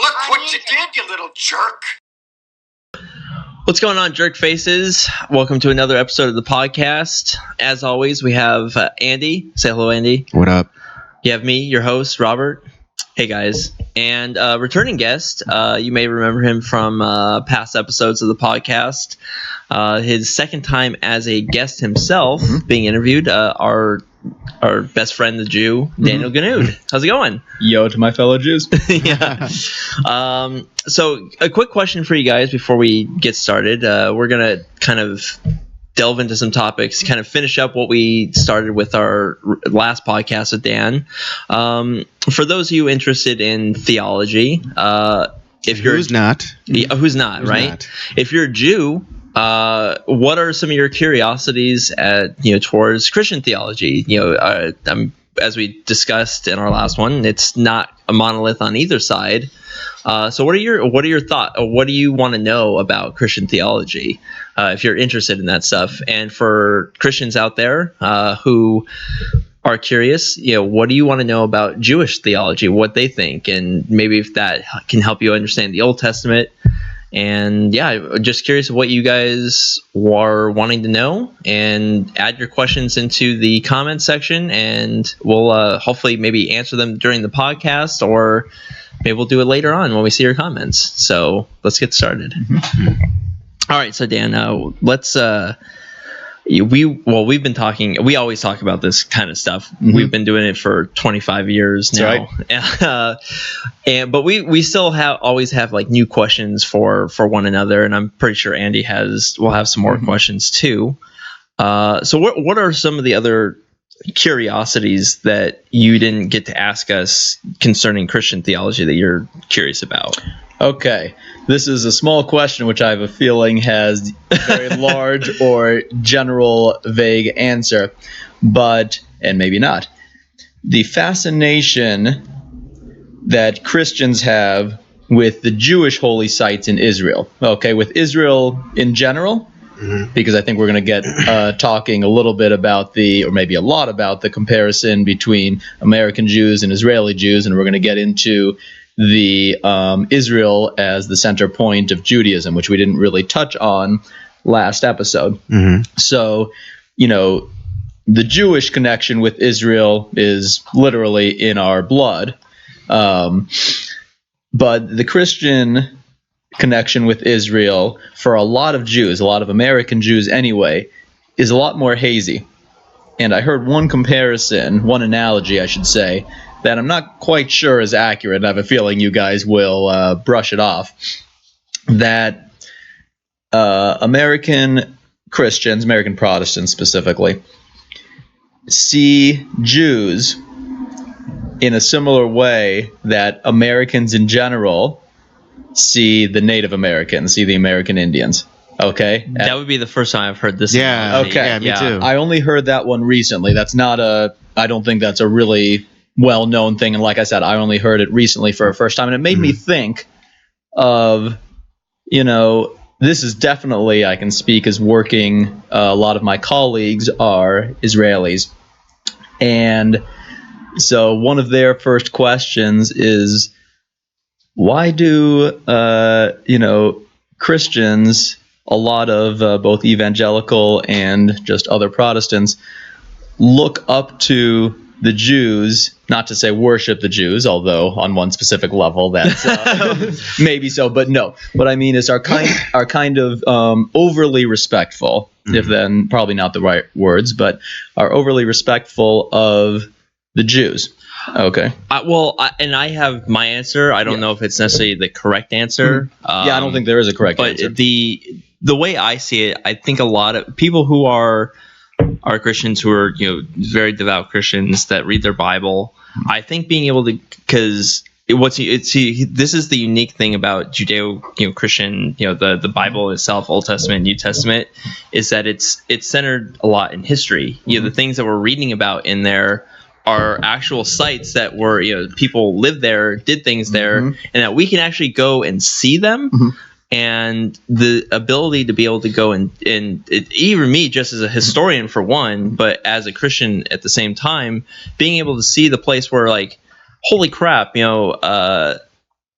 Look what you did, you little jerk. What's going on, jerk faces? Welcome to another episode of the podcast. As always, we have Andy. Say hello, Andy. What up? You have me, your host, Robert. Hey, guys. And returning guest, you may remember him from past episodes of the podcast. His second time as a guest himself being interviewed, our best friend, the Jew, Daniel Genud. How's it going? Yo to my fellow Jews. Yeah. So a quick question for you guys before we get started. We're going to kind of delve into some topics, kind of finish up what we started with our last podcast with Dan. For those of you interested in theology, if you're Who's not, right? If you're a Jew, what are some of your curiosities towards Christian theology? As we discussed in our last one, it's not a monolith on either side. So what are your thoughts? What do you want to know about Christian theology? If you're interested in that stuff, and for Christians out there who are curious, what do you want to know about Jewish theology? What they think, and maybe if that can help you understand the Old Testament. And yeah, just curious what you guys are wanting to know, and add your questions into the comment section, and we'll hopefully maybe answer them during the podcast, or maybe we'll do it later on when we see your comments. So let's get started. All right, so Dan, let's we've been talking. We always talk about this kind of stuff. We've been doing it for 25 years now. Right. But we still always have like new questions for one another, and I'm pretty sure Andy will have some more questions too. So what are some of the other curiosities that you didn't get to ask us concerning Christian theology that you're curious about? Okay, this is a small question which I have a feeling has a very large or general vague answer, and maybe not. The fascination that Christians have with the Jewish holy sites in Israel. Okay, with Israel in general, because I think we're going to get talking a little bit about or maybe a lot about the comparison between American Jews and Israeli Jews, and we're going to get into the Israel as the center point of Judaism, which we didn't really touch on last episode. So, the Jewish connection with Israel is literally in our blood. But the Christian connection with Israel, for a lot of Jews, a lot of American Jews anyway, is a lot more hazy. And I heard one analogy, I should say, that I'm not quite sure is accurate. I have a feeling you guys will brush it off. That American Christians, American Protestants specifically, see Jews in a similar way that Americans in general see the Native Americans, see the American Indians. Okay? That would be the first time I've heard this. Yeah. Okay. Yeah, me too. I only heard that one recently. I don't think that's a really well-known thing, and like I said, I only heard it recently for the first time, and it made me think of, this is definitely, I can speak as working, a lot of my colleagues are Israelis, and so one of their first questions is, why do, Christians, a lot of both evangelical and just other Protestants, look up to the Jews, not to say worship the Jews, although on one specific level that's maybe so, but no. What I mean is are kind of overly respectful, if then probably not the right words, but are overly respectful of the Jews. Okay. And I have my answer. I don't know if it's necessarily the correct answer. I don't think there is a correct answer. But the way I see it, I think a lot of people who are Christians, who are very devout Christians that read their Bible, I think being able to, because this is the unique thing about Judeo-Christian, the Bible itself, Old Testament, New Testament, is that it's centered a lot in history. The things that we're reading about in there are actual sites that were, people lived there, did things there, and that we can actually go and see them. And the ability to be able to go and even me, just as a historian for one, but as a Christian at the same time, being able to see the place where, like, holy crap,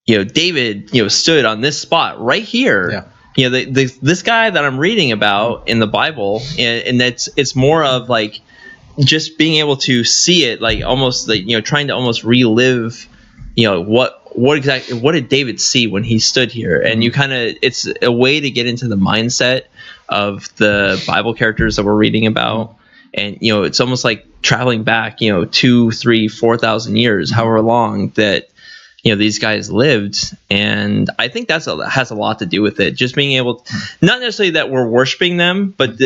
David, stood on this spot right here. Yeah. This guy that I'm reading about in the Bible, and it's more of like just being able to see it, like almost like trying to almost relive, what did David see when he stood here, and it's a way to get into the mindset of the Bible characters that we're reading about. And it's almost like traveling back 2, 3, 4,000 years, however long that these guys lived. And I think has a lot to do with it, just being able to, not necessarily that we're worshiping them, but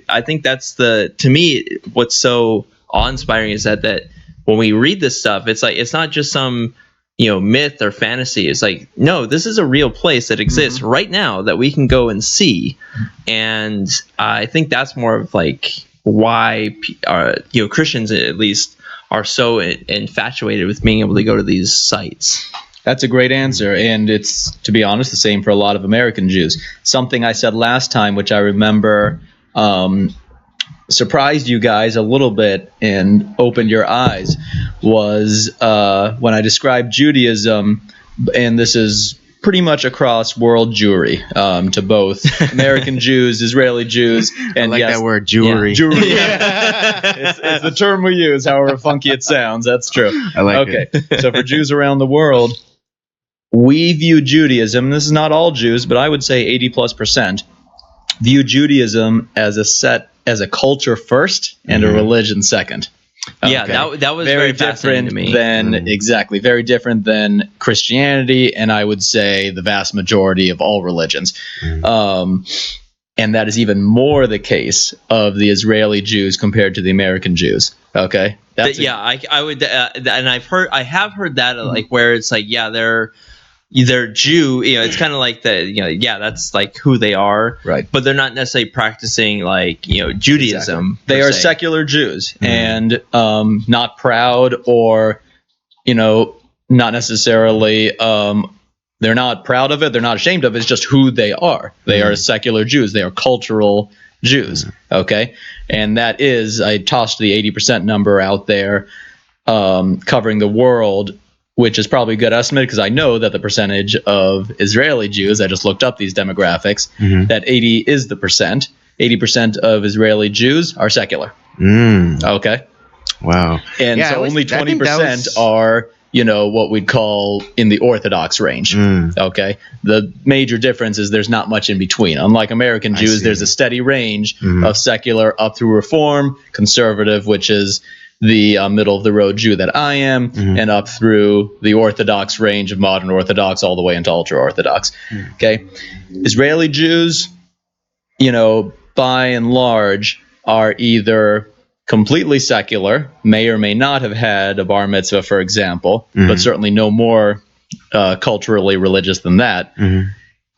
I think that's to me what's so awe-inspiring is that when we read this stuff, it's like it's not just some myth or fantasy. It's like, no, this is a real place that exists right now that we can go and see. And I think that's more of like why Christians at least are so infatuated with being able to go to these sites. That's a great answer, and it's, to be honest, the same for a lot of American Jews. Something I said last time, which I remember surprised you guys a little bit and opened your eyes, was when I described Judaism, and this is pretty much across world Jewry, to both American Jews, Israeli Jews, and I like that word, Jewry. Yeah, Jewry. It's the term we use, however funky it sounds. That's true. I like it. So for Jews around the world, we view Judaism, this is not all Jews, but I would say 80+%, view Judaism as a culture first and a religion second. Yeah, that was very fascinating to me. Exactly, very different than Christianity, and I would say the vast majority of all religions. And that is even more the case of the Israeli Jews compared to the American Jews. Okay, I would, and I have heard that like where it's like, yeah, they're Jew, it's kind of like that's like who they are, right? But they're not necessarily practicing like Judaism. Exactly. They are secular Jews and not proud or not necessarily they're not proud of it, they're not ashamed of it. It's just who they are. They are secular Jews. They are cultural Jews. Okay, and that is, I tossed the 80% number out there, covering the world, which is probably a good estimate because I know that the percentage of Israeli Jews, I just looked up these demographics, that 80 is the percent. 80% of Israeli Jews are secular. Okay. Wow. And so only 20% are, what we'd call in the Orthodox range. Okay. The major difference is there's not much in between. Unlike American Jews, there's a steady range of secular up through Reform, conservative, which is the middle of the road Jew that I am, and up through the Orthodox range of modern Orthodox all the way into ultra Orthodox. Okay, Israeli Jews, by and large, are either completely secular, may or may not have had a bar mitzvah, for example, but certainly no more culturally religious than that,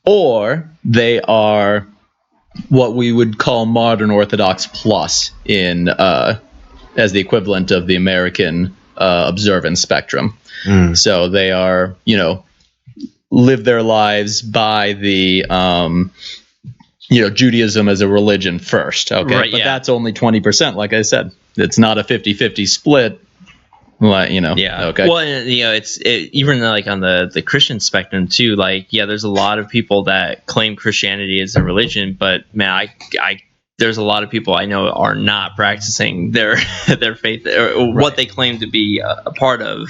or they are what we would call modern Orthodox plus in as the equivalent of the American observance spectrum. So they are, live their lives by the, Judaism as a religion first. Okay. Right, but that's only 20%. Like I said, it's not a 50-50 split. Yeah. Okay. Well, even like on the Christian spectrum too, like, there's a lot of people that claim Christianity as a religion, but man, there's a lot of people I know are not practicing their faith or what they claim to be a part of.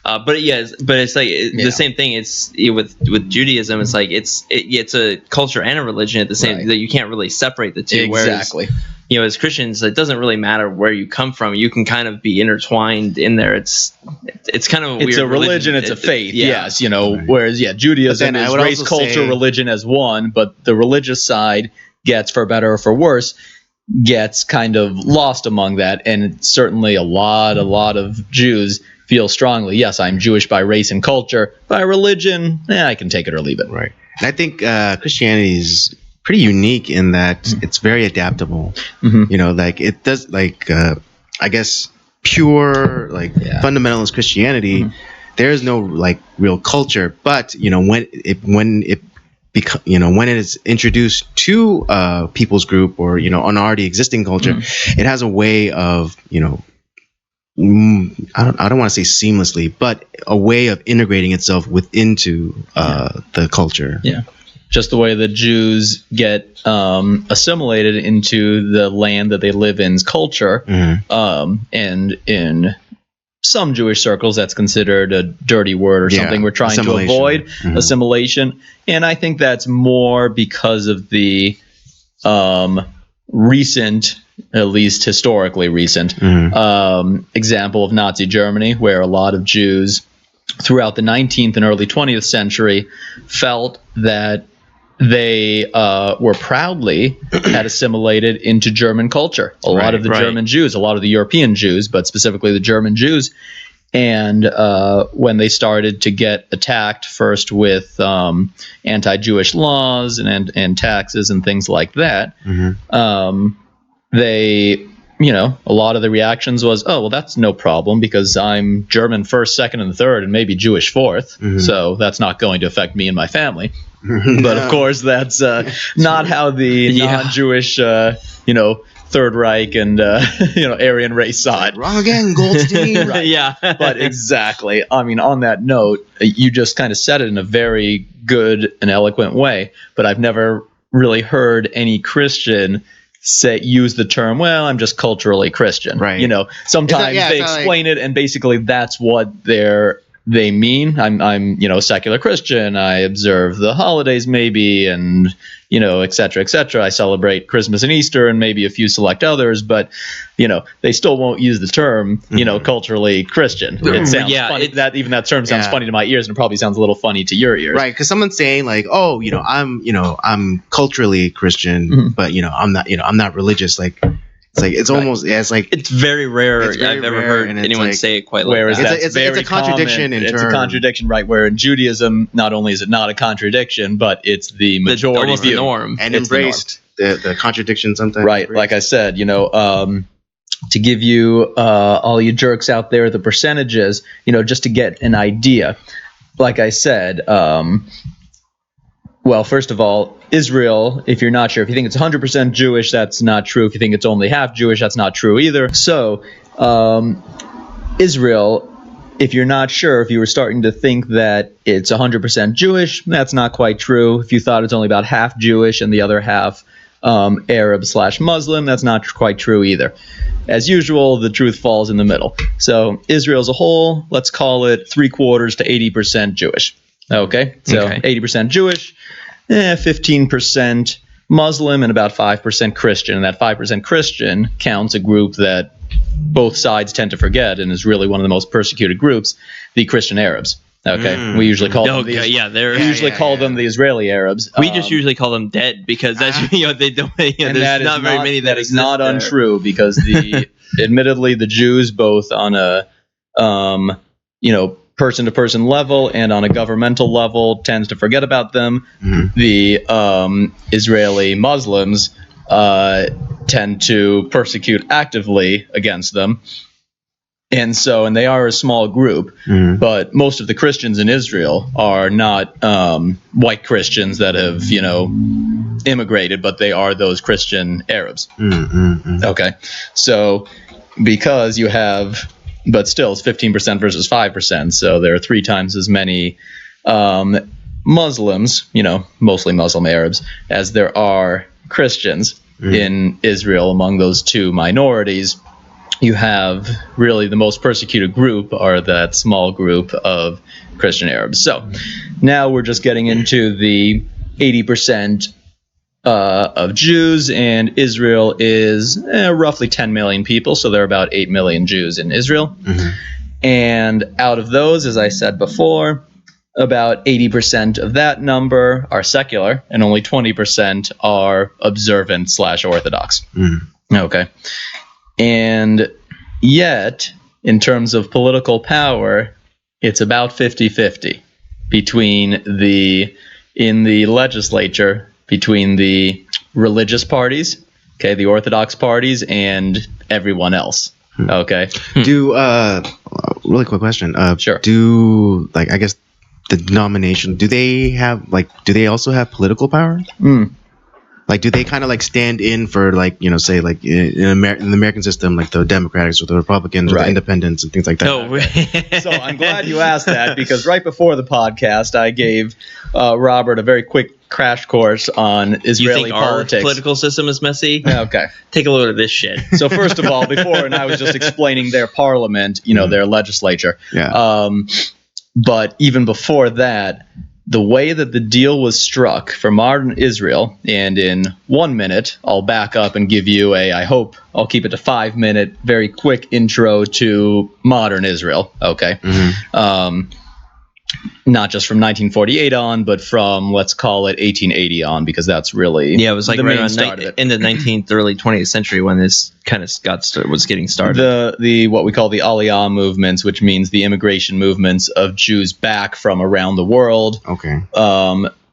But it's like the same thing. It's with Judaism. It's like it's a culture and a religion at the same. That you can't really separate the two. Exactly. Whereas, as Christians, it doesn't really matter where you come from. You can kind of be intertwined in there. It's kind of a weird. It's a religion. It's a faith. Yes. Whereas Judaism is race, culture, religion as one, but the religious side gets, for better or for worse, gets kind of lost among that. And certainly a lot of Jews feel strongly, yes, I'm Jewish by race and culture. By religion, I can take it or leave it. Right. And I think Christianity is pretty unique in that it's very adaptable. Like it does, like I guess pure fundamentalist Christianity, there is no like real culture. But when it is introduced to people's group or an already existing culture, it has a way of I don't want to say seamlessly, but a way of integrating itself into the culture. Yeah. Just the way the Jews get assimilated into the land that they live in's culture. And in some Jewish circles, that's considered a dirty word or something we're trying to avoid, assimilation. And I think that's more because of the recent, at least historically recent, example of Nazi Germany, where a lot of Jews throughout the 19th and early 20th century felt that they were proudly had assimilated into German culture. A lot of the German Jews, a lot of the European Jews, but specifically the German Jews. And when they started to get attacked first with anti-Jewish laws and taxes and things like that, they, a lot of the reactions was, oh, well, that's no problem because I'm German first, second, and third, and maybe Jewish fourth. So that's not going to affect me and my family. But of course, that's not how the non-Jewish, Third Reich and Aryan race saw it. Wrong again, Goldstein. Yeah, but exactly. I mean, on that note, you just kind of said it in a very good and eloquent way. But I've never really heard any Christian use the term, well, I'm just culturally Christian. Right. Sometimes they explain it, and basically that's what they mean. I'm a secular Christian. I observe the holidays maybe, and et cetera, et cetera. I celebrate Christmas and Easter and maybe a few select others, but they still won't use the term culturally Christian. It sounds funny. That term sounds funny to my ears, and it probably sounds a little funny to your ears. Right, because someone's saying like, oh, I'm culturally Christian, but I'm not religious. Like, it's almost it's very rare. I've ever heard anyone say it quite like that. It's a contradiction in terms. It's a contradiction, right? Where in Judaism, not only is it not a contradiction, but it's the majority almost view. The norm. And embraced the contradiction sometimes. Right, like I said, to give you all you jerks out there the percentages, just to get an idea. Like I said, well, first of all, Israel, if you're not sure, if you think it's 100% Jewish, that's not true. If you think it's only half Jewish, that's not true either. So, Israel, if you're not sure, if you were starting to think that it's 100% Jewish, that's not quite true. If you thought it's only about half Jewish and the other half Arab/Muslim, that's not quite true either. As usual, the truth falls in the middle. So, Israel as a whole, let's call it 3/4 to 80% Jewish. Okay, so 80% Jewish, 15% Muslim, and about 5% Christian. And that 5% Christian counts a group that both sides tend to forget and is really one of the most persecuted groups, the Christian Arabs. Okay, we usually call them the Israeli Arabs. We just usually call them dead because that's they don't. There's not very many that exist. That is not untrue because admittedly the Jews both on a person-to-person level and on a governmental level tends to forget about them. The Israeli Muslims tend to persecute actively against them. And they are a small group, but most of the Christians in Israel are not white Christians that have, immigrated, but they are those Christian Arabs. Okay. So because you have... But still, it's 15% versus 5%. So there are 3 times as many Muslims, mostly Muslim Arabs, as there are Christians in Israel. Among those two minorities, you have really the most persecuted group are that small group of Christian Arabs. So now we're just getting into the 80% of Jews, and Israel is roughly 10 million people, so there are about 8 million Jews in Israel. And out of those, as I said before, about 80% of that number are secular, and only 20% are observant/Orthodox. Okay. And yet, in terms of political power, it's about 50-50 in the legislature, between the religious parties, okay, the Orthodox parties, and everyone else. Okay. Really quick question. Sure. I guess the denomination, do they also have political power? Like, do they kind of like stand in for like, you know, say like in the American system, like the Democrats or the Republicans or the Independents and things like that? No. So I'm glad you asked that, because right before the podcast, I gave Robert a very quick crash course on Israeli politics. Our political system is messy? Okay. Take a look at this shit. So first of all, and I was just explaining their parliament, you know, their legislature. Yeah. But even before that, the way that the deal was struck for modern Israel, and in 1 minute, I'll back up and give you I hope I'll keep it to 5 minute, very quick intro to modern Israel. Okay. Not just from 1948 on, but from, let's call it 1880 on, because that's really it was like right around in the 19th, early 20th century when this kind of was getting started. The what we call the Aliyah movements, which means the immigration movements of Jews back from around the world. Okay.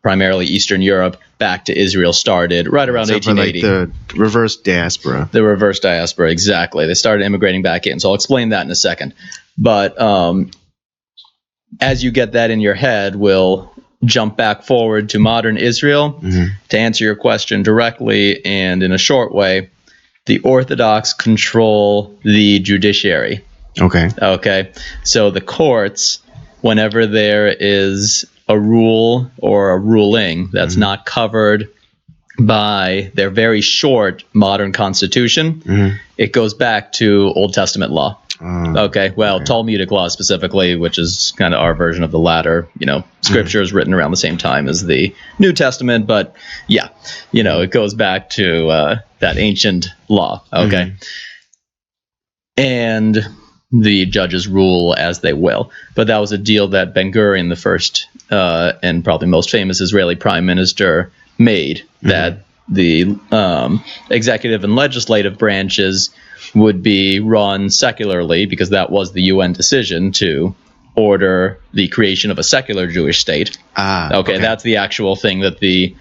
Primarily Eastern Europe, back to Israel, started right around 1880. Like the reverse diaspora. The reverse diaspora, exactly. They started immigrating back in. So I'll explain that in a second. But as you get that in your head, we'll jump back forward to modern Israel. To answer your question directly and in a short way, the Orthodox control the judiciary. Okay. So the courts, whenever there is a rule or a ruling that's not covered by their very short modern constitution, it goes back to Old Testament law. Talmudic law specifically, which is kind of our version of the latter. You know, scripture is written around the same time as the New Testament, but yeah, you know, it goes back to that ancient law. Okay. And the judges rule as they will. But that was a deal that Ben-Gurion, the first and probably most famous Israeli prime minister, made, that the executive and legislative branches would be run secularly, because that was the UN decision to order the creation of a secular Jewish state. Okay, that's the actual thing that the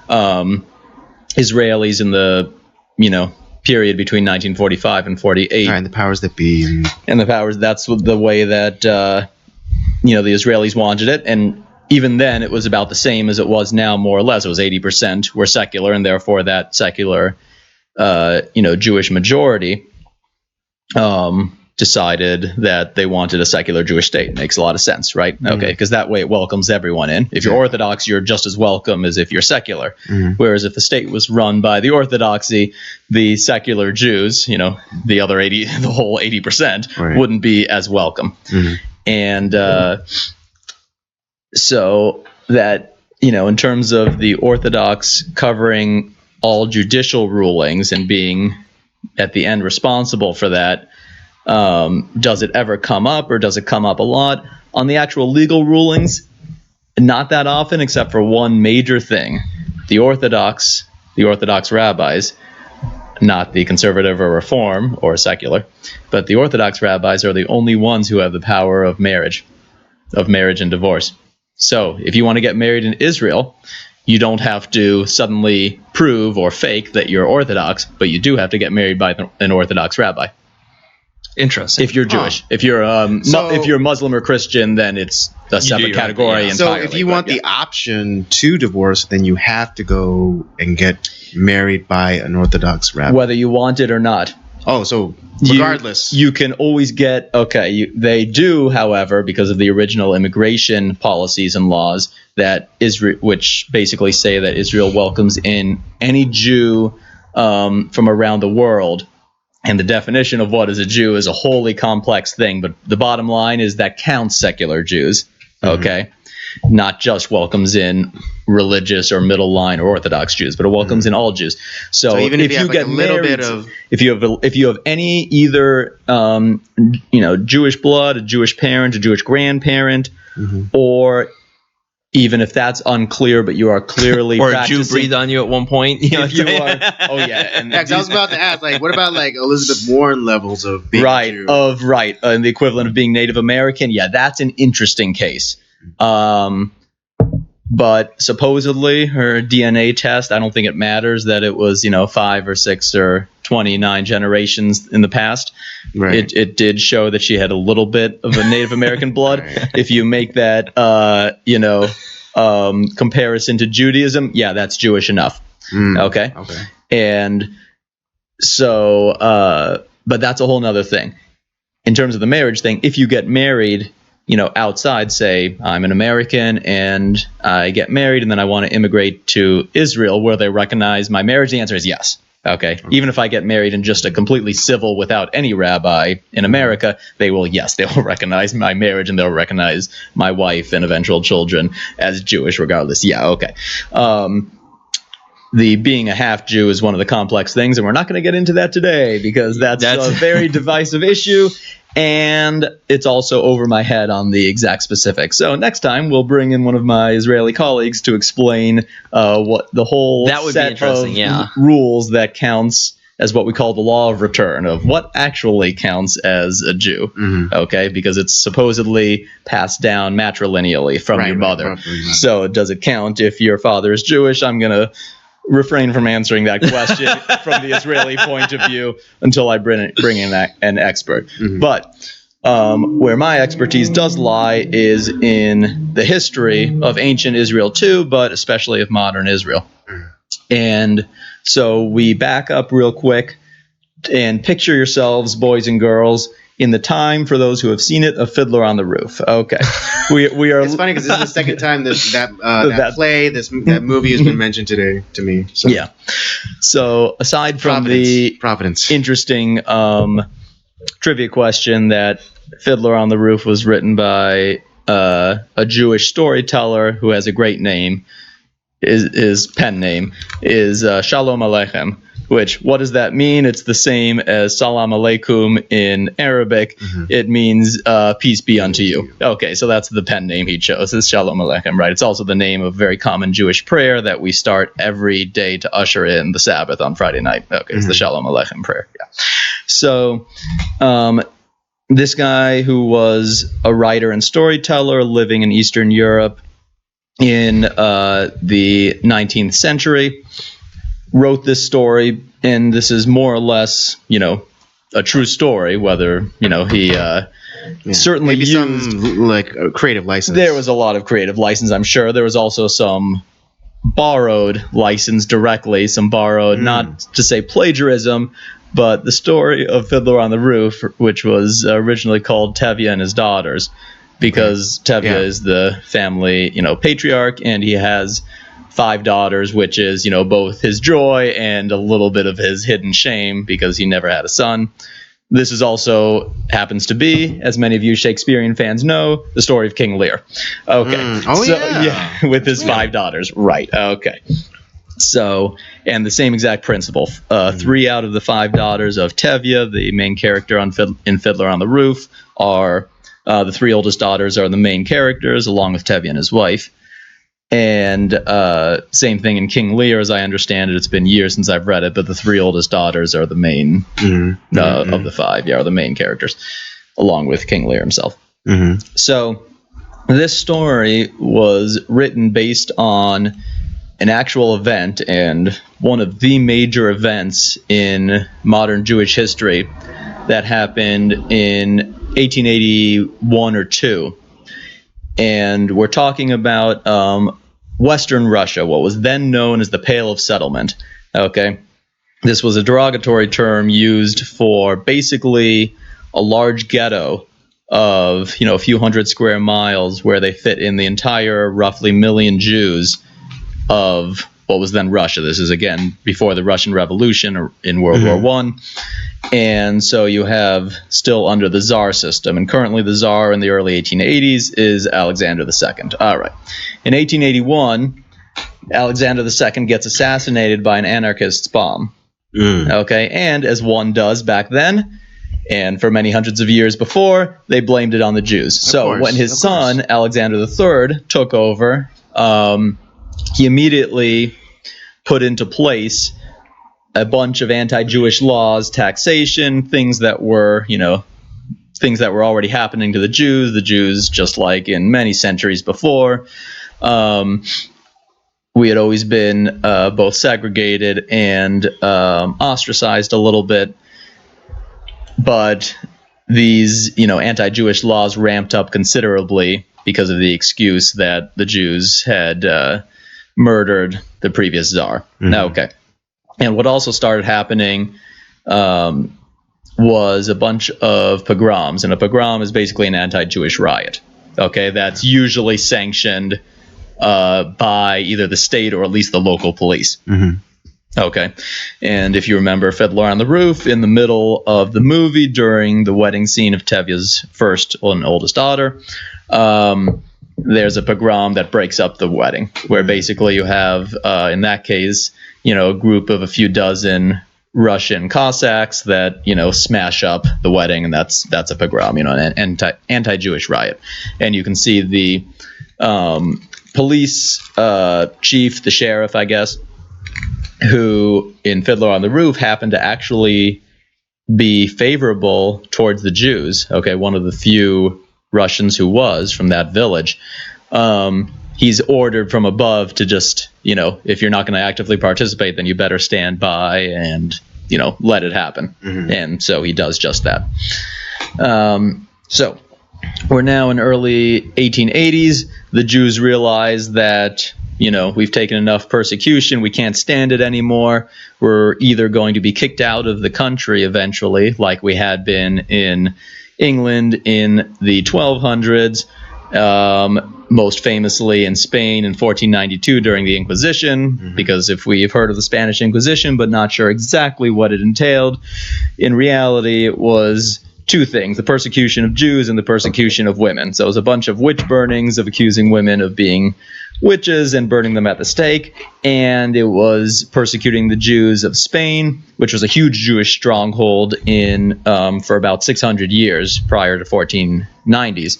Israelis in the, you know, period between 1945 and 48. And the powers that be. That's the way that, you know, the Israelis wanted it. And even then, it was about the same as it was now, more or less. It was 80% were secular, and therefore that secular, you know, Jewish majority decided that they wanted a secular Jewish state. Makes a lot of sense, right? Okay, because that way it welcomes everyone in. If you're Orthodox, you're just as welcome as if you're secular. Whereas if the state was run by the Orthodoxy, the secular Jews, you know, the whole 80%, wouldn't be as welcome. And so that, you know, in terms of the Orthodox covering all judicial rulings and being at the end responsible for that, does it ever come up, or does it come up a lot? On the actual legal rulings, not that often, except for one major thing. The Orthodox rabbis, not the conservative or reform or secular, but the Orthodox rabbis are the only ones who have the power of marriage and divorce. So if you want to get married in Israel, you don't have to suddenly prove or fake that you're Orthodox, but you do have to get married by an Orthodox rabbi. Interesting. If you're Jewish. If you're if you're Muslim or Christian, then it's a separate category entirely. So if you want the option to divorce, then you have to go and get married by an Orthodox rabbi. Whether you want it or not. Oh, so regardless. You can always get, they do, however, because of the original immigration policies and laws, that Israel, which basically say that Israel welcomes in any Jew from around the world. And the definition of what is a Jew is a wholly complex thing, but the bottom line is that counts secular Jews, not just welcomes in religious or middle line or Orthodox Jews, but it welcomes in all Jews. So even if you get married, if you have any either Jewish blood, a Jewish parent, a Jewish grandparent, or even if that's unclear, but you are clearly or a Jew breathed on you at one point. You know, if you are, and I was about to ask, like, what about like Elizabeth Warren levels of being Jew? And the equivalent of being Native American? Yeah, that's an interesting case. But supposedly her DNA test, I don't think it matters that it was 5 or 6 or 29 generations in the past. Right. It did show that she had a little bit of a Native American blood. Right. If you make that comparison to Judaism, yeah, that's Jewish enough. Okay. And so, but that's a whole nother thing. In terms of the marriage thing, if you get married, outside, say I'm an American and I get married and then I want to immigrate to Israel where they recognize my marriage, the answer is yes. Okay. Even if I get married in just a completely civil without any rabbi in America, they will recognize my marriage and they'll recognize my wife and eventual children as Jewish regardless. Yeah. Okay. The being a half Jew is one of the complex things, and we're not going to get into that today because that's a very divisive issue, and it's also over my head on the exact specifics. So next time we'll bring in one of my Israeli colleagues to explain what the whole set of rules that counts as what we call the law of return, of what actually counts as a Jew, okay? Because it's supposedly passed down matrilineally from your mother. So does it count if your father is Jewish? I'm going to refrain from answering that question from the Israeli point of view until I bring in an expert. But where my expertise does lie is in the history of ancient Israel too, but especially of modern Israel. And so we back up real quick and picture yourselves, boys and girls, in the time, for those who have seen it, of Fiddler on the Roof. Okay. We are. It's funny because this is the second time that movie has been mentioned today to me. So. Yeah. So aside from the interesting trivia question that Fiddler on the Roof was written by a Jewish storyteller who has a great name, his pen name is Shalom Aleichem. Which, what does that mean? It's the same as Salam Aleikum in Arabic. It means peace be unto you. Okay, so that's the pen name he chose. It's Shalom Aleichem, right? It's also the name of a very common Jewish prayer that we start every day to usher in the Sabbath on Friday night. Okay, it's the Shalom Aleichem prayer. Yeah. So, this guy who was a writer and storyteller living in Eastern Europe in the 19th century wrote this story, and this is more or less, a true story, whether, he certainly maybe used some creative license. There was a lot of creative license, I'm sure. There was also some borrowed license directly, some borrowed, not to say plagiarism, but the story of Fiddler on the Roof, which was originally called Tevye and His Daughters, because Tevye is the family, patriarch, and he has 5 daughters, which is, both his joy and a little bit of his hidden shame because he never had a son. This is also happens to be, as many of you Shakespearean fans know, the story of King Lear. Okay. With his 5 daughters. Right. Okay. So, and the same exact principle. 3 out of the 5 daughters of Tevye, the main character in Fiddler on the Roof, are the 3 oldest daughters are the main characters, along with Tevye and his wife. And same thing in King Lear, as I understand it. It's been years since I've read it, but the 3 oldest daughters are the main of the 5. Yeah, are the main characters, along with King Lear himself. So this story was written based on an actual event, and one of the major events in modern Jewish history that happened in 1881 or 2. And we're talking about Western Russia, what was then known as the Pale of Settlement. Okay, this was a derogatory term used for basically a large ghetto of a few hundred square miles where they fit in the entire roughly million Jews of what was then Russia. This is again before the Russian Revolution in World War I. And so you have still under the Tsar system, and currently the Tsar in the early 1880s is Alexander II. All right. In 1881, Alexander II gets assassinated by an anarchist's bomb. Okay, and as one does back then, and for many hundreds of years before, they blamed it on the Jews. So when his son, Alexander III, took over, he immediately put into place a bunch of anti-Jewish laws, taxation, things that were already happening to the Jews. The Jews, just like in many centuries before, we had always been both segregated and ostracized a little bit. But these, anti-Jewish laws ramped up considerably because of the excuse that the Jews had murdered the previous czar. Mhm. Okay. And what also started happening was a bunch of pogroms. And a pogrom is basically an anti-Jewish riot. Okay, that's usually sanctioned by either the state or at least the local police. Mhm. Okay. And if you remember Fiddler on the Roof, in the middle of the movie, during the wedding scene of Tevye's first and oldest daughter, there's a pogrom that breaks up the wedding, where basically you have, in that case, a group of a few dozen Russian Cossacks that, smash up the wedding, and that's a pogrom, an anti-Jewish riot. And you can see the police chief, the sheriff, I guess, who in Fiddler on the Roof happened to actually be favorable towards the Jews. Okay, one of the few Russians who was from that village. He's ordered from above to just, if you're not going to actively participate, then you better stand by and, let it happen. Mm-hmm. And so he does just that. So we're now in early 1880s. The Jews realize that, we've taken enough persecution. We can't stand it anymore. We're either going to be kicked out of the country eventually, like we had been in England in the 1200s, most famously in Spain in 1492 during the Inquisition, mm-hmm. because if we've heard of the Spanish Inquisition but not sure exactly what it entailed, in reality it was two things: the persecution of Jews and the persecution of women. So it was a bunch of witch burnings of accusing women of being witches and burning them at the stake, and it was persecuting the Jews of Spain, which was a huge Jewish stronghold for about 600 years prior to 1490s,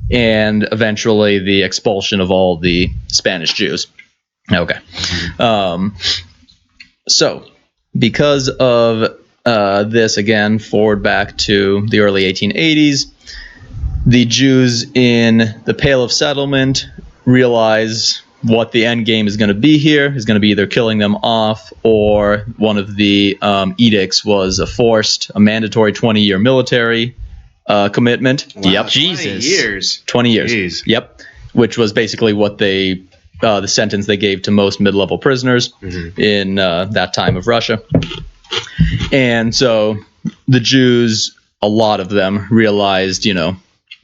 and eventually the expulsion of all the Spanish Jews. Okay. So because of this, again, forward back to the early 1880s, the Jews in the Pale of Settlement realize what the end game is going to be here. Is going to be either killing them off, or one of the edicts was a mandatory 20-year military commitment. Wow, Yep. 20 years. 20 years. Jeez. Yep. Which was basically what the sentence they gave to most mid-level prisoners mm-hmm. in that time of Russia. And so the Jews, a lot of them, realized,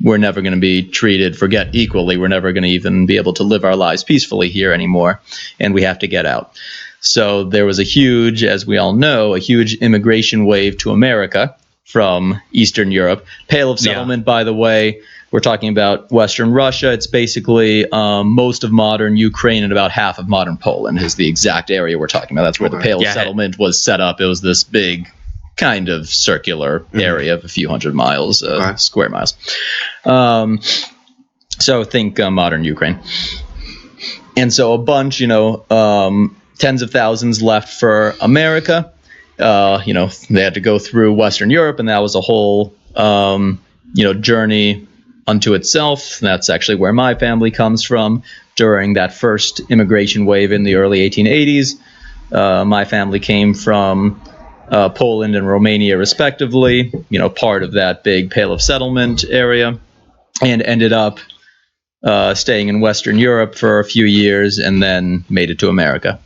we're never going to be treated, equally. We're never going to even be able to live our lives peacefully here anymore, and we have to get out. So there was as we all know, a huge immigration wave to America from Eastern Europe. Pale of Settlement, by the way, we're talking about Western Russia. It's basically most of modern Ukraine and about half of modern Poland is the exact area we're talking about. That's where the Pale of Settlement was set up. It was this big kind of circular area of a few hundred miles, square miles. So think modern Ukraine. And so a bunch, tens of thousands left for America. They had to go through Western Europe, and that was a whole, journey unto itself. That's actually where my family comes from. During that first immigration wave in the early 1880s, my family came from Poland and Romania, respectively, part of that big Pale of Settlement area, and ended up staying in Western Europe for a few years and then made it to America.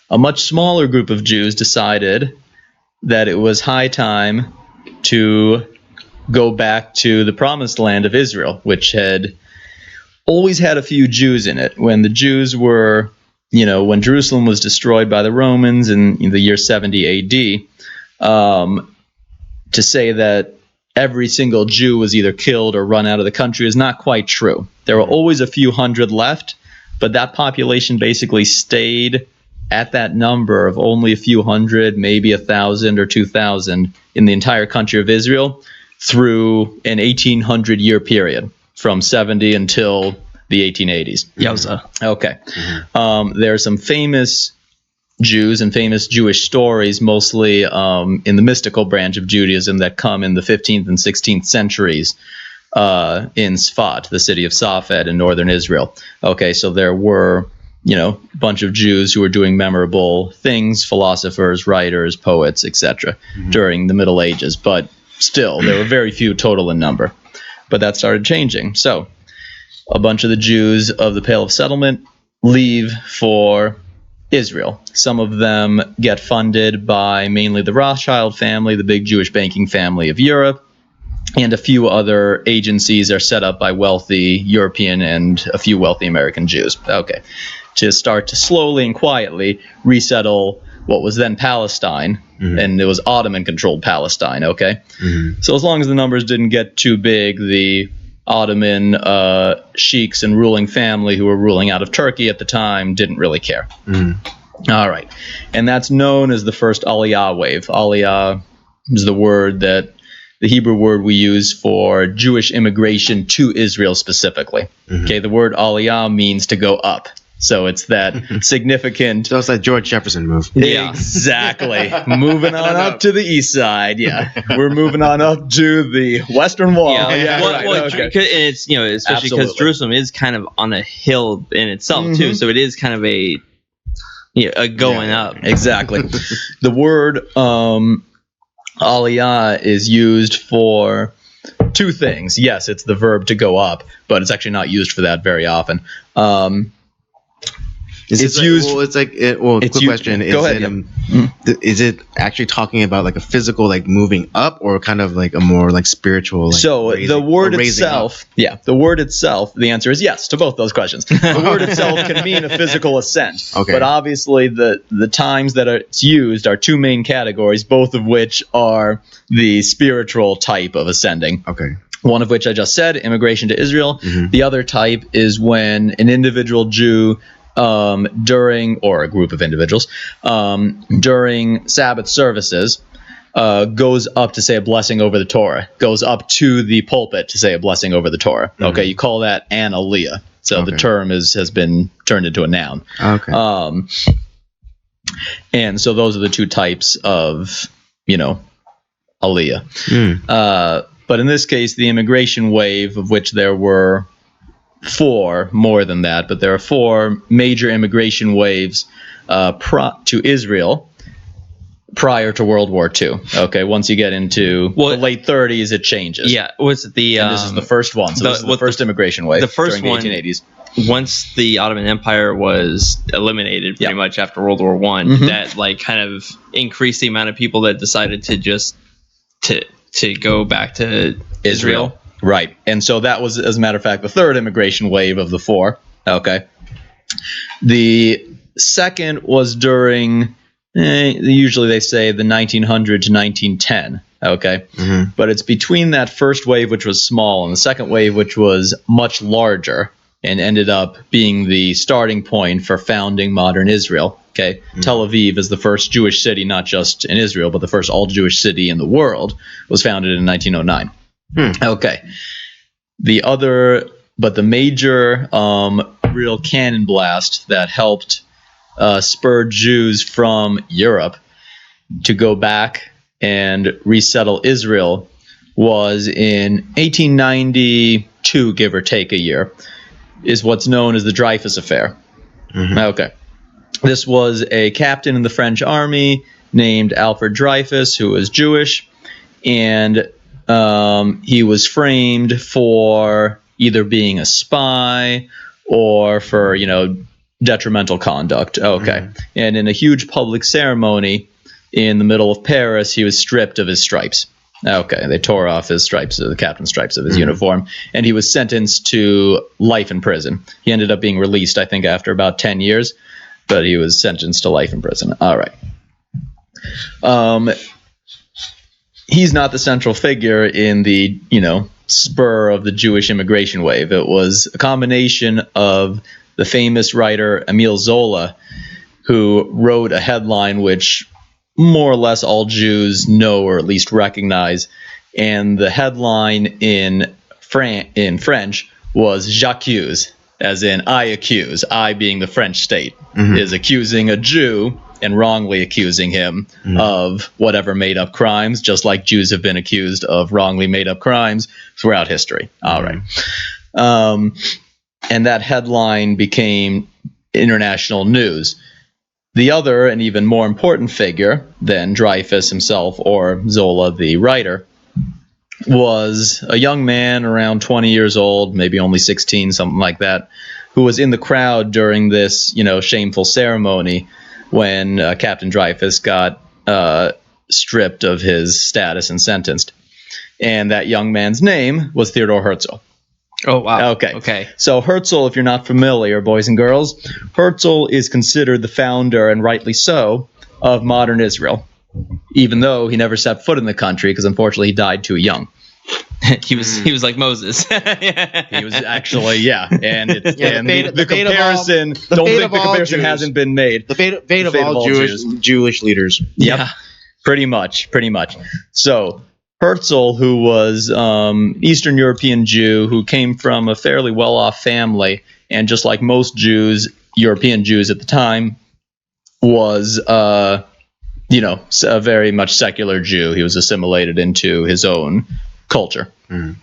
A much smaller group of Jews decided that it was high time to go back to the promised land of Israel, which had always had a few Jews in it. When the Jews were, when Jerusalem was destroyed by the Romans in the year 70 AD, to say that every single Jew was either killed or run out of the country is not quite true. There were always a few hundred left, but that population basically stayed at that number of only a few hundred, maybe 1,000 or 2,000 in the entire country of Israel through an 1,800-year period from 70 until the 1880s. Yowza. Okay. Mm-hmm. There are some famous Jews and famous Jewish stories, mostly in the mystical branch of Judaism, that come in the 15th and 16th centuries in Sfat, the city of Safed in northern Israel. Okay, so there were, a bunch of Jews who were doing memorable things, philosophers, writers, poets, etc., during the Middle Ages. But still, there were very few total in number. But that started changing. So a bunch of the Jews of the Pale of Settlement leave for Israel. Some of them get funded by mainly the Rothschild family, the big Jewish banking family of Europe, and a few other agencies are set up by wealthy European and a few wealthy American Jews. Okay. To start to slowly and quietly resettle what was then Palestine, and it was Ottoman-controlled Palestine, okay? So as long as the numbers didn't get too big, the Ottoman sheiks and ruling family who were ruling out of Turkey at the time didn't really care. All right. And that's known as the first Aliyah wave. Aliyah is the Hebrew word we use for Jewish immigration to Israel specifically. Okay, the word Aliyah means to go up. So it's that significant... So it's that George Jefferson move. Yeah. Exactly. Moving on up to the east side. Yeah. We're moving on up to the Western Wall. Yeah. Well, okay. And it's, especially because Jerusalem is kind of on a hill in itself, too. So it is kind of a going up. Exactly. The word Aliyah is used for two things. Yes, it's the verb to go up, but it's actually not used for that very often. It's used. Quick question: is it actually talking about like a physical, like moving up, or kind of like a more like spiritual? Like so the word itself, the word itself. The answer is yes to both those questions. The word itself can mean a physical ascent, but obviously the times that it's used are two main categories, both of which are the spiritual type of ascending. Okay. One of which I just said, immigration to Israel. The other type is when an individual Jew or a group of individuals during Sabbath services goes up to say a blessing over the Torah, goes up to the pulpit to say a blessing over the Torah. Okay, you call that an Aliyah. So the term has been turned into a noun. Okay. And so those are the two types of, Aliyah. But in this case, the immigration wave, of which there were more than that, but there are 4 major immigration waves to Israel prior to World War II. Okay, once you get into the late 30s, it changes. Yeah, was it the? And this is the first one. So this is the first immigration wave. The first during one, the 1880s. Once the Ottoman Empire was eliminated, pretty much after World War I, that like kind of increased the amount of people that decided to just to go back to Israel. Right. And so that was, as a matter of fact, the third immigration wave of the 4. Okay. The second was during, usually they say the 1900 to 1910. Okay. But it's between that first wave, which was small, and the second wave, which was much larger and ended up being the starting point for founding modern Israel. Okay. Tel Aviv is the first Jewish city, not just in Israel, but the first all-Jewish city in the world, was founded in 1909. Okay. The major real cannon blast that helped spur Jews from Europe to go back and resettle Israel was in 1892, give or take a year, is what's known as the Dreyfus Affair. Okay. This was a captain in the French army named Alfred Dreyfus, who was Jewish, and he was framed for either being a spy or for, detrimental conduct. Okay. And in a huge public ceremony in the middle of Paris, he was stripped of his stripes. Okay. They tore off his stripes, the captain's stripes of his uniform, and he was sentenced to life in prison. He ended up being released, I think, after about 10 years, but he was sentenced to life in prison. All right. He's not the central figure in the, spur of the Jewish immigration wave. It was a combination of the famous writer Emile Zola, who wrote a headline which more or less all Jews know or at least recognize, and the headline in French was J'accuse, as in I accuse, I being the French state, is accusing a Jew and wrongly accusing him of whatever made-up crimes, just like Jews have been accused of wrongly made-up crimes throughout history. All right. And that headline became international news. The other and even more important figure than Dreyfus himself or Zola, the writer, was a young man around 20 years old, maybe only 16, something like that, who was in the crowd during this, shameful ceremony, when Captain Dreyfus got stripped of his status and sentenced. And that young man's name was Theodor Herzl. Oh, wow. Okay. So Herzl, if you're not familiar, boys and girls, Herzl is considered the founder, and rightly so, of modern Israel, even though he never set foot in the country because unfortunately he died too young. he was like Moses. He was actually, and the comparison. The don't fate think of the all comparison Jews. hasn't been made. The fate of all Jewish leaders. Yep. Yeah. Pretty much. So Herzl, who was Eastern European Jew who came from a fairly well-off family, and just like most Jews, European Jews at the time, was a very much secular Jew. He was assimilated into his own culture. Mm.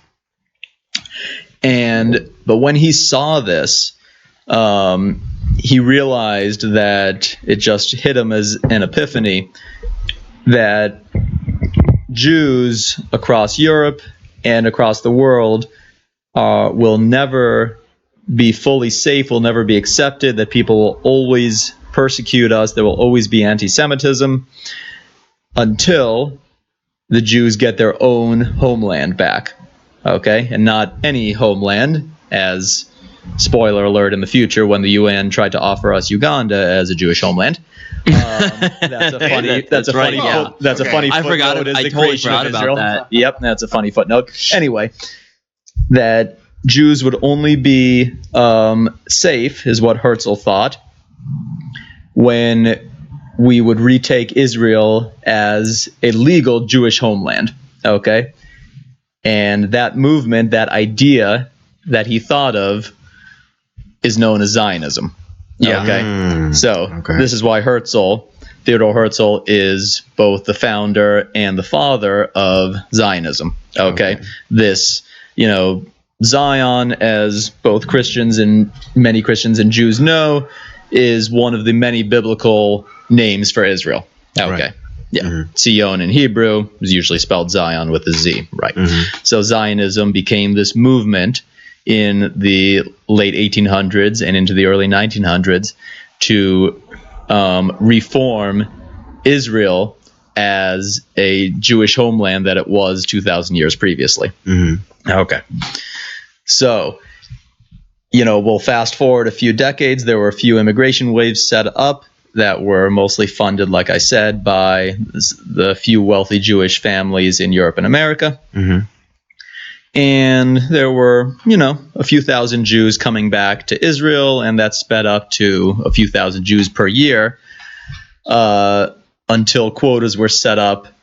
But when he saw this, he realized that it just hit him as an epiphany that Jews across Europe and across the world will never be fully safe, will never be accepted, that people will always persecute us, there will always be anti-Semitism until the Jews get their own homeland back. Okay? And not any homeland, as spoiler alert in the future when the UN tried to offer us Uganda as a Jewish homeland. That's a funny. That's a funny. Yeah. That's a funny. I forgot. Footnote, is I the totally creation of forgot about Israel. that. Yep, that's a funny footnote. Anyway, that Jews would only be safe, is what Herzl thought, when we would retake Israel as a legal Jewish homeland. Okay, and that movement, that idea that he thought of, is known as Zionism. Yeah. Okay. This is why Theodor Herzl, is both the founder and the father of Zionism. Okay. This, Zion, as both Christians and many Christians and Jews know, is one of the many biblical names for Israel. Okay. Right. Yeah. Mm-hmm. Zion in Hebrew is usually spelled Zion with a Z. Right. Mm-hmm. So Zionism became this movement in the late 1800s and into the early 1900s to reform Israel as a Jewish homeland that it was 2,000 years previously. Mm-hmm. Okay. So, we'll fast forward a few decades. There were a few immigration waves set up that were mostly funded, like I said, by the few wealthy Jewish families in Europe and America. Mm-hmm. And there were, a few thousand Jews coming back to Israel, and that sped up to a few thousand Jews per year until official quotas were set up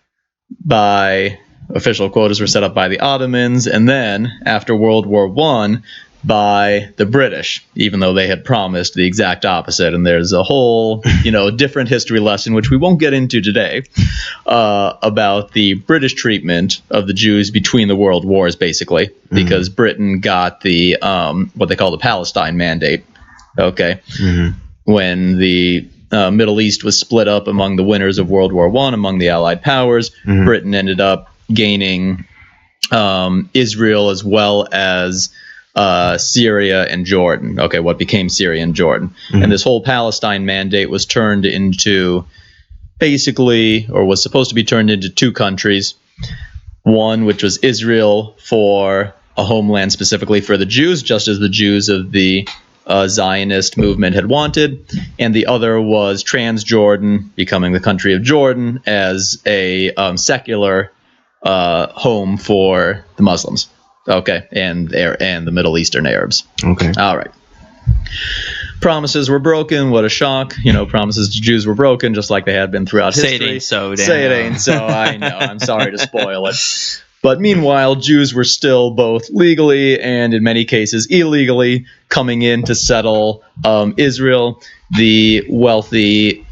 by the Ottomans, and then after World War I by the British, even though they had promised the exact opposite. And there's a whole, different history lesson, which we won't get into today, about the British treatment of the Jews between the world wars, basically, because Britain got the what they call the Palestine Mandate. Okay, when the Middle East was split up among the winners of World War I, among the Allied powers, Britain ended up gaining Israel as well as Syria and Jordan. Okay, what became Syria and Jordan. And this whole Palestine Mandate was turned into was supposed to be turned into two countries. One, which was Israel for a homeland specifically for the Jews, just as the Jews of the Zionist movement had wanted. And the other was Transjordan, becoming the country of Jordan, as a secular home for the Muslims. Okay, and the Middle Eastern Arabs. Okay. All right. Promises were broken. What a shock. Promises to Jews were broken, just like they had been throughout history. Say it ain't so, Dan. Say it ain't so. I know. I'm sorry to spoil it. But meanwhile, Jews were still both legally and in many cases illegally coming in to settle Israel. The wealthy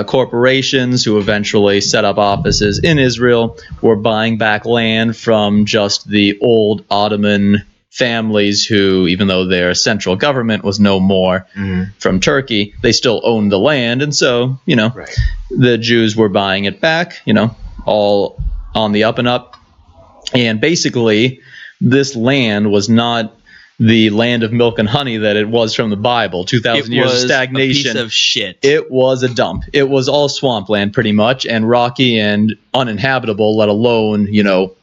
corporations who eventually set up offices in Israel were buying back land from just the old Ottoman families who, even though their central government was no more from Turkey, they still owned the land. And so, the Jews were buying it back, all on the up and up. And basically, this land was not the land of milk and honey that it was from the Bible. 2,000 years of stagnation. A piece of shit. It was a dump. It was all swampland pretty much, and rocky and uninhabitable, let alone,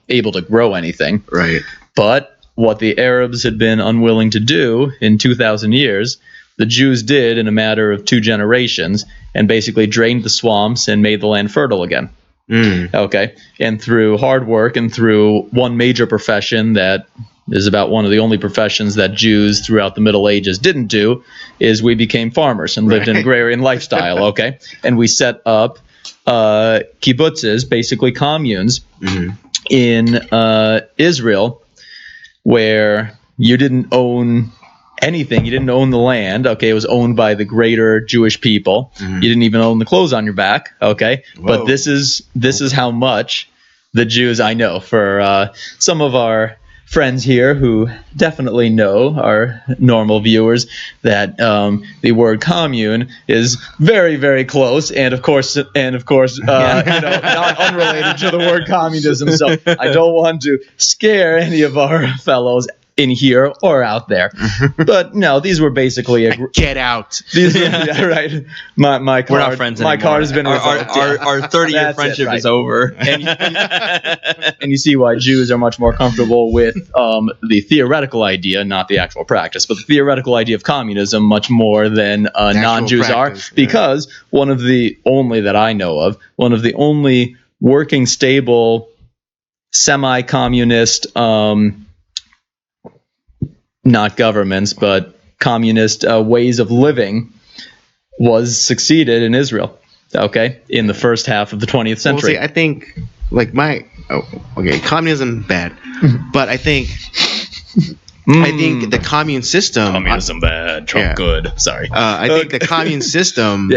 able to grow anything. Right. But what the Arabs had been unwilling to do in 2,000 years, the Jews did in a matter of 2 generations, and basically drained the swamps and made the land fertile again. Okay. And through hard work and through one major profession that is about one of the only professions that Jews throughout the Middle Ages didn't do, is we became farmers and lived an agrarian lifestyle. Okay. And we set up kibbutzes, basically communes, in Israel, where you didn't own anything. You didn't own the land. Okay. It was owned by the greater Jewish people. You didn't even own the clothes on your back. Okay. Whoa. But this is how much the Jews, I know, for some of our friends here who definitely know, our normal viewers, that the word commune is very, very close, and of course, not unrelated to the word communism. So I don't want to scare any of our fellows in here or out there, but no, these were basically get out. Right. My card, we're not friends anymore. My card has been revoked. Our 30-year friendship is over, and you see why Jews are much more comfortable with the theoretical idea, not the actual practice, but the theoretical idea of communism much more than non-Jews practice, are, because one of the only that I know of, one of the only working stable semi-communist not governments, but communist ways of living was succeeded in Israel, okay, in the first half of the 20th century. Well, see, I think, communism bad, but I think the commune system... Communism bad, Trump good. Sorry. I think the commune system...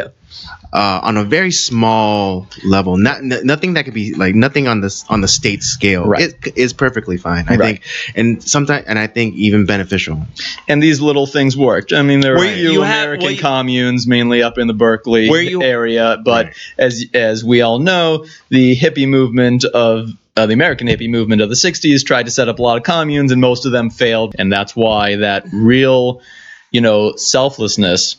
on a very small level, nothing that could be nothing on the state scale, is perfectly fine. I think, and I think even beneficial. And these little things worked. I mean, there were American communes mainly up in the Berkeley area, but as we all know, the hippie movement of the American hippie movement of the 60s tried to set up a lot of communes, and most of them failed, and that's why that real, selflessness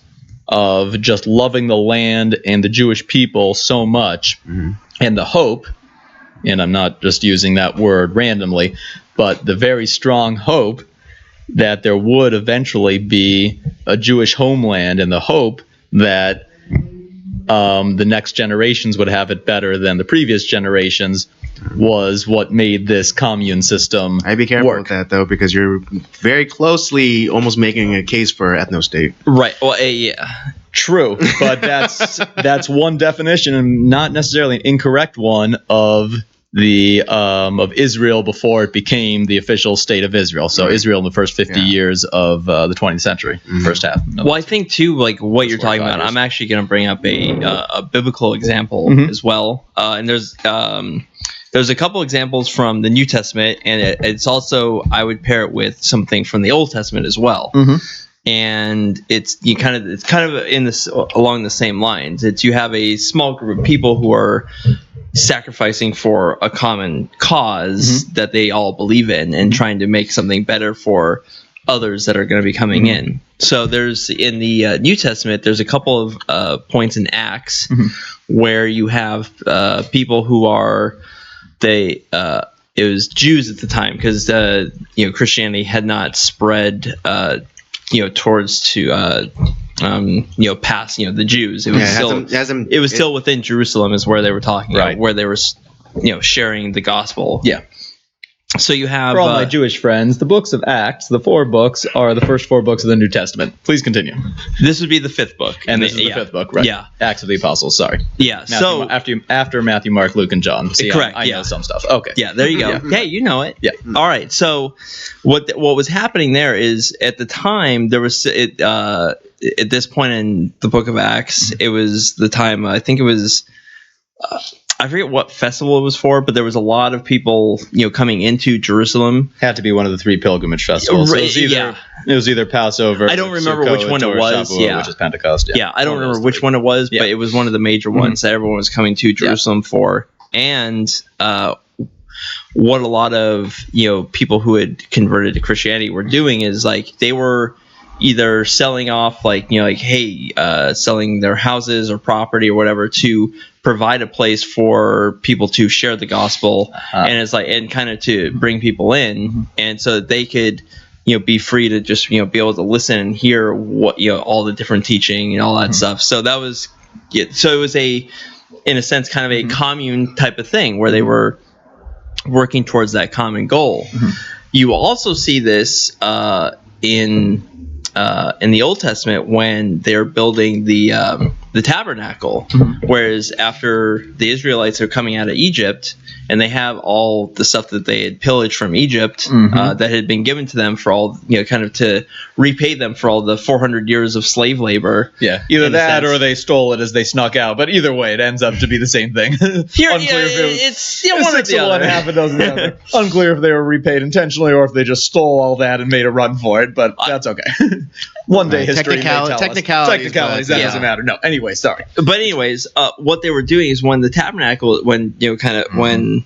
of just loving the land and the Jewish people so much, and the hope, and I'm not just using that word randomly, but the very strong hope that there would eventually be a Jewish homeland, and the hope that the next generations would have it better than the previous generations, was what made this commune system I'd be careful work. with that, though, because you're very closely almost making a case for ethno-state. Right. Well, yeah. True, but that's one definition, and not necessarily an incorrect one, of the of Israel before it became the official state of Israel. So Israel in the first 50 years of the 20th century, first half. Well, I think too, what you're talking about, I'm actually going to bring up a biblical example as well, and there's a couple examples from the New Testament, and it's also, I would pair it with something from the Old Testament as well. And it's kind of in this along the same lines. You have a small group of people who are sacrificing for a common cause that they all believe in, and trying to make something better for others that are going to be coming in. So there's in the New Testament, there's a couple of points in Acts where you have people who are it was Jews at the time, because Christianity had not spread towards to past the Jews. It was still within Jerusalem is where they were talking, where they were sharing the gospel. Yeah. So you have for all my Jewish friends, the books of Acts, the 4 books, are the first 4 books of the New Testament. Please continue. This would be the 5th book, and this is the 5th book, right? Yeah, Acts of the Apostles. Sorry. Yeah. Matthew, so after Matthew, Mark, Luke, and John. See, correct. I know some stuff. Okay. Yeah. There you go. Yeah. Hey, you know it. Yeah. All right. So what was happening there is, at the time there was at this point in the book of Acts, it was the time, I think it was. I forget what festival it was for, but there was a lot of people, coming into Jerusalem. Had to be one of the 3 pilgrimage festivals. So it was either Passover. I don't remember which one it was. Shavuot, which is Pentecost. Yeah, I don't remember which one it was, but it was one of the major ones that everyone was coming to Jerusalem for. And what a lot of people who had converted to Christianity were doing is like they were either selling off selling their houses or property or whatever to provide a place for people to share the gospel, and it's like and kind of to bring people in, and so that they could be free to just be able to listen and hear what all the different teaching and all that stuff. So that was so it was in a sense kind of a commune type of thing where they were working towards that common goal. You also see this in the Old Testament when they're building the tabernacle, whereas after the Israelites are coming out of Egypt and they have all the stuff that they had pillaged from Egypt that had been given to them for all kind of to repay them for all the 400 years of slave labor. Yeah, either that or they stole it as they snuck out. But either way, it ends up to be the same thing. Here, it's one or the other. Half a dozen the other. Unclear if they were repaid intentionally or if they just stole all that and made a run for it. But that's okay. One day history may tell us. Technicalities, that doesn't matter. No, anyway, sorry. But anyways, what they were doing is when the tabernacle, when when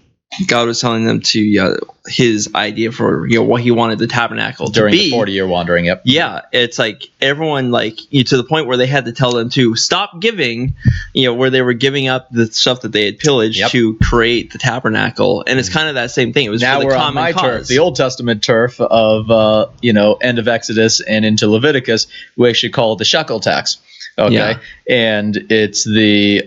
God was telling them to his idea for what he wanted the tabernacle during to be the 40-year wandering. Yep. Yeah, it's like everyone to the point where they had to tell them to stop giving, where they were giving up the stuff that they had pillaged to create the tabernacle, and it's kind of that same thing. It was now for the we're common on my cause. turf, the Old Testament turf of end of Exodus and into Leviticus. We actually call it the shekel tax. Okay, and it's the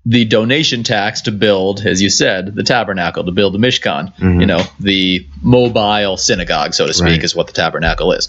the donation tax to build, as you said, the tabernacle, to build the Mishkan, the mobile synagogue, so to speak, is what the tabernacle is.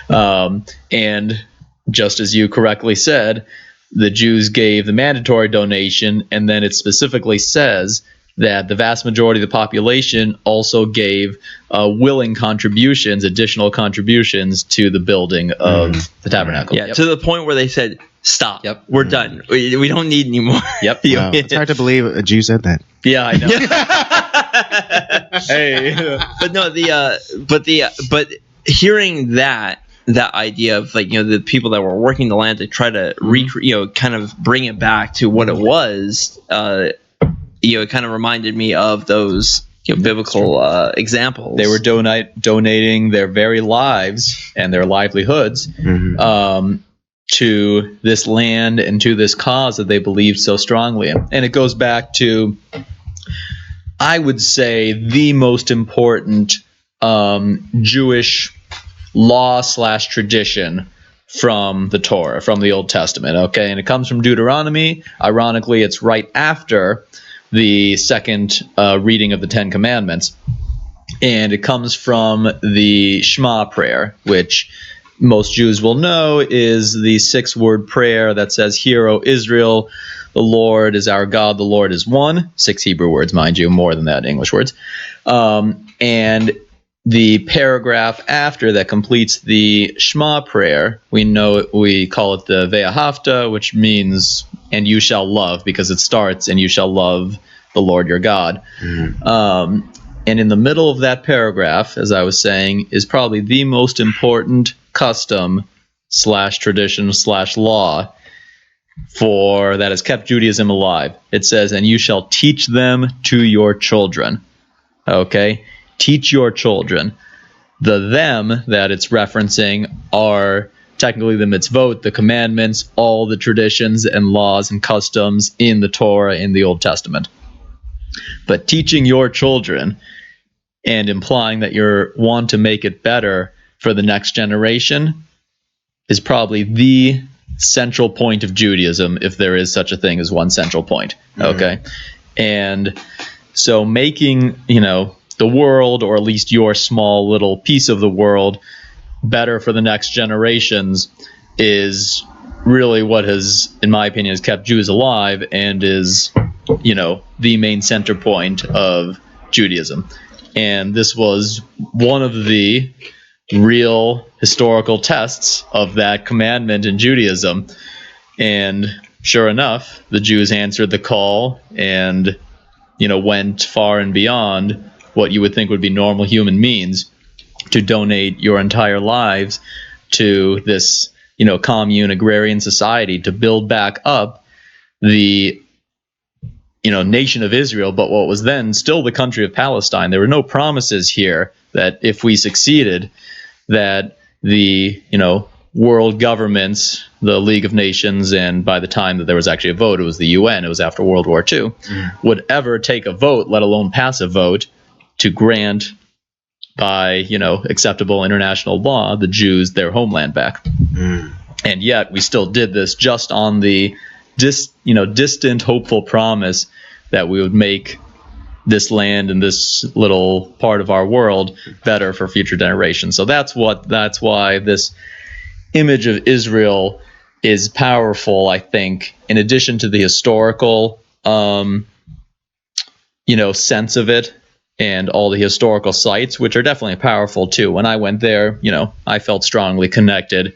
And just as you correctly said, the Jews gave the mandatory donation, and then it specifically says that the vast majority of the population also gave willing contributions, additional contributions to the building of the tabernacle. Yeah, to the point where they said, stop. Yep. We're done. We don't need any more. Yep. Wow. It's hard to believe a Jew said that. Yeah, I know. Hey. But hearing that idea of the people that were working the land to try to kind of bring it back to what it was, it kind of reminded me of those biblical examples. They were donating their very lives and their livelihoods to this land and to this cause that they believed so strongly in. And it goes back to, I would say, the most important Jewish law/tradition from the Torah, from the Old Testament. Okay, and it comes from Deuteronomy. Ironically, it's right after the second reading of the Ten Commandments, and it comes from the Shema prayer, which most Jews will know is the 6-word prayer that says, "Hear, O Israel, the Lord is our God, the Lord is one." 6 Hebrew words, mind you, more than that English words. And the paragraph after that completes the Shema prayer, we call it the Ve'ahavta, which means "and you shall love," because it starts, "and you shall love the Lord your God." And in the middle of that paragraph, as I was saying, is probably the most important custom/tradition/law that has kept Judaism alive. It says, "and you shall teach them to your children." Okay? Teach your children. The them that it's referencing are technically the mitzvot, the commandments, all the traditions and laws and customs in the Torah in the Old Testament. But teaching your children and implying that you want to make it better for the next generation is probably the central point of Judaism, if there is such a thing as one central point. Okay? And so making, the world, or at least your small little piece of the world, better for the next generations is really what has, in my opinion, has kept Jews alive and is, the main center point of Judaism. And this was one of the real historical tests of that commandment in Judaism. And sure enough, the Jews answered the call and, went far and beyond what you would think would be normal human means to donate your entire lives to this, commune agrarian society to build back up the nation of Israel, but what was then still the country of Palestine. There were no promises here that if we succeeded, that the world governments, the League of Nations, and by the time that there was actually a vote, it was the UN, it was after World War II, would ever take a vote, let alone pass a vote, to grant by, acceptable international law, the Jews their homeland back. And yet we still did this just on the distant, hopeful promise that we would make this land and this little part of our world better for future generations. So that's why this image of Israel is powerful, I think, in addition to the historical sense of it and all the historical sites, which are definitely powerful too. When I went there, I felt strongly connected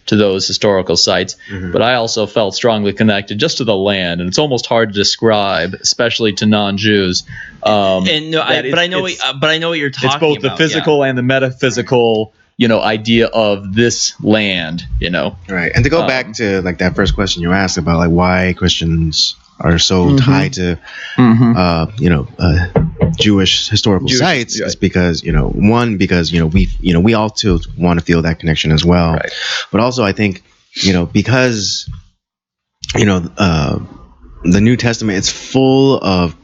to those historical sites, but I also felt strongly connected just to the land, and it's almost hard to describe, especially to non-Jews. But I know what you're talking about. It's both the physical and the metaphysical, idea of this land. Right. And to go back to like that first question you asked about like why Christians are so tied to Jewish historical sites, is because because we all too want to feel that connection as well, right. But also I think because the New Testament, it's full of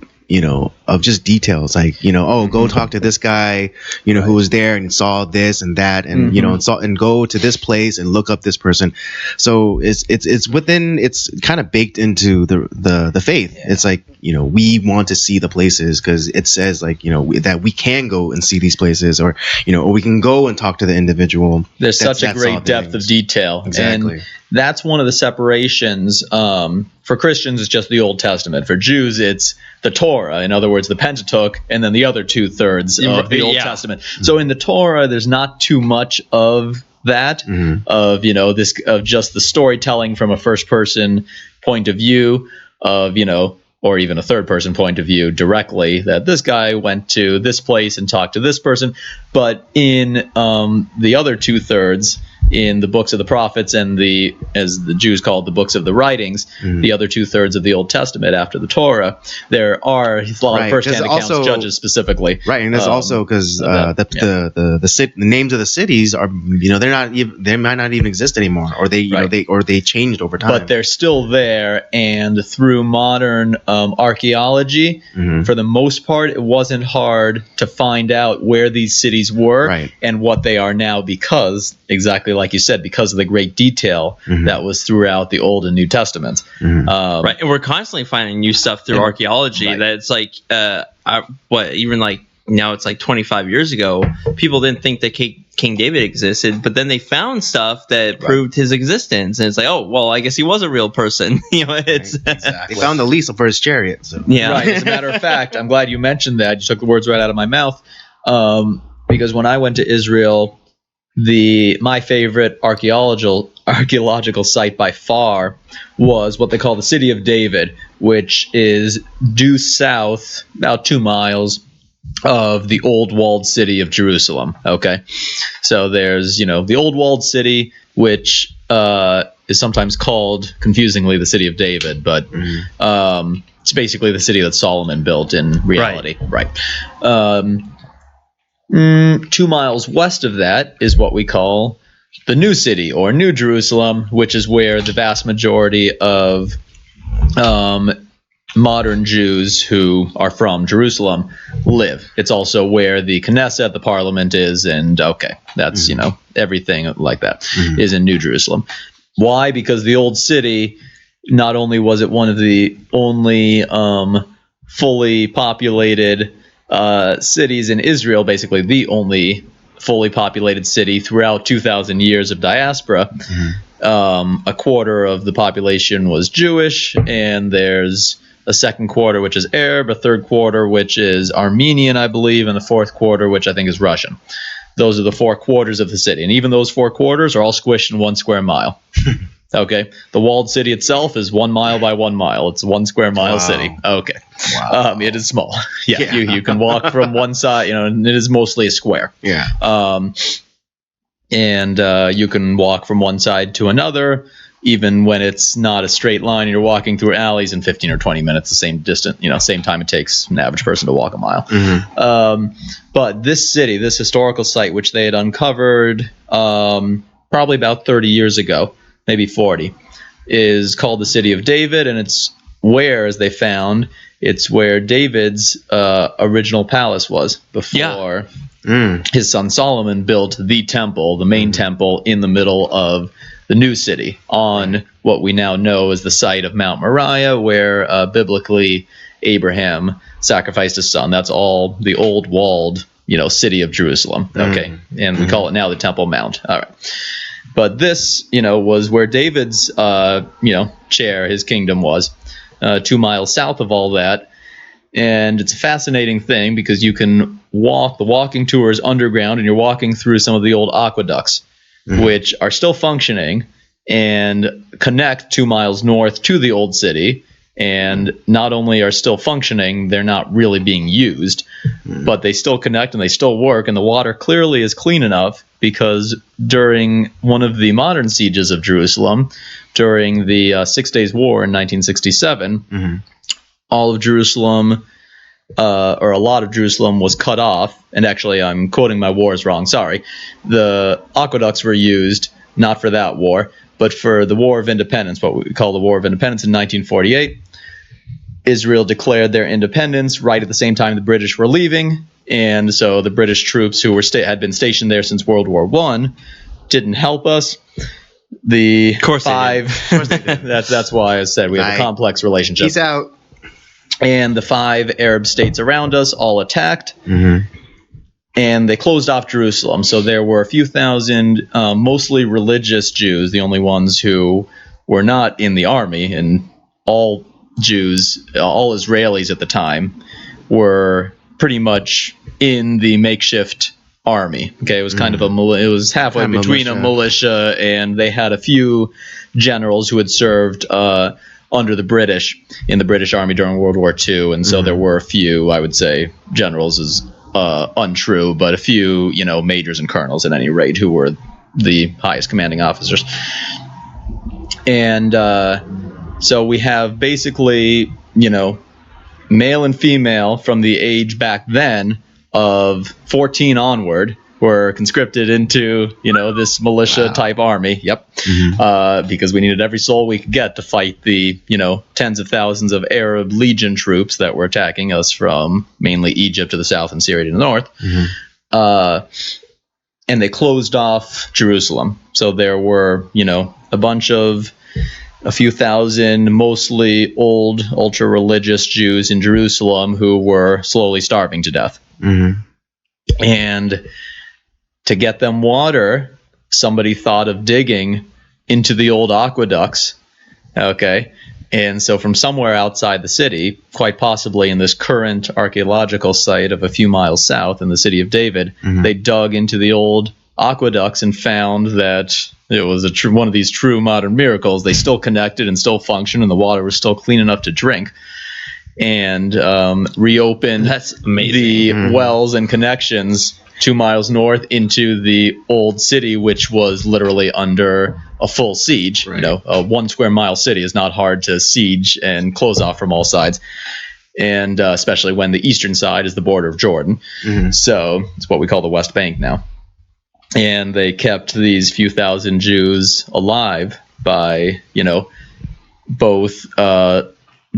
of just details like go talk to this guy who was there and saw this and that and and go to this place and look up this person. So it's within, it's kind of baked into the faith. It's like we want to see the places because it says like that we can go and see these places, or or we can go and talk to the individual. There's such a great depth of detail. Exactly. And that's one of the separations. For Christians, it's just the Old Testament. For Jews, it's the Torah. In other words, the Pentateuch, and then the other 2/3 of the Old Testament. So in the Torah, there's not too much of that, of of just the storytelling from a first-person point of view, of or even a third-person point of view directly, that this guy went to this place and talked to this person. But in the other 2/3, in the books of the prophets and as the Jews called the books of the writings, the other 2/3 of the Old Testament after the Torah, there are a lot of first-hand accounts, Judges specifically. Right, and there's also because the names of the cities are they might not even exist anymore, or they changed over time. But they're still there, and through modern archaeology, for the most part, it wasn't hard to find out where these cities were and what they are now, because exactly like you said, because of the great detail that was throughout the Old and New Testaments. Right, and we're constantly finding new stuff through archaeology that it's like, even like now it's like 25 years ago, people didn't think that King David existed, but then they found stuff that proved his existence, and it's like, oh, well, I guess he was a real person. They found the lease for his chariot. So. Yeah. Right. As a matter of fact, I'm glad you mentioned that. You took the words right out of my mouth, because when I went to Israel, my favorite archaeological site by far was what they call the City of David, which is due south about 2 miles of the old walled city of Jerusalem. Okay, so there's the old walled city, which is sometimes called confusingly the City of David, but it's basically the city that Solomon built in reality. Right. 2 miles west of that is what we call the New City, or New Jerusalem, which is where the vast majority of modern Jews who are from Jerusalem live. It's also where the Knesset, the parliament, is, and that's everything like that is in New Jerusalem. Why? Because the old city, not only was it one of the only fully populated cities in Israel, basically the only fully populated city throughout 2,000 years of diaspora. A quarter of the population was Jewish, and there's a second quarter which is Arab, a third quarter which is Armenian, I believe, and the fourth quarter which I think is Russian. Those are the 4 quarters of the city, and even those 4 quarters are all squished in 1 square mile. Okay, the walled city itself is 1 mile by 1 mile. It's 1 square mile city. Okay, it is small. You can walk from one side, and it is mostly a square. and you can walk from one side to another, even when it's not a straight line. You're walking through alleys in 15 or 20 minutes, the same distance, same time it takes an average person to walk a mile. But this city, this historical site, which they had uncovered probably about 30 years ago, maybe 40, is called the City of David, and it's where, as they found, it's where David's original palace was before his son Solomon built the temple, the main temple, in the middle of the new city on what we now know as the site of Mount Moriah, where biblically Abraham sacrificed his son. That's all the old walled, city of Jerusalem. Okay, and we call it now the Temple Mount. All right. But this, was where David's, chair, his kingdom was, 2 miles south of all that. And it's a fascinating thing because you can walk, the walking tour is underground, and you're walking through some of the old aqueducts, which are still functioning and connect 2 miles north to the old city. And not only are still functioning, they're not really being used, but they still connect and they still work. And the water clearly is clean enough because during one of the modern sieges of Jerusalem, during the 6 Days War in 1967, all of Jerusalem, or a lot of Jerusalem, was cut off. And actually, I'm quoting my wars wrong. Sorry. The aqueducts were used not for that war, but for the War of Independence, what we call the War of Independence in 1948. Israel declared their independence right at the same time the British were leaving, and so the British troops who were had been stationed there since World War I didn't help us. The Of course they did. that's why I said we have a complex relationship. Peace out. And the 5 Arab states around us all attacked, and they closed off Jerusalem. So there were a few thousand, mostly religious Jews, the only ones who were not in the army, and all Jews, all Israelis at the time, were pretty much in the makeshift army. Okay, it was kind of it was halfway between a militia, and they had a few generals who had served under the British in the British Army during World War II, and so there were a few, I would say, generals is untrue, but a few, majors and colonels at any rate, who were the highest commanding officers. And so we have basically, male and female from the age back then of 14 onward were conscripted into, this militia-type army. Yep. Because we needed every soul we could get to fight the, tens of thousands of Arab Legion troops that were attacking us from mainly Egypt to the south and Syria to the north. And they closed off Jerusalem. So there were, a few thousand, mostly old, ultra-religious Jews in Jerusalem who were slowly starving to death. And to get them water, somebody thought of digging into the old aqueducts. Okay. And so from somewhere outside the city, quite possibly in this current archaeological site of a few miles south in the city of David, they dug into the old aqueducts and found that it was one of these true modern miracles. They still connected and still functioned, and the water was still clean enough to drink. And reopened the wells and connections 2 miles north into the old city, which was literally under a full siege. Right. A 1 square mile city is not hard to siege and close off from all sides. And especially when the eastern side is the border of Jordan. So it's what we call the West Bank now. And they kept these few thousand Jews alive by, both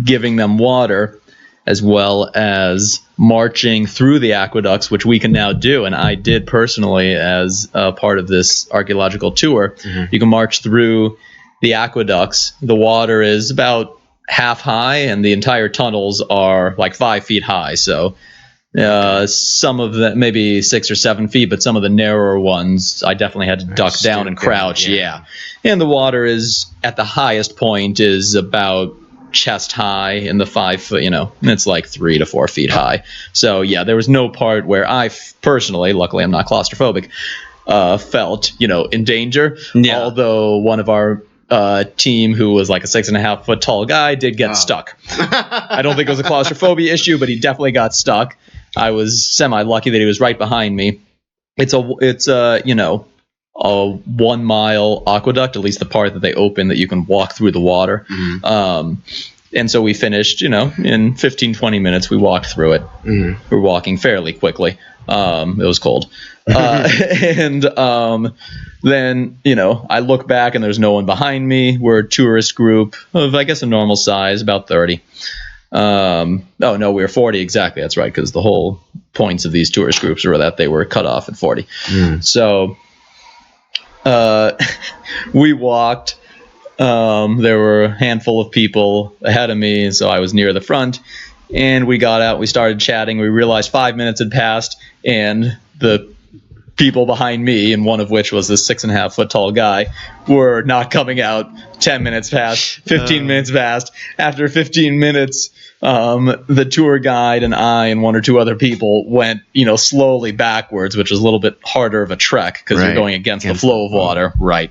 giving them water as well as marching through the aqueducts, which we can now do. And I did personally as part of this archaeological tour. You can march through the aqueducts. The water is about half high, and the entire tunnels are like 5 feet high. So some of them maybe 6 or 7 feet, but some of the narrower ones I definitely had to duck down and crouch. Yeah. And the water is at the highest point is about chest high, in the 5 foot, it's like 3 to 4 feet high. So yeah, there was no part where I personally, luckily I'm not claustrophobic, felt, in danger. Although one of our team, who was like a 6.5 foot tall guy, did get stuck. I don't think it was a claustrophobia issue, but he definitely got stuck. I was semi lucky that he was right behind me. It's a a 1 mile aqueduct, at least the part that they open that you can walk through the water. And so we finished, in 15, 20 minutes, we walked through it. We were walking fairly quickly. It was cold. And then, I look back and there's no one behind me. We're a tourist group of, I guess, a normal size, about 30. Oh, no, we were 40 exactly. That's right, because the whole points of these tourist groups were that they were cut off at 40. So we walked. There were a handful of people ahead of me, so I was near the front. And we got out, we started chatting. We realized 5 minutes had passed, and the people behind me, and one of which was this 6.5 foot tall guy, were not coming out. 10 minutes passed, 15 minutes passed. After 15 minutes, the tour guide and I and one or two other people went, slowly backwards, which was a little bit harder of a trek because you're going against the flow of water. Right.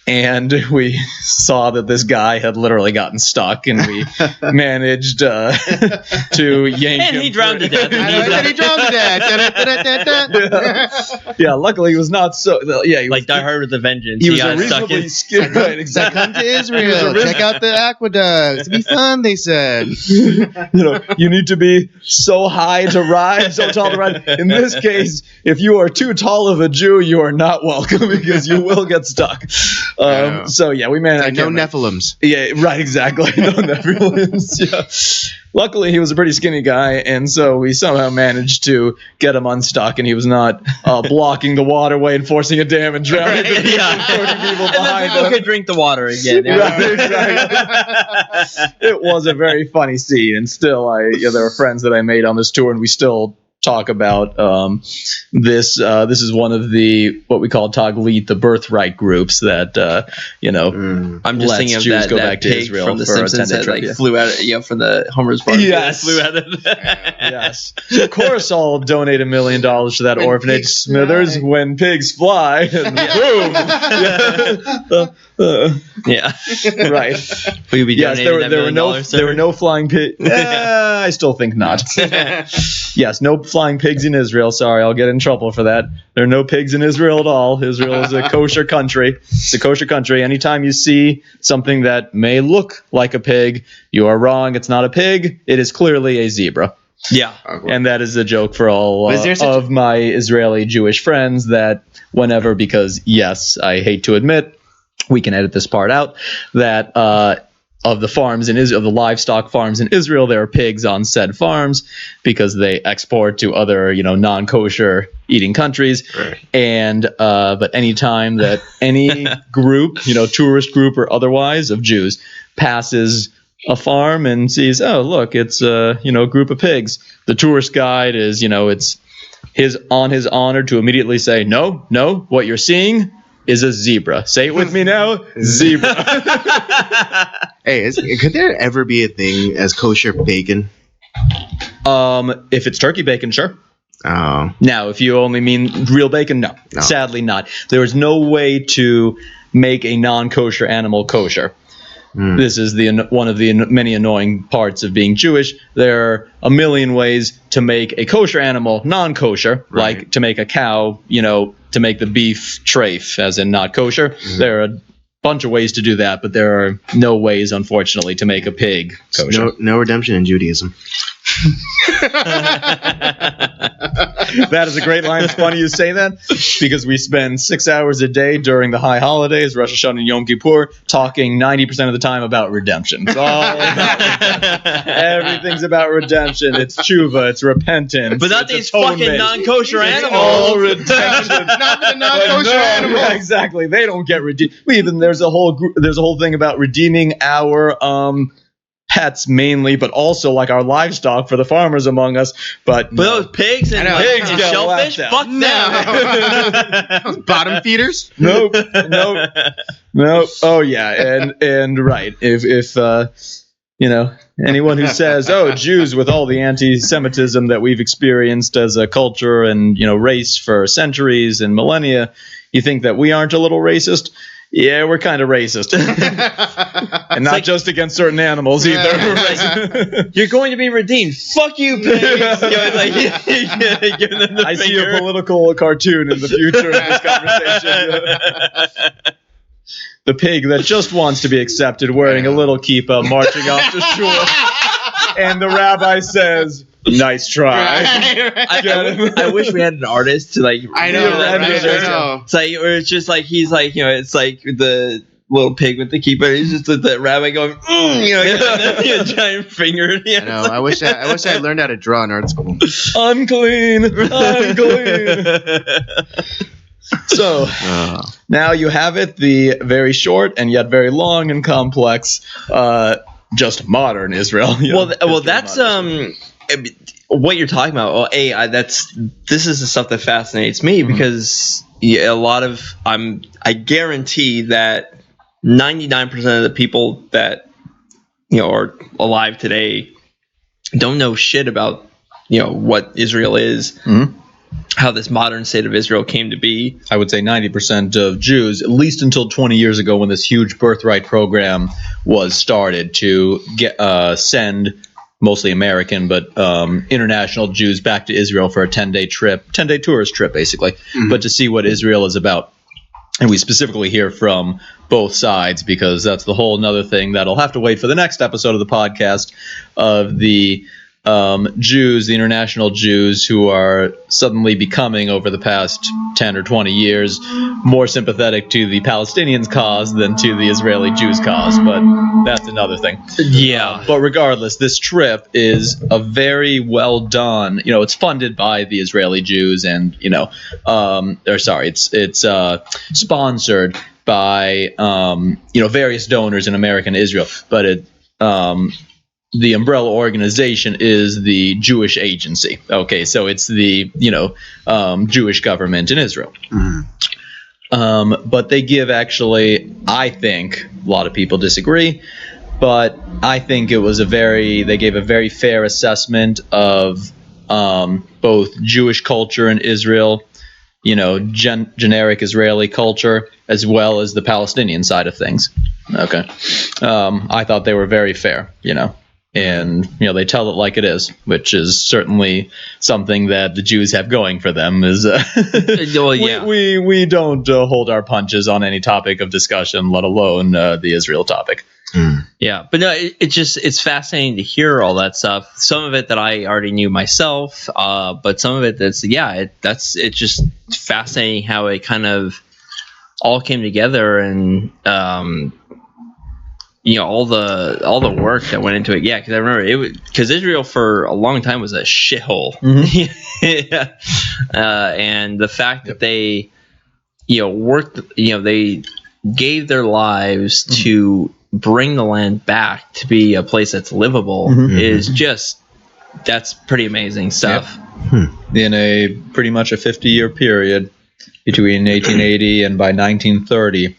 And we saw that this guy had literally gotten stuck, and we managed to yank him. And he drowned to death. He drowned to death. Yeah, luckily he was not so. Yeah, he was like Die Hard with a Vengeance. He was got stuck in. Right, exactly. Come to Israel. Check out the aqueducts. It'll be fun, they said. You need to be so high to ride, so tall to ride. In this case, if you are too tall of a Jew, you are not welcome because you will get stuck. So yeah, we managed. No Nephilims. Yeah, right, exactly. No Nephilims. Yeah. Luckily, he was a pretty skinny guy, and so we somehow managed to get him unstuck, and he was not blocking the waterway and forcing a dam and drowning people behind him. People could drink the water again. Right, exactly. It was a very funny scene, and still, there were friends that I made on this tour, and we still talk about this. This is one of the what we call Taglit, the birthright groups that I'm just thinking of Jews go that back to pig Israel from The for a Simpsons that trip, flew out of, for the Homer's bar. Yes. Flew out of Yes. Of course, I'll donate $1 million to that orphanage, Smithers. When pigs fly, and boom. Yeah. Right. Will you be Yes, donating there were no flying pigs. I still think not. Yes, no flying pigs in Israel. Sorry, I'll get in trouble for that. There are no pigs in Israel at all. Israel is a kosher country. It's a kosher country. Anytime you see something that may look like a pig, you are wrong. It's not a pig. It is clearly a zebra. Yeah. And that is a joke for all of my Israeli Jewish friends that whenever, because yes, I hate to admit, we can edit this part out, that of the farms in Israel, of the livestock farms in Israel, there are pigs on said farms because they export to other, non-kosher eating countries. Right. And but any time that any group, tourist group or otherwise of Jews passes a farm and sees, oh, look, it's a group of pigs, the tourist guide is, it's his honor to immediately say, no, what you're seeing is a zebra. Say it with me now. Zebra. Hey, could there ever be a thing as kosher bacon? If it's turkey bacon, sure. Oh. Now, if you only mean real bacon, no. Sadly not. There is no way to make a non-kosher animal kosher. This is one of the many annoying parts of being Jewish. There are a million ways to make a kosher animal non-kosher, right. Like to make a cow, to make the beef treif, as in not kosher. There are a bunch of ways to do that, but there are no ways, unfortunately, to make a pig kosher. No redemption in Judaism. That is a great line. It's funny you say that because we spend 6 hours a day during the high holidays, Rosh Hashanah and Yom Kippur, talking 90% of the time about redemption. It's all about redemption. Everything's about redemption. It's tshuva. It's repentance. But not these fucking non-kosher animals. All redemption. Not the non-kosher animals. Yeah, exactly. They don't get redeemed. There's a whole thing about redeeming our pets mainly, but also like our livestock for the farmers among us. But those pigs and shellfish, fuck them. Bottom feeders? Nope. Oh yeah, and right. If anyone who says, "Oh, Jews," with all the anti-Semitism that we've experienced as a culture and race for centuries and millennia, you think that we aren't a little racist? yeah, we're kind of racist. And not just against certain animals either. You're going to be redeemed. Fuck you, pigs. Giving them the I see finger. a political cartoon in the future in this conversation. The pig that just wants to be accepted, wearing a little kippah, marching off to shul, and the rabbi says, "Nice try." I wish we had an artist to like. I know. that Right? picture. I know. It's like, or it's just like he's like, it's like the little pig with the kippah. He's just the rabbi going, a giant finger. I know. I wish I learned how to draw in art school. Unclean. So now you have it, the very short and yet very long and complex, just modern Israel. Well, that's what you're talking about. Well, this is the stuff that fascinates me because a lot of I guarantee that 99% of the people that are alive today don't know shit about what Israel is. Mm-hmm. How this modern state of Israel came to be. I would say 90% of Jews, at least until 20 years ago when this huge birthright program was started to send mostly American, but international Jews back to Israel for a 10-day tourist trip, basically, but to see what Israel is about. And we specifically hear from both sides because that's the whole nother thing that'll have to wait for the next episode of the podcast of the Jews, the international Jews who are suddenly becoming, over the past 10 or 20 years, more sympathetic to the Palestinians' cause than to the Israeli Jews' cause. But that's another thing. Yeah. But regardless, this trip is a very well done, it's funded by the Israeli Jews and, it's sponsored by, various donors in America and Israel. But the umbrella organization is the Jewish Agency. Okay, so it's the Jewish government in Israel. But they give actually, I think, a lot of people disagree, but I think they gave a very fair assessment of both Jewish culture in Israel, generic Israeli culture, as well as the Palestinian side of things. Okay, I thought they were very fair, And they tell it like it is, which is certainly something that the Jews have going for them. Is we don't hold our punches on any topic of discussion, let alone the Israel topic. Yeah, but no, it's fascinating to hear all that stuff. Some of it that I already knew myself, but some of it it's just fascinating how it kind of all came together and. All the work that went into it. Yeah, because I remember because Israel for a long time was a shithole. And the fact that they, worked, they gave their lives to bring the land back to be a place that's livable is that's pretty amazing stuff. Yep. In a pretty much a 50-year period between 1880 and by 1930.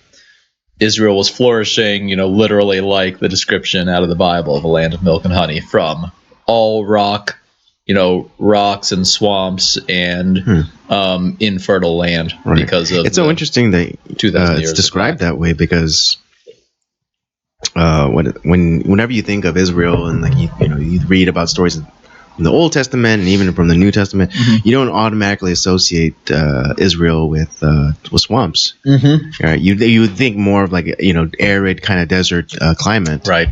Israel was flourishing, literally like the description out of the Bible of a land of milk and honey, from all rock, rocks and swamps and infertile land because of. It's so interesting that it's described that way because whenever you think of Israel and you read about stories from the Old Testament and even from the New Testament, you don't automatically associate Israel with swamps. Right? You would think more of like arid kind of desert climate. Right.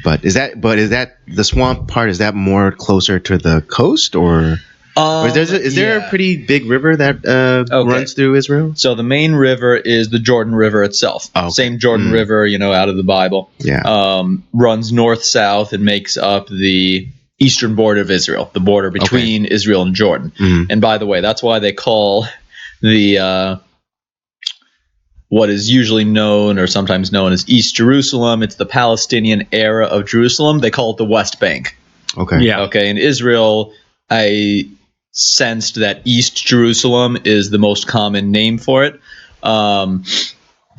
But is that the swamp part? Is that more closer to the coast or is there a pretty big river that runs through Israel? So the main river is the Jordan River itself. Oh, okay. Same Jordan River, out of the Bible. Yeah. Runs north-south and makes up the eastern border of Israel, the border between Israel and Jordan. And by the way, that's why they call the what is usually known or sometimes known as East Jerusalem. It's the Palestinian era of Jerusalem. They call it the West Bank. Okay. Yeah. Okay. In Israel, I sensed that East Jerusalem is the most common name for it.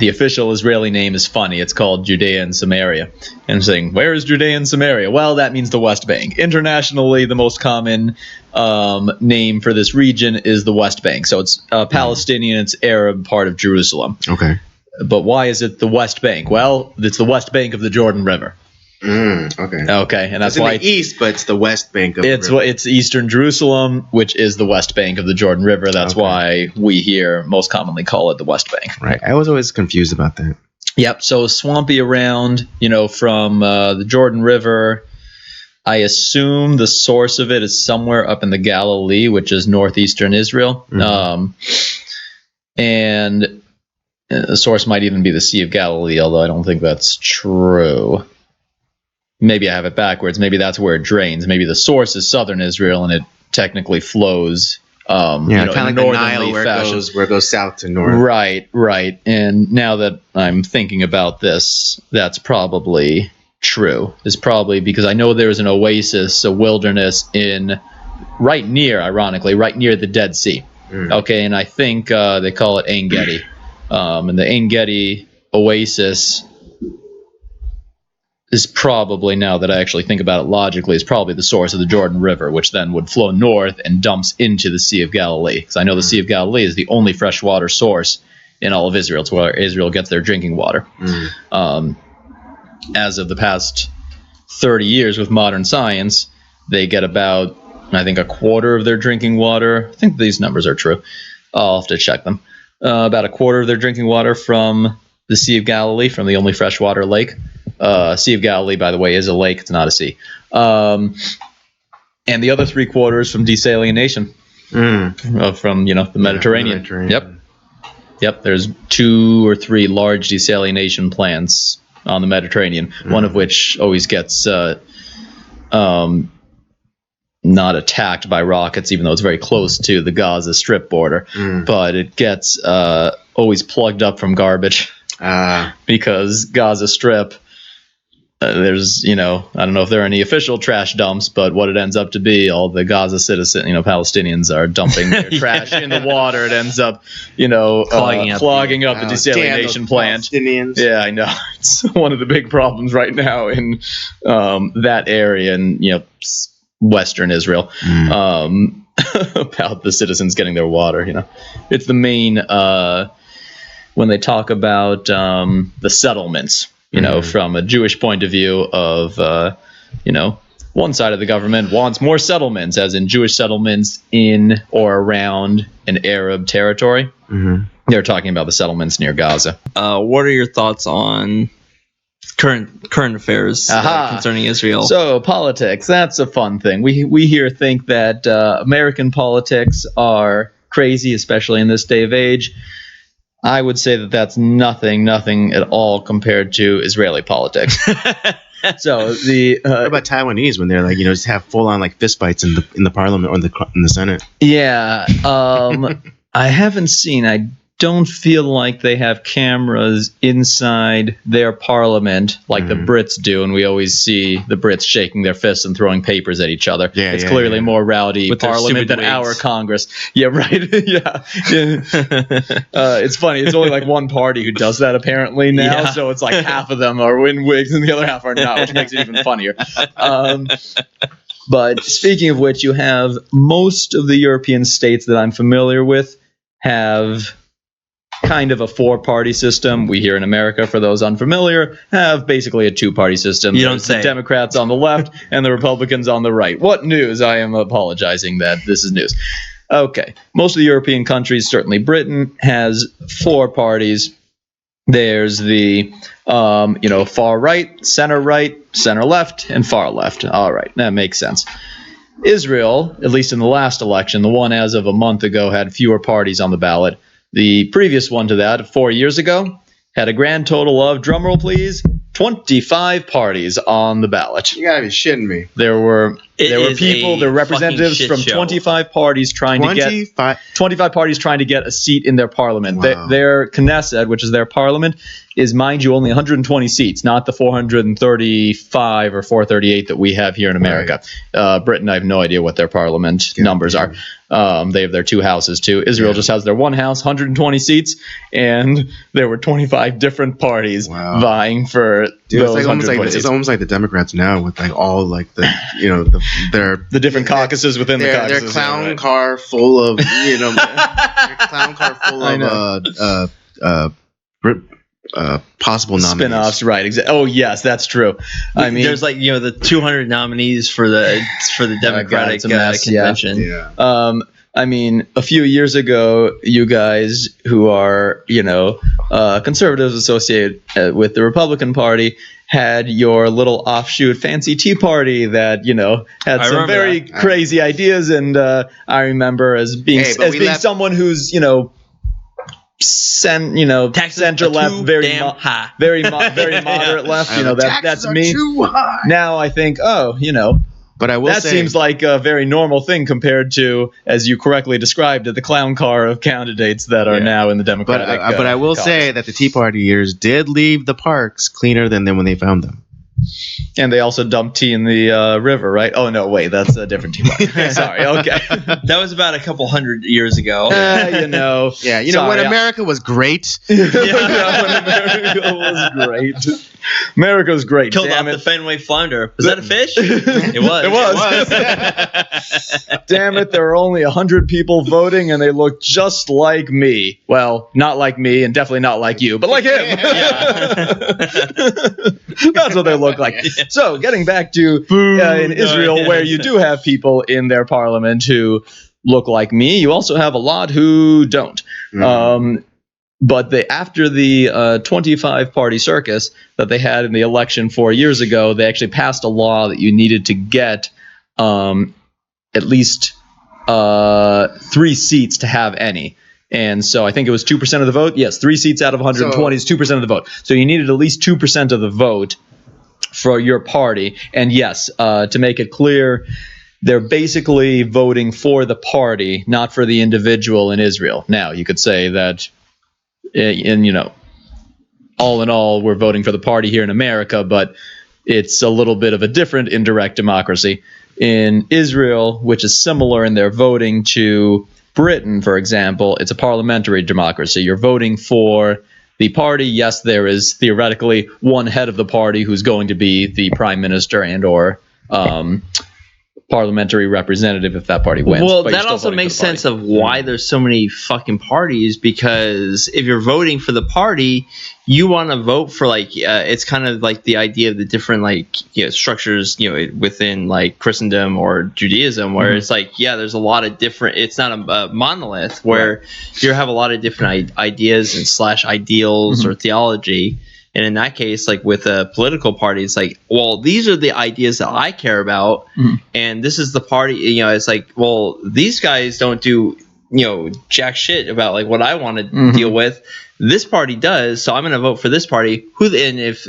The official Israeli name is funny. It's called Judea and Samaria. And I'm saying, where is Judea and Samaria? Well, that means the West Bank. Internationally, the most common name for this region is the West Bank. So it's Palestinian, it's Arab part of Jerusalem. Okay. But why is it the West Bank? Well, it's the West Bank of the Jordan River. Okay. Okay, and that's It's why in the east, but it's the West Bank of the river. it's Eastern Jerusalem, which is the West Bank of the Jordan River. That's why we here most commonly call it the West Bank. Right. I was always confused about that. Yep. So swampy around, from the Jordan River. I assume the source of it is somewhere up in the Galilee, which is northeastern Israel. And the source might even be the Sea of Galilee, although I don't think that's true. Maybe I have it backwards. Maybe that's where it drains. Maybe the source is southern Israel, and it technically flows. Kind of like the Nile, where it goes south to north. Right. And now that I'm thinking about this, that's probably true. It's probably because I know there's an oasis, a wilderness right near the Dead Sea. Okay, and I think they call it Ein Gedi. And the Ein Gedi oasis is probably, now that I actually think about it logically, is probably the source of the Jordan River, which then would flow north and dumps into the Sea of Galilee. Because I know the Sea of Galilee is the only freshwater source in all of Israel. It's where Israel gets their drinking water. As of the past 30 years with modern science, they get about, I think, a quarter of their drinking water. I think these numbers are true. I'll have to check them. About a quarter of their drinking water from the Sea of Galilee, from the only freshwater lake. Sea of Galilee, by the way, is a lake. It's not a sea. And the other 3/4 from desalination from the Mediterranean. Yep. There's 2 or 3 large desalination plants on the Mediterranean. One of which always gets not attacked by rockets, even though it's very close to the Gaza Strip border. But it gets always plugged up from garbage because Gaza Strip. There's, I don't know if there are any official trash dumps, but what it ends up to be, all the Gaza citizen, Palestinians are dumping their trash in the water. It ends up, clogging up the desalination plant. Palestinians. Yeah, I know. It's one of the big problems right now in that area in, Western Israel about the citizens getting their water. It's the main, when they talk about the settlements. From a Jewish point of view of, one side of the government wants more settlements, as in Jewish settlements in or around an Arab territory. They're talking about the settlements near Gaza. What are your thoughts on current affairs concerning Israel? So politics, that's a fun thing. We here think that American politics are crazy, especially in this day of age. I would say that that's nothing at all compared to Israeli politics. So what about Taiwanese when they're like, just have full on like fistfights in the parliament or in the Senate? Yeah, I haven't seen. I don't feel like they have cameras inside their parliament like the Brits do, and we always see the Brits shaking their fists and throwing papers at each other. It's clearly more rowdy with parliament than our Congress. Yeah, right. Yeah. It's funny. It's only like one party who does that apparently now, so it's like half of them are in wigs and the other half are not, which makes it even funnier. But speaking of which, you have most of the European states that I'm familiar with have kind of a 4-party system. We here in America, for those unfamiliar, have basically a 2-party system. You don't say. The Democrats on the left and the Republicans on the right. What news? I am apologizing that this is news. Okay. Most of the European countries, certainly Britain, has 4 parties. There's the far right, center left, and far left. All right. That makes sense. Israel, at least in the last election, the one as of a month ago, had fewer parties on the ballot. The previous one to that, 4 years ago, had a grand total of, drumroll please, 25 parties on the ballot. You gotta be shitting me. There were representatives from 25 parties trying to get a seat in their parliament. Wow. Their Knesset, which is their parliament, is, mind you, only 120 seats, not the 435 or 438 that we have here in America. Right. Britain, I have no idea what their parliament numbers are. They have their 2 houses too. Israel just has their 1 house, 120 seats, and there were 25 different parties vying for those 120 seats. It's almost like the Democrats now with like all like the the different caucuses within the caucuses. Their clown car full of their clown car full of possible nominees. Spin-offs, right? Oh, yes, that's true. I mean, there's the 200 nominees for the Democratic convention. Yeah. I mean, a few years ago, you guys who are, conservatives associated with the Republican Party had your little offshoot fancy tea party that, had some very crazy ideas. And I remember as being someone who's, center left, very moderate left. That's me. Too high. Now I think, but I will that say, seems like a very normal thing compared to, as you correctly described it, the clown car of candidates that are now in the Democratic. But I will say that the Tea Party years did leave the parks cleaner than when they found them. And they also dumped tea in the river, right? Oh, no, wait, that's a different tea party. Sorry, okay. That was about a couple hundred years ago. When America was great. When America was great. America's great. Killed off the Fenway flounder. Was that a fish? It was. It was. Damn it, there were only 100 people voting, and they looked just like me. Well, not like me, and definitely not like you, but like him. That's what they look like. So, getting back to in Israel, where you do have people in their parliament who look like me, you also have a lot who don't. Mm-hmm. But after the 25-party circus that they had in the election 4 years ago, they actually passed a law that you needed to get at least 3 seats to have any. And so I think it was 2% of the vote. Yes, 3 seats out of 120 is 2% of the vote. So you needed at least 2% of the vote for your party. And yes, to make it clear, they're basically voting for the party, not for the individual in Israel. Now, you could say that, all in all, we're voting for the party here in America, but it's a little bit of a different indirect democracy. In Israel, which is similar in their voting to Britain, for example, it's a parliamentary democracy. You're voting for the party. Yes, there is theoretically one head of the party who's going to be the prime minister and or parliamentary representative if that party wins. Well, that also makes sense of why there's so many fucking parties, because if you're voting for the party, you want to vote for it's kind of like the idea of the different structures within Christendom or Judaism, where it's there's a lot of different. It's not a monolith where you have a lot of different ideas and / ideals or theology. And in that case, with a political party, it's these are the ideas that I care about, and this is the party. It's these guys don't do jack shit about what I want to deal with. This party does, so I'm going to vote for this party. And if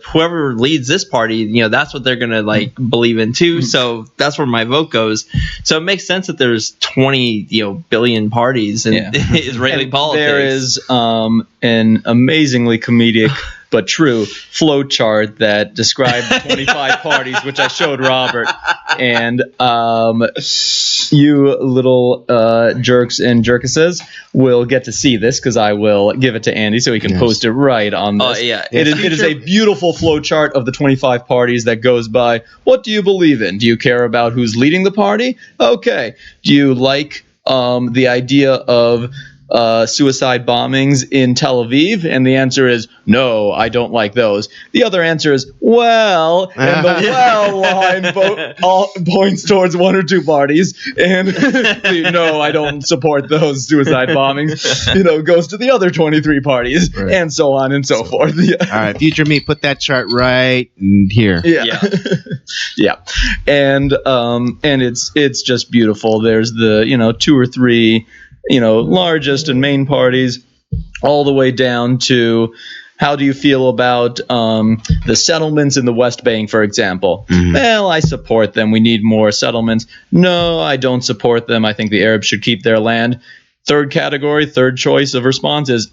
whoever leads this party, that's what they're going to believe in too. So that's where my vote goes. So it makes sense that there's 20 billion parties in Israeli politics. There is an amazingly comedic but true flow chart that described the 25 parties, which I showed Robert. And you little jerks and jerkuses will get to see this, because I will give it to Andy so he can post it right on this. It is a beautiful flow chart of the 25 parties that goes by, what do you believe in? Do you care about who's leading the party? Okay. Do you like the idea of suicide bombings in Tel Aviv? And the answer is no, I don't like those. The other answer is well, and the well line points towards 1 or 2 parties, and no, I don't support those suicide bombings, goes to the other 23 parties, and so on and so forth. All right, future me, put that chart right here. Yeah. And it's just beautiful. There's the 2 or 3 largest and main parties, all the way down to how do you feel about the settlements in the West Bank, for example? Well, I support them. We need more settlements. No, I don't support them. I think the Arabs should keep their land. Third category, third choice of response is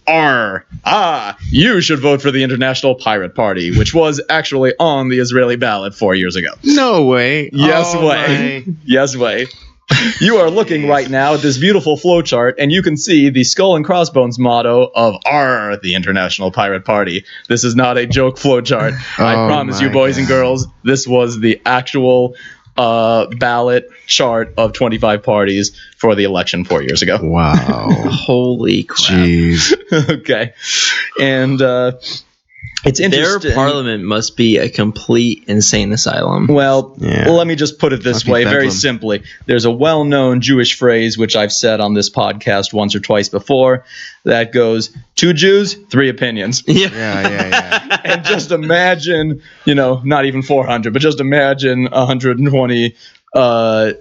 you should vote for the International Pirate Party, which was actually on the Israeli ballot 4 years ago. No way. Yes way. Yes way. You are looking right now at this beautiful flowchart, and you can see the skull and crossbones motto of the International Pirate Party. This is not a joke flowchart. I promise you, boys and girls, this was the actual ballot chart of 25 parties for the election 4 years ago. Wow. Holy crap. Jeez. Okay. And it's interesting. Their parliament must be a complete insane asylum. Well, Yeah. let me just put it this Must be way, very bedlam. simply. There's a well-known Jewish phrase, which I've said on this podcast once or twice before, that goes, 2 Jews, 3 opinions. Yeah. And just imagine, not even 400, but just imagine 120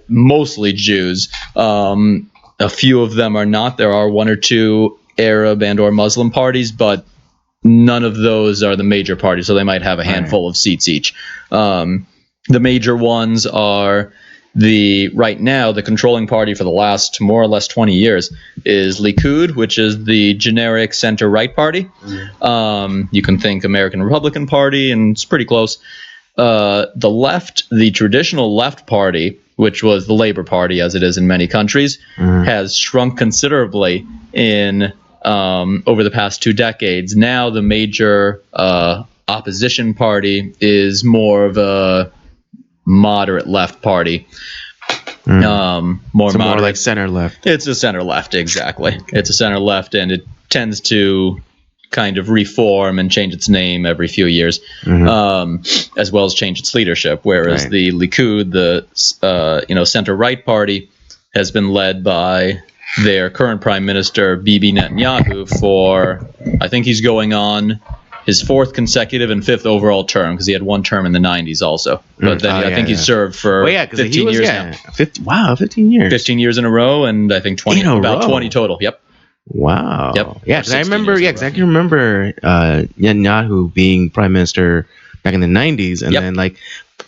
mostly Jews. A few of them are not. There are 1 or 2 Arab and or Muslim parties, but none of those are the major parties, so they might have a handful of seats each. The major ones are right now, the controlling party for the last more or less 20 years is Likud, which is the generic center-right party. You can think American Republican Party, and it's pretty close. The traditional left party, which was the Labor Party, as it is in many countries, has shrunk considerably in over the past 2 decades. Now the major opposition party is more of a moderate left party. More moderate. Like center left. It's a center left, exactly. Okay. It's a center left, and it tends to kind of reform and change its name every few years, as well as change its leadership. Whereas the Likud, the center right party, has been led by their current prime minister, Bibi Netanyahu, for, I think he's going on his 4th consecutive and 5th overall term, because he had 1 term in the 90s also. But then I think he served for 15 years now. 15 years. 15 years in a row, and I think 20 total. Yep. Wow. Yep. Yeah, because I remember. Yeah, because I can remember Netanyahu being prime minister back in the 90s, and then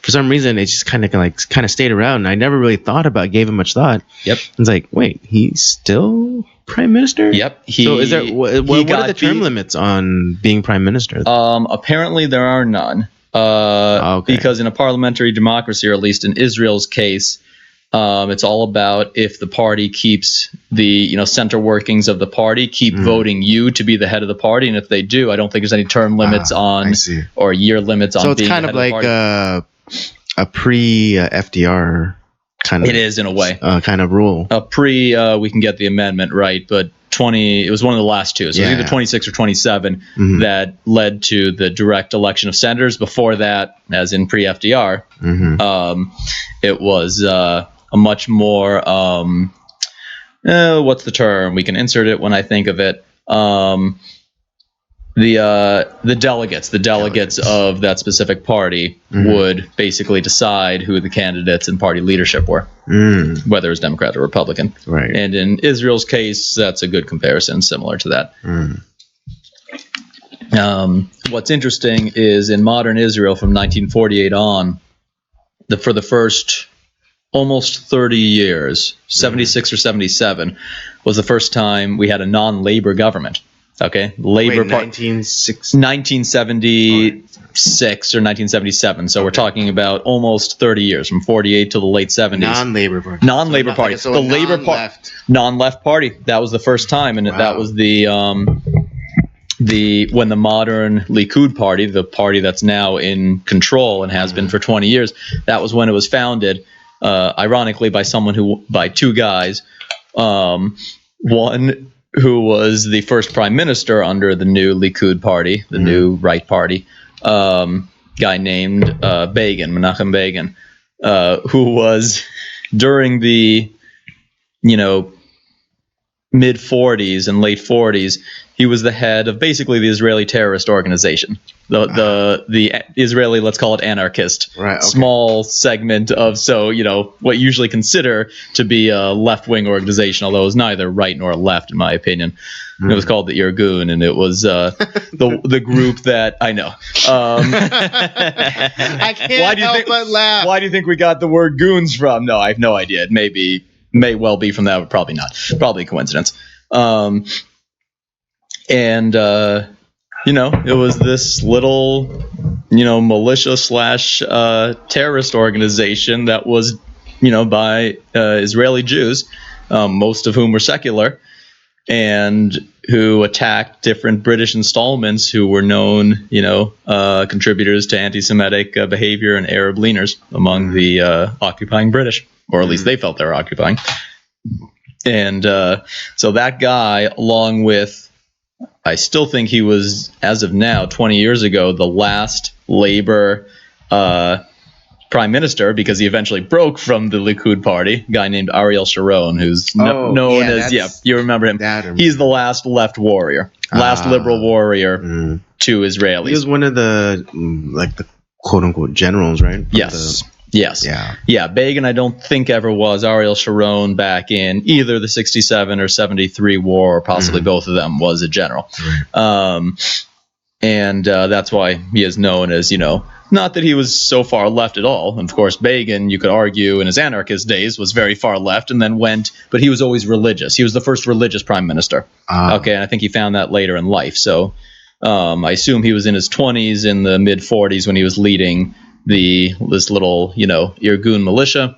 for some reason it just kind of stayed around. And I never really gave him much thought. Yep. It's like, wait, he's still prime minister? Yep. So is there what are the term limits on being prime minister? Apparently there are none. Because in a parliamentary democracy, or at least in Israel's case, it's all about if the party keeps the center workings of the party keep voting you to be the head of the party, and if they do, I don't think there's any term limits or year limits on. So it's being kind of like a pre-FDR kind of. It is in a way kind of rule. We can get the amendment right, but 20. It was one of the last 2, so it was either 26 or 27 that led to the direct election of senators. Before that, as in pre-FDR, it was a much more what's the term? We can insert it when I think of it. The delegates of that specific party would basically decide who the candidates and party leadership were, whether it's Democrat or Republican. Right. And in Israel's case, that's a good comparison, similar to that. What's interesting is in modern Israel from 1948 on, for the first almost 30 years, 76 or 77, was the first time we had a non-labor government. Okay, Labor Party. 1976 or 1977. So we're talking about almost 30 years, from 48 to the late 70s. Non-labor party. Non-labor party. So the Labor Party. Non-left party. That was the first time, and that was when the modern Likud party, the party that's now in control and has been for 20 years, that was when it was founded. Ironically, by 2 guys. One who was the first prime minister under the new Likud party, the new right party, guy named Menachem Begin, who was during the mid 40s and late 40s, he was the head of basically the Israeli terrorist organization, the Israeli, let's call it anarchist, small segment of what you usually consider to be a left-wing organization, although it was neither right nor left, in my opinion. It was called the Irgun, and it was the group that I know. I can't help but laugh. Why do you think we got the word goons from? No, I have no idea. It may well be from that, but probably not. Probably a coincidence. And it was this little, militia / terrorist organization that was, by Israeli Jews, most of whom were secular, and who attacked different British installments who were known, contributors to anti-Semitic behavior and Arab leaners among the occupying British, or at least they felt they were occupying. And so that guy, along with, I still think he was, as of now, 20 years ago, the last Labour prime minister, because he eventually broke from the Likud party, a guy named Ariel Sharon, who's known as, you remember him. He's the last left warrior, last liberal warrior to Israelis. He was one of the quote-unquote generals, right? Yes. Yeah. Begin, I don't think ever was. Ariel Sharon, back in either the 67 or 73 war, or possibly both of them, was a general. And that's why he is known as, not that he was so far left at all. And of course, Begin, you could argue, in his anarchist days, was very far left and then but he was always religious. He was the first religious prime minister. Okay, and I think he found that later in life. So I assume he was in his 20s, in the mid-40s, when he was leading this little, Irgun militia.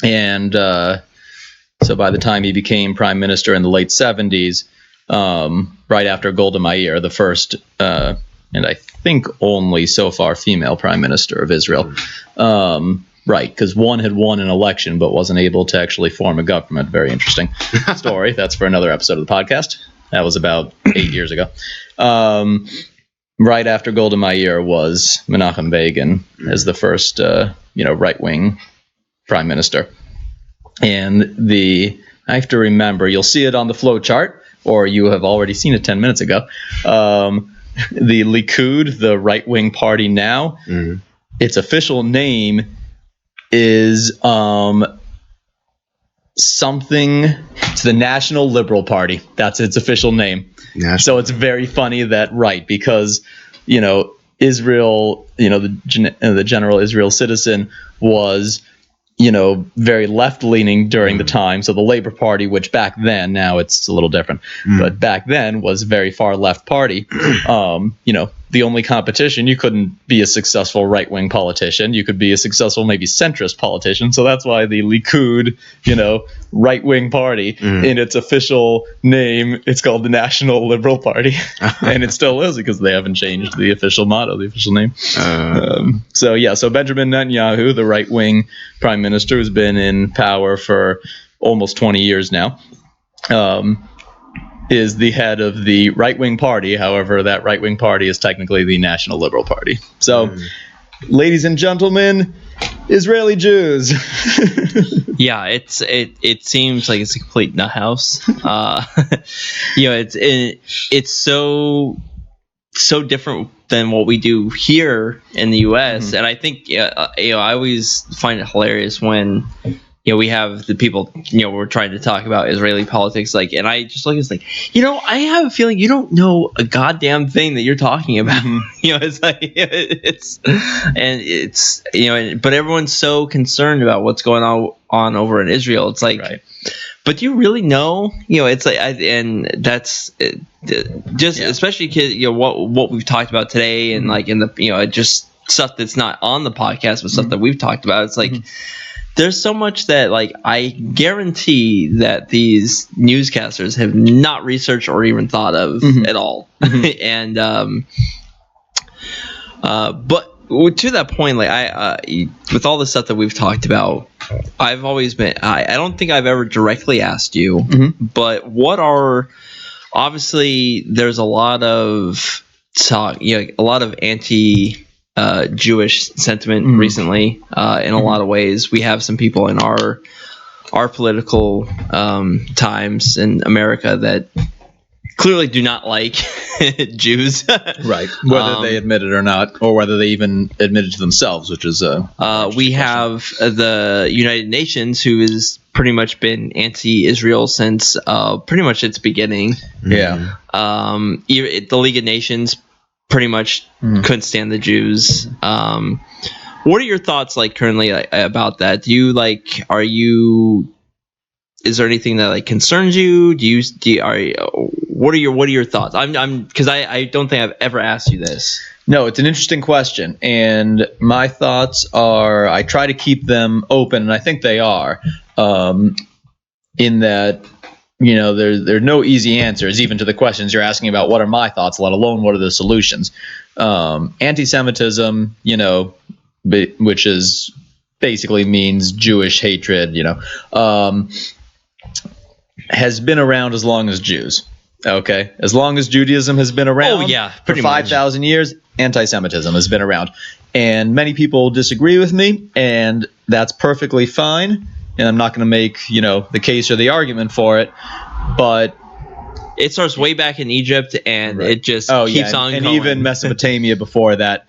And so by the time he became prime minister in the late 70s, right after Golda Meir, the first, and I think only so far female prime minister of Israel, right, because one had won an election but wasn't able to actually form a government. Very interesting story. That's for another episode of the podcast. That was about 8 years ago. Right after Golda Meir was Menachem Begin as the first, right-wing prime minister. And I have to remember, you'll see it on the flow chart, or you have already seen it 10 minutes ago. The Likud, the right-wing party now, its official name is something. It's the National Liberal Party. That's its official name. So it's very funny that, because, Israel, the general Israel citizen was, very left-leaning during the time. So the Labour Party, which back then, now it's a little different, but back then was a very far left party. The only competition, you couldn't be a successful right-wing politician. You could be a successful, maybe centrist politician. So that's why the Likud, right-wing party, in its official name, it's called the National Liberal Party. And it still is, because they haven't changed the official motto, the official name. So Benjamin Netanyahu, the right-wing prime minister, who's been in power for almost 20 years now, is the head of the right-wing party. However, that right-wing party is technically the National Liberal Party. So, ladies and gentlemen, Israeli Jews. Yeah, it seems like it's a complete nut house. It's so different than what we do here in the U.S. And I think I always find it hilarious when we have the people, we're trying to talk about Israeli politics, and I just look at it, I have a feeling you don't know a goddamn thing that you're talking about. But everyone's so concerned about what's going on over in Israel. It's like, right. But you really know, it's like, and that's especially what we've talked about today, and in the just stuff that's not on the podcast, but stuff that we've talked about. It's like. There's so much that I guarantee that these newscasters have not researched or even thought of at all. And but to that point, I with all the stuff that we've talked about, I've always been I don't think I've ever directly asked you, but what are, obviously there's a lot of talk, a lot of Jewish sentiment recently, in a lot of ways. We have some people in our political times in America that clearly do not like Jews. Right. Whether they admit it or not, or whether they even admit it to themselves, which is we have the United Nations, who has pretty much been anti-Israel since pretty much its beginning. Yeah. The League of Nations pretty much couldn't stand the Jews. What are your thoughts currently about that? Is there anything that concerns you? What are your thoughts? I'm because I don't think I've ever asked you this. No, it's an interesting question, and my thoughts are, I try to keep them open, and I think they are, in that there are no easy answers even to the questions you're asking about. What are my thoughts, let alone what are the solutions? Anti-Semitism, which is basically means Jewish hatred, has been around as long as Jews. Okay, as long as Judaism has been around, for 5,000 years, anti-Semitism has been around, and many people disagree with me, and that's perfectly fine. And I'm not going to make the case or the argument for it, but it starts way back in Egypt, and it just keeps on and going. even Mesopotamia before that.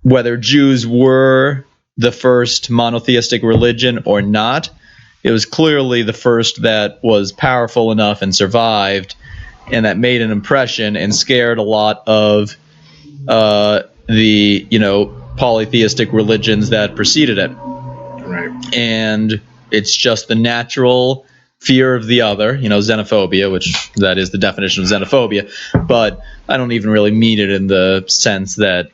Whether Jews were the first monotheistic religion or not, it was clearly the first that was powerful enough and survived, and that made an impression and scared a lot of the polytheistic religions that preceded it. Right. And it's just the natural fear of the other, xenophobia, which that is the definition of xenophobia. But I don't even really mean it in the sense that,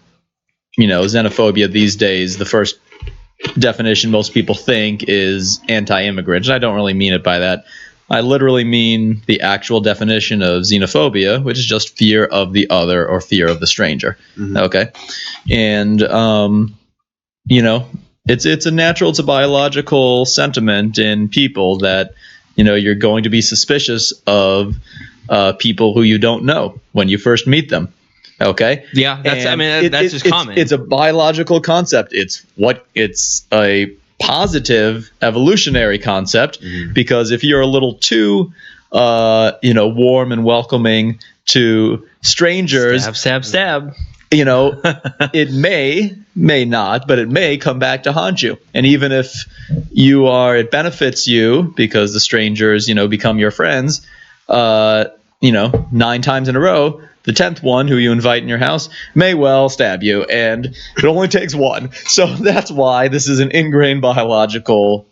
xenophobia these days, the first definition most people think is anti-immigrant. And I don't really mean it by that. I literally mean the actual definition of xenophobia, which is just fear of the other or fear of the stranger. Mm-hmm. Okay. And, it's a natural, it's a biological sentiment in people that, you're going to be suspicious of people who you don't know when you first meet them. Okay. Yeah, that's just common. It's a biological concept. It's a positive evolutionary concept, because if you're a little too, warm and welcoming to strangers, stab. It may not, but it may come back to haunt you. And even if it benefits you because the strangers, become your friends, 9 times in a row, the 10th one who you invite in your house may well stab you, and it only takes one. So that's why this is an ingrained biological,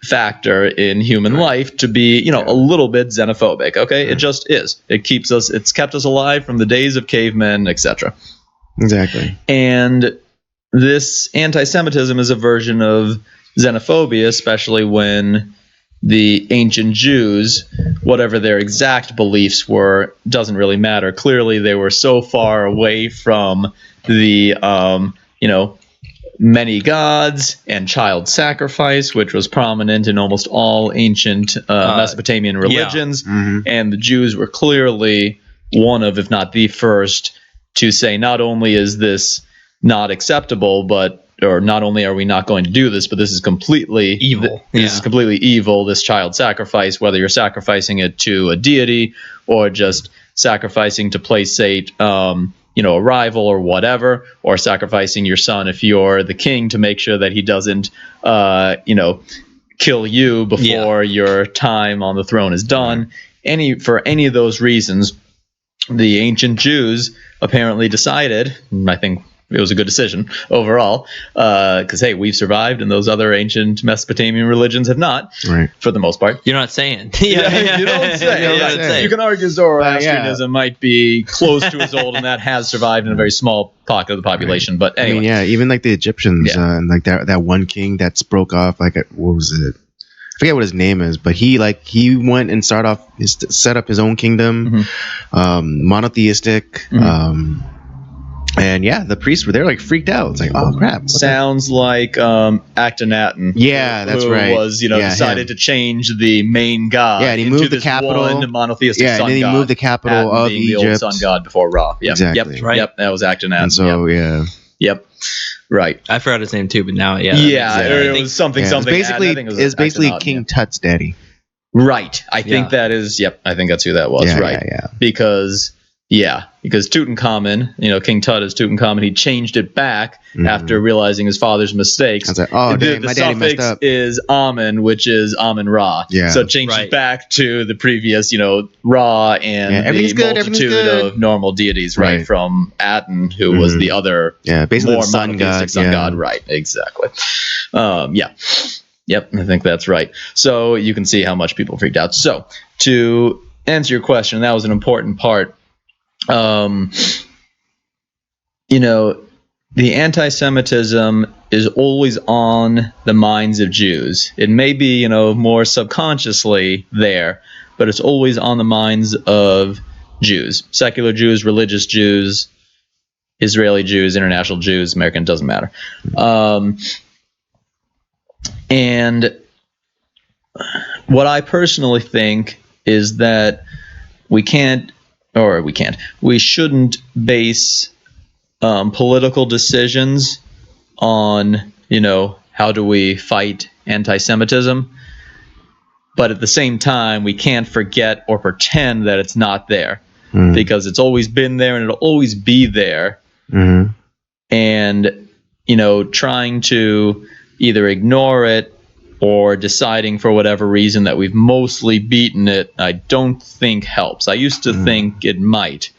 factor in human life to be, a little bit xenophobic. Okay, it just is. It's kept us alive from the days of cavemen, etc. Exactly. And this anti-Semitism is a version of xenophobia, especially when the ancient Jews, whatever their exact beliefs were, doesn't really matter. Clearly, they were so far away from the, many gods and child sacrifice, which was prominent in almost all ancient Mesopotamian religions. Yeah. Mm-hmm. And the Jews were clearly one of, if not the first, to say not only is this not acceptable, or not only are we not going to do this, but this is completely evil. This is completely evil, this child sacrifice, whether you're sacrificing it to a deity or just sacrificing to placate a rival or whatever, or sacrificing your son if you're the king to make sure that he doesn't, kill you before your time on the throne is done. For any of those reasons, the ancient Jews apparently decided, I think it was a good decision overall, because, hey, we've survived and those other ancient Mesopotamian religions have not, for the most part. You're not saying. You don't say. You can argue Zoroastrianism might be close to as old, and that has survived in a very small pocket of the population. But anyway. Even like the Egyptians, and like that one king that's broke off, like, what was it? I forget what his name is, but he went and set up his own kingdom, monotheistic. And the priests were like freaked out. It's like, oh crap! Sounds like Akhenaten. Yeah, that's right. Who was decided to change the main god. Yeah, and he moved the capital. One monotheistic sun god. Yeah, and then he moved the capital of Egypt. The old sun god before Ra. Yep. Exactly. Yep. Right. Yep. That was Akhenaten. And so Yep. Right. I forgot his name too, but now it was something. It's basically King Tut's daddy. Right. I think that is. Yep. I think that's who that was. Right. Yeah. Because Tutankhamun, King Tut is Tutankhamun, he changed it back after realizing his father's mistakes. I was like, oh, dang, my daddy messed up. The suffix is Amun, which is Amun-Ra. Yeah. So it changed it back to the previous, Ra and the multitude of normal deities, right? From Aten, who was the other basically more the sun monotheistic sun god. Right, exactly. Yep, I think that's right. So you can see how much people freaked out. So to answer your question, that was an important part. the anti-Semitism is always on the minds of Jews. It may be, more subconsciously there, but it's always on the minds of Jews. Secular Jews, religious Jews, Israeli Jews, international Jews, American, doesn't matter. And what I personally think is that we shouldn't base political decisions on, how do we fight anti-Semitism, but at the same time, we can't forget or pretend that it's not there, because it's always been there and it'll always be there. Mm-hmm. And, trying to either ignore it or deciding for whatever reason that we've mostly beaten it, I don't think helps. I used to think it might.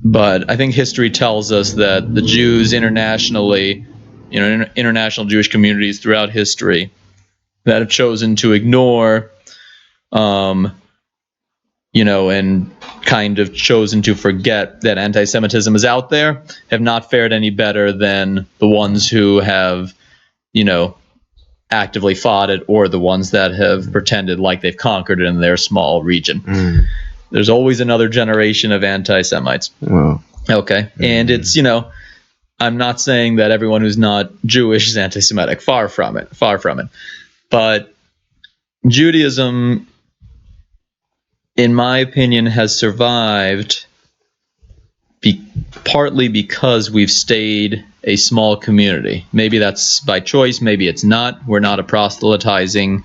But I think history tells us that the Jews internationally, international Jewish communities throughout history that have chosen to ignore, and kind of chosen to forget that anti-Semitism is out there, have not fared any better than the ones who have, actively fought it, or the ones that have pretended like they've conquered it in their small region. There's always another generation of anti-Semites. Wow. Okay. And it's, I'm not saying that everyone who's not Jewish is anti-Semitic. Far from it. But Judaism, in my opinion, has survived partly because we've stayed a small community. Maybe that's by choice. Maybe it's not. We're not a proselytizing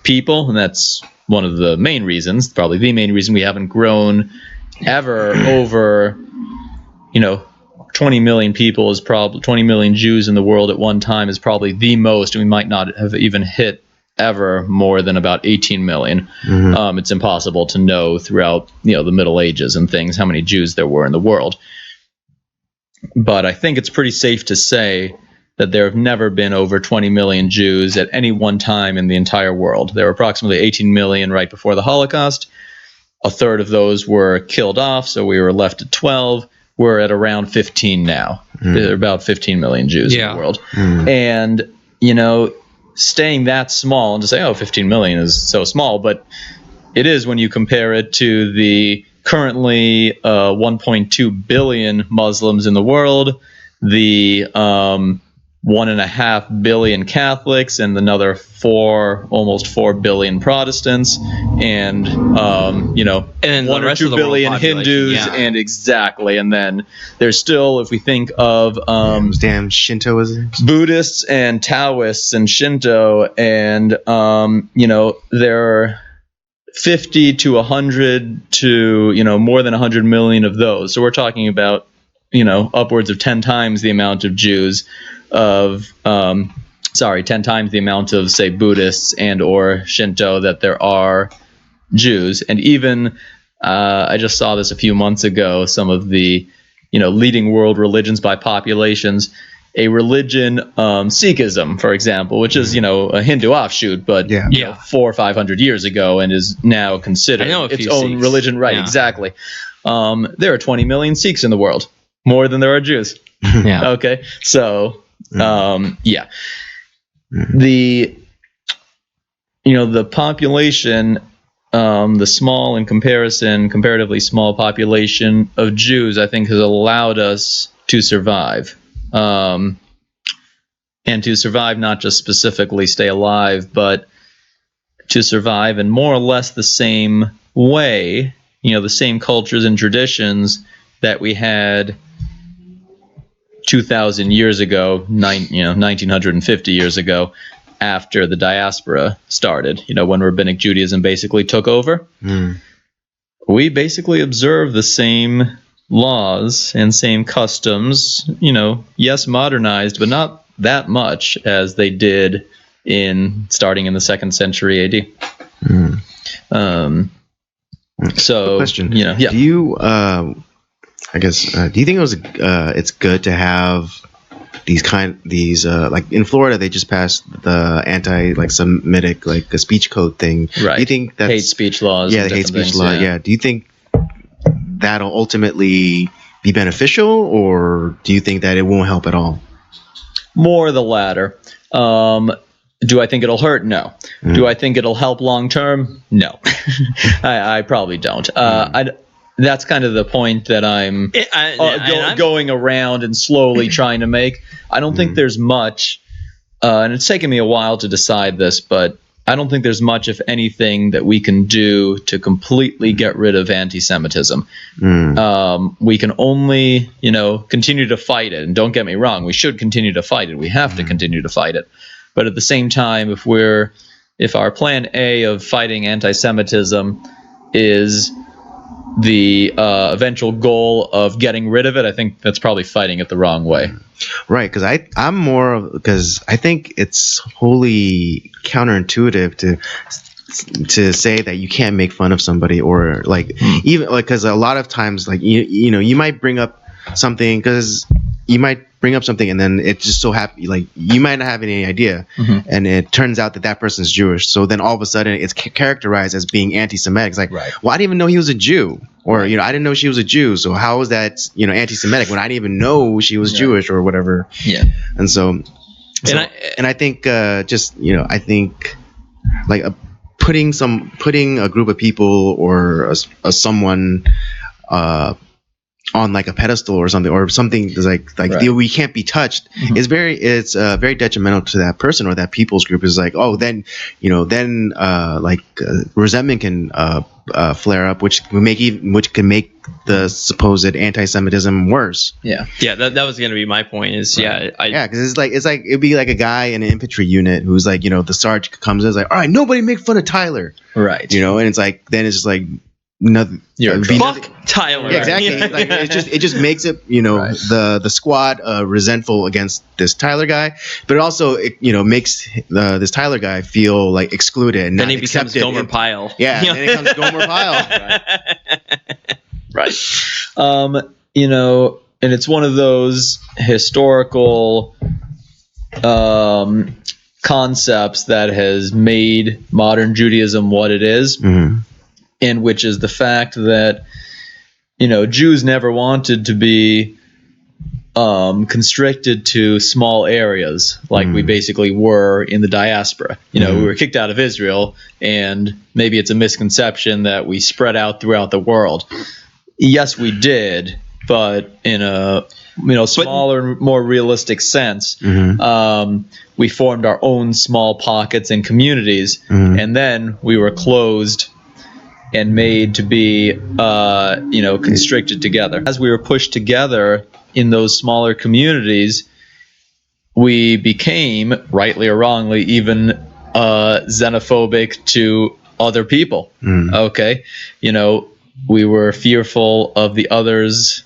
people, and that's one of the main reasons, probably the main reason we haven't grown ever over, 20 million people is probably 20 million Jews in the world at one time is probably the most, and we might not have even hit ever more than about 18 million. Mm-hmm. It's impossible to know throughout, the Middle Ages and things how many Jews there were in the world. But I think it's pretty safe to say that there have never been over 20 million Jews at any one time in the entire world. There were approximately 18 million right before the Holocaust. A third of those were killed off, so we were left at 12. We're at around 15 now. There are about 15 million Jews in the world. And, staying that small, and to say, 15 million is so small, but it is when you compare it to the currently 1.2 billion Muslims in the world, the 1.5 billion Catholics, and another almost 4 billion Protestants, and and 1 or 2 billion Hindus, and exactly. And then there's still, if we think of damn Shintoism, Buddhists and Taoists and Shinto, and there are 50 to 100 to more than 100 million of those. So we're talking about upwards of 10 times the amount of Jews 10 times the amount of, say, Buddhists and or Shinto that there are Jews. And even, I just saw this a few months ago, some of the, leading world religions by populations, a religion, Sikhism, for example, which is, a Hindu offshoot, but 400 or 500 years ago, and is now considered its own Sikhs. Religion. Right, exactly. There are 20 million Sikhs in the world, more than there are Jews. Okay, so... The population, the small in comparison, comparatively small population of Jews, I think, has allowed us to survive, and to survive not just specifically stay alive, but to survive in more or less the same way, the same cultures and traditions that we had 2,000 years ago, 1950 years ago, after the diaspora started, when Rabbinic Judaism basically took over. We basically observe the same laws and same customs, yes, modernized, but not that much as they did starting in the 2nd century AD. So, question. Do you... do you think it's good to have these like in Florida they just passed the anti-Semitic a speech code thing? Right. Do you think that's hate speech laws? Yeah, the hate speech law. Yeah. Do you think that'll ultimately be beneficial, or do you think that it won't help at all? More the latter. Do I think it'll hurt? No. Do I think it'll help long term? No. I probably don't. That's kind of the point that I'm going around and slowly trying to make. I don't think there's much, and it's taken me a while to decide this, but I don't think there's much, if anything, that we can do to completely get rid of anti-Semitism. We can only, continue to fight it. And don't get me wrong, we should continue to fight it. We have to continue to fight it. But at the same time, if our plan A of fighting anti-Semitism is the eventual goal of getting rid of it, I think that's probably fighting it the wrong way. Right, because I think it's wholly counterintuitive to say that you can't make fun of somebody, or even because a lot of times you might bring up something and then it just so happy you might not have any idea, and it turns out that person's Jewish, so then all of a sudden it's characterized as being anti-Semitic. It's well, I didn't even know he was a Jew, or I didn't know she was a Jew, so how is that anti-Semitic when I didn't even know she was Jewish or whatever. And so I think I think putting a group of people or someone on a pedestal or something we can't be touched is very detrimental to that person or that people's group. Is resentment can flare up, which can make the supposed anti-Semitism worse. That was going to be my point. Because it'd be like a guy in an infantry unit who's the sergeant comes in, is all right, nobody make fun of Tyler, right? And it's then it's just nothing. Fuck Tyler. Yeah, exactly. It just makes it the squad resentful against this Tyler guy, but it also makes this Tyler guy feel excluded and then he becomes Gomer Pyle. Yeah, then it becomes Gomer Pyle. Right. And it's one of those historical concepts that has made modern Judaism what it is. And which is the fact that, Jews never wanted to be constricted to small areas like we basically were in the diaspora. We were kicked out of Israel, and maybe it's a misconception that we spread out throughout the world. Yes, we did, but in a smaller, more realistic sense. We formed our own small pockets and communities, and then we were closed and made to be, constricted together. As we were pushed together in those smaller communities, we became, rightly or wrongly, even xenophobic to other people. Okay, we were fearful of the others,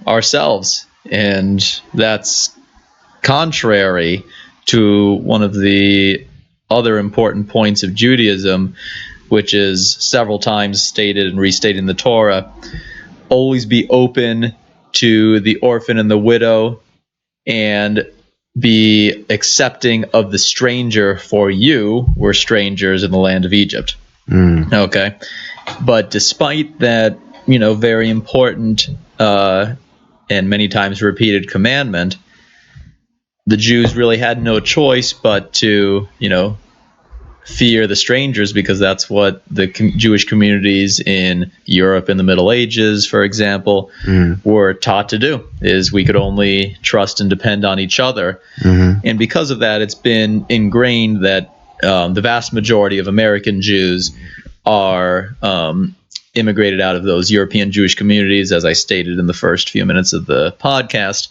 ourselves, and that's contrary to one of the other important points of Judaism, which is several times stated and restated in the Torah. Always be open to the orphan and the widow, and be accepting of the stranger, for you were strangers in the land of Egypt. Okay. But despite that, very important and many times repeated commandment, the Jews really had no choice but to, fear the strangers, because that's what the Jewish communities in Europe in the Middle Ages, for example, were taught to do, is we could only trust and depend on each other. And because of that, it's been ingrained that the vast majority of American Jews are immigrated out of those European Jewish communities, as I stated in the first few minutes of the podcast,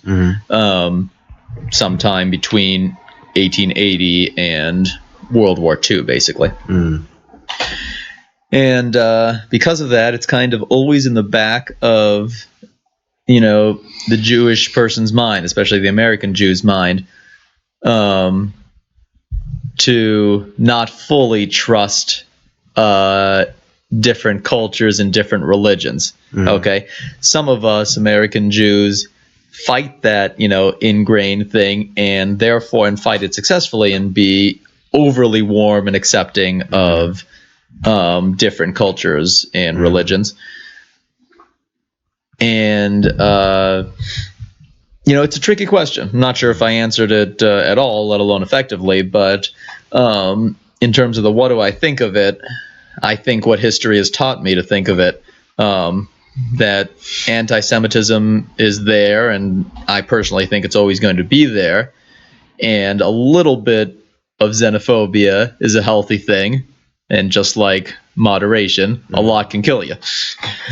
sometime between 1880 and World War II, basically. And because of that, it's kind of always in the back of, the Jewish person's mind, especially the American Jew's mind, to not fully trust different cultures and different religions. Okay, some of us American Jews fight that ingrained thing, and fight it successfully, and be overly warm and accepting of different cultures and religions. And it's a tricky question. I'm not sure if I answered it at all, let alone effectively. But in terms of the what do I think of it, I think what history has taught me to think of it, that anti-Semitism is there, and I personally think it's always going to be there. And a little bit of xenophobia is a healthy thing. And just like moderation, a lot can kill you.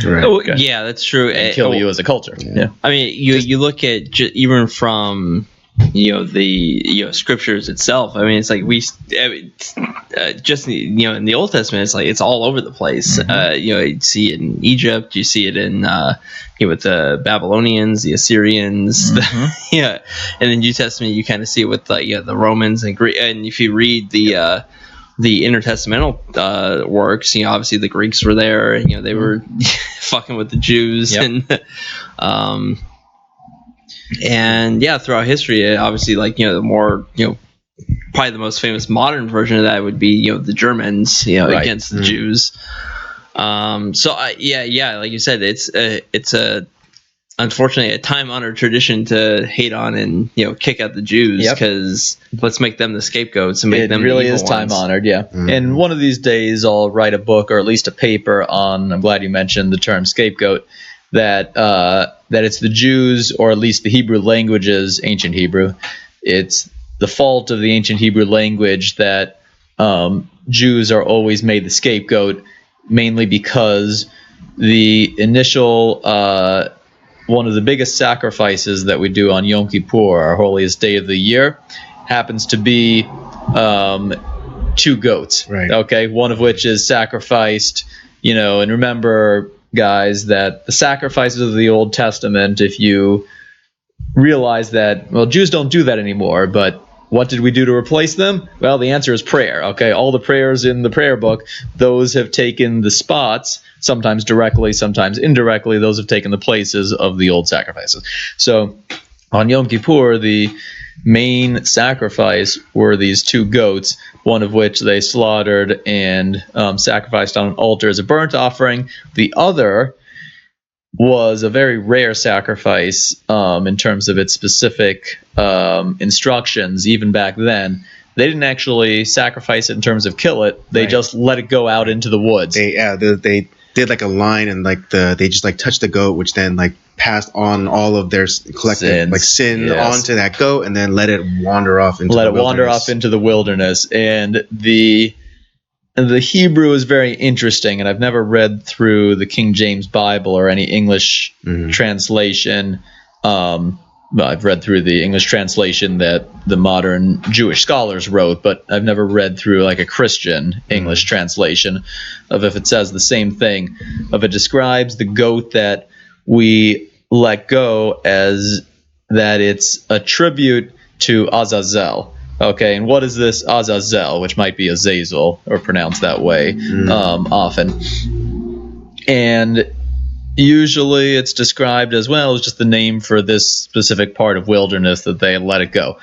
Right. Oh, yeah, that's true. And kill you as a culture. Yeah. I mean, you look at even from the scriptures itself. I mean, it's like just in the Old Testament, it's like it's all over the place. You see it in Egypt, you see it in with the Babylonians, the Assyrians, and in New Testament you kind of see it with the Romans and Greek. And if you read the intertestamental works, obviously the Greeks were there. They were fucking with the Jews, and throughout history, obviously, the more probably the most famous modern version of that would be the Germans, against the Jews. So like you said, it's unfortunately a time-honored tradition to hate on and kick out the Jews, because let's make them the scapegoats and make them really the evil is ones. time-honored. And one of these days I'll write a book, or at least a paper on, I'm glad you mentioned the term scapegoat, that it's the Jews, or at least the Hebrew languages, ancient Hebrew, it's the fault of the ancient Hebrew language that Jews are always made the scapegoat, mainly because the initial one of the biggest sacrifices that we do on Yom Kippur, our holiest day of the year, happens to be 2 goats. Right. Okay, one of which is sacrificed, and remember, guys, that the sacrifices of the Old Testament, if you realize that, well, Jews don't do that anymore, but what did we do to replace them? Well, the answer is prayer. Okay, all the prayers in the prayer book, those have taken the spots, sometimes directly, sometimes indirectly, those have taken the places of the old sacrifices. So on Yom Kippur, the main sacrifice were these 2 goats, one of which they slaughtered and sacrificed on an altar as a burnt offering. The other was a very rare sacrifice in terms of its specific instructions. Even back then, they didn't actually sacrifice it in terms of kill it. They just let it go out into the woods. They did like a line, and they just touched the goat, which then passed on all of their collective sin onto that goat, and then let it wander off into the wilderness. And the Hebrew is very interesting, and I've never read through the King James Bible or any English translation. I've read through the English translation that the modern Jewish scholars wrote, but I've never read through a Christian English translation of if it says the same thing. If it describes the goat that we let go as that it's a tribute to Azazel. Okay, and what is this Azazel, which might be Azazel, or pronounced that way often. And usually it's described as, well, it's just the name for this specific part of wilderness that they let it go.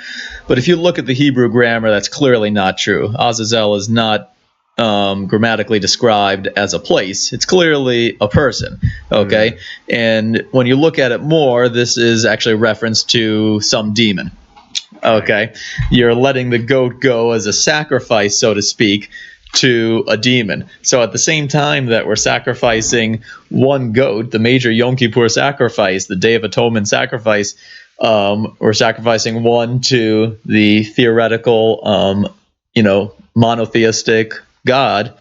But if you look at the Hebrew grammar, that's clearly not true. Azazel is not grammatically described as a place. It's clearly a person, okay? And when you look at it more, this is actually a reference to some demon. Okay, you're letting the goat go as a sacrifice, so to speak, to a demon. So at the same time that we're sacrificing one goat, the major Yom Kippur sacrifice, the Day of Atonement sacrifice, we're sacrificing one to the theoretical, monotheistic God.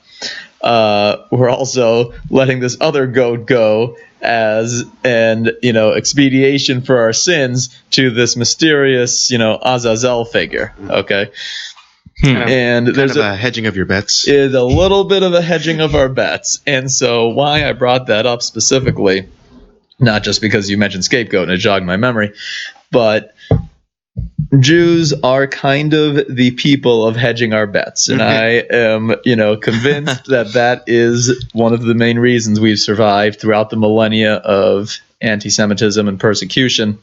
We're also letting this other goat go as an expediation for our sins to this mysterious Azazel figure. Okay, and there's a hedging of your bets. Is a little bit of a hedging of our bets. And so why I brought that up specifically, not just because you mentioned scapegoat and it jogged my memory, but Jews are kind of the people of hedging our bets, and I am, convinced that is one of the main reasons we've survived throughout the millennia of anti-Semitism and persecution.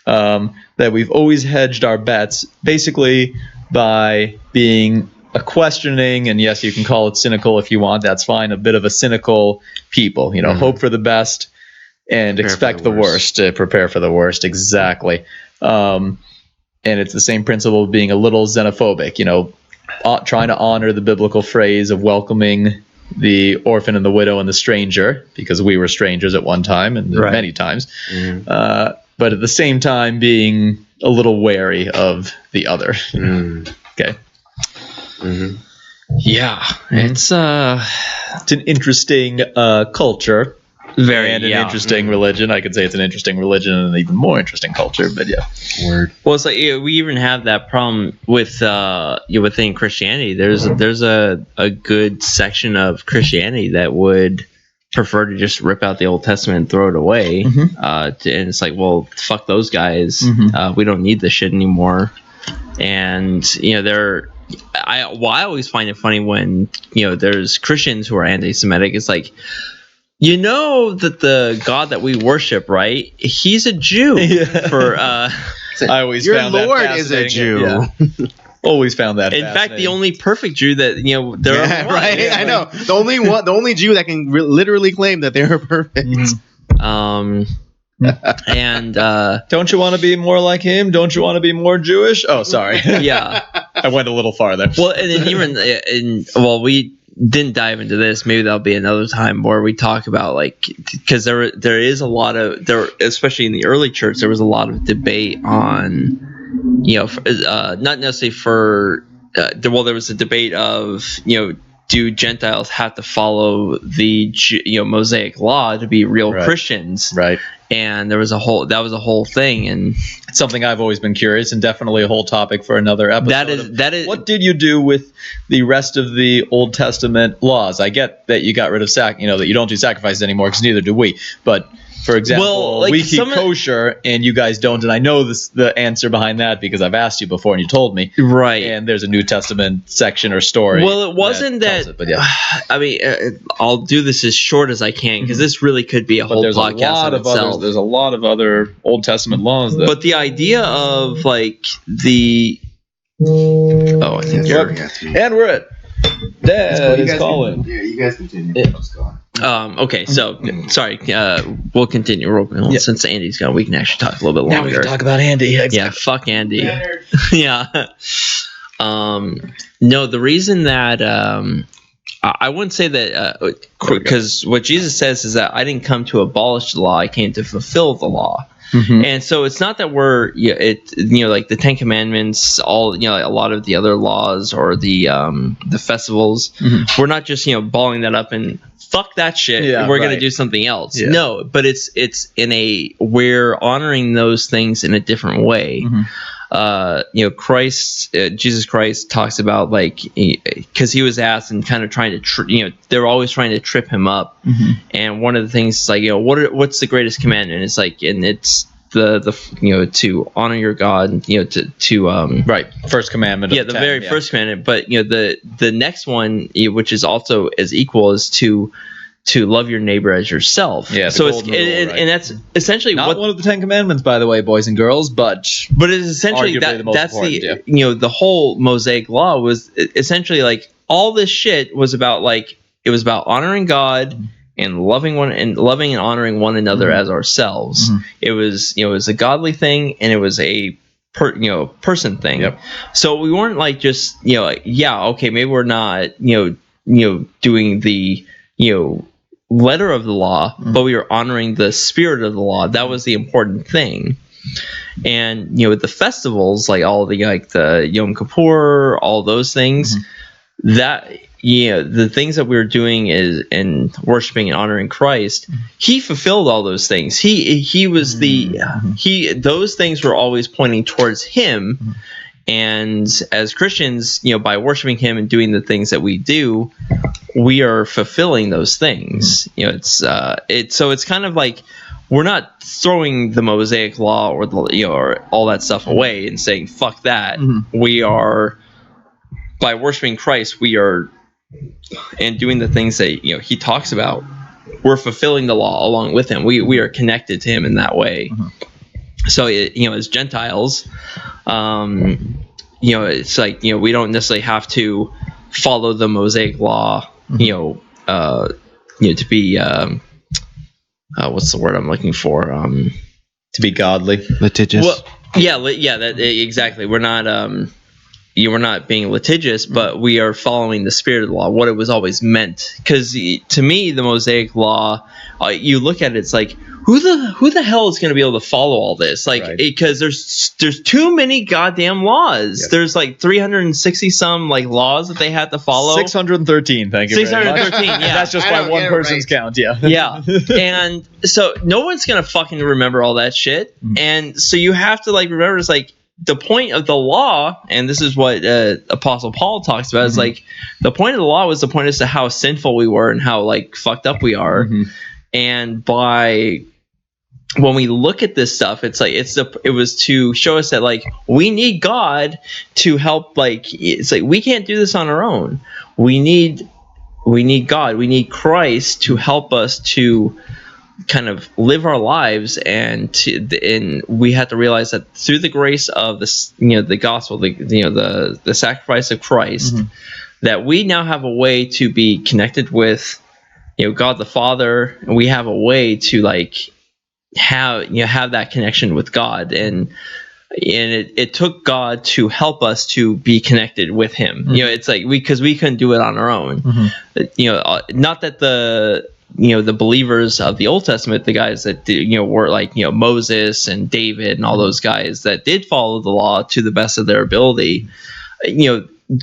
That we've always hedged our bets, basically by being a questioning, and yes, you can call it cynical if you want. That's fine. A bit of a cynical people, hope for the best, and expect the worst. Prepare for the worst, exactly. And it's the same principle of being a little xenophobic, trying to honor the biblical phrase of welcoming the orphan and the widow and the stranger, because we were strangers at one time and many times. But at the same time being a little wary of the other. Okay. Yeah, it's an interesting culture. An interesting religion. I could say it's an interesting religion and an even more interesting culture, but yeah. Word. Well, it's like we even have that problem with within Christianity. There's a good section of Christianity that would prefer to just rip out the Old Testament and throw it away. And it's like, well, fuck those guys. We don't need this shit anymore. And I always find it funny when there's Christians who are anti-Semitic. It's like, that the God that we worship, right? He's a Jew. I always your found Lord that is a Jew. Yeah. Always found that. In fact, the only perfect Jew that there are. Right. Yeah. I know the only Jew that can literally claim that they are perfect. And don't you want to be more like him? Don't you want to be more Jewish? Oh, sorry. Yeah, I went a little farther. Well, and then even we didn't dive into this. Maybe that'll be another time where we talk about because there is a lot of especially in the early church, there was a lot of debate on not necessarily for there was a debate of do Gentiles have to follow the Mosaic law to be real Christians? Right. And that was a whole thing, and it's something I've always been curious, and definitely a whole topic for another episode. That is. What did you do with the rest of the Old Testament laws? I get that you got rid of that you don't do sacrifices anymore, because neither do we. But for example, we keep kosher and you guys don't, and I know the answer behind that because I've asked you before and you told me. Right. And there's a New Testament section or story. Well, it wasn't that but yeah. I mean, I'll do this as short as I can because this really could be a whole podcast in itself. There's a lot of other Old Testament laws. But the idea of the I think and we're at Dad is calling. You guys continue. Okay, so sorry. We'll continue. Since Andy's gone, we can actually talk a little bit longer. Now we can talk about Andy. Exactly. Yeah, fuck Andy. Yeah. No, the reason that I wouldn't say that because what Jesus says is that I didn't come to abolish the law; I came to fulfill the law. And so it's not that we're like the Ten Commandments, all a lot of the other laws or the festivals. We're not just balling that up and fuck that shit. Yeah, we're gonna do something else. Yeah. No, but it's we're honoring those things in a different way. Jesus Christ talks about because he was asked and kind of trying to they were always trying to trip him up, and one of the things is what's the greatest commandment? It's and it's the to honor your God, to first commandment. Yeah, the very first commandment. But the next one, which is also as equal, is to love your neighbor as yourself. Yeah. So it's and that's essentially not one of the 10 Commandments, by the way, boys and girls, but it's essentially that's the whole Mosaic law was essentially all this shit was about it was about honoring God and loving and honoring one another as ourselves. It was it was a godly thing and it was a person thing. Yep. So we weren't just okay, maybe we're not doing the letter of the law, but we were honoring the spirit of the law. That was the important thing. And with the festivals, all the the Yom Kippur, all those things, that the things that we were doing is and worshiping and honoring Christ, he fulfilled all those things. He was those things were always pointing towards him. And as Christians, by worshiping him and doing the things that we do, we are fulfilling those things. So it's kind of we're not throwing the Mosaic law or or all that stuff away and saying fuck that. We are, by worshiping Christ, we are and doing the things that he talks about. We're fulfilling the law along with him. We are connected to him in that way. So as Gentiles, it's we don't necessarily have to follow the Mosaic law, to be what's the word I'm looking for? To be godly, litigious. Well, yeah, that exactly. We're not we're not being litigious, but we are following the spirit of the law, what it was always meant. Because to me, the Mosaic Law, you look at it, it's like, who the hell is going to be able to follow all this? Like, because there's too many goddamn laws. Yep. There's like 360 some like laws that they had to follow. 613. Thank you. 613. Yeah, that's just by one person's count. Yeah. Yeah, and so no one's gonna fucking remember all that shit, and so you have to like remember it's like. The point of the law, and this is what Apostle Paul talks about, is like the point of the law was the point as to how sinful we were and how like fucked up we are. And when we look at this stuff, it's like it was to show us that like we need God to help. Like it's like we can't do this on our own. We need God. We need Christ to help us to kind of live our lives, and we have to realize that through the grace of this, the gospel, the sacrifice of Christ, that we now have a way to be connected with, God the Father, and we have a way to like have that connection with God, and it took God to help us to be connected with Him. It's like because we couldn't do it on our own. Not that the believers of the Old Testament, the guys that were like Moses and David and all those guys that did follow the law to the best of their ability,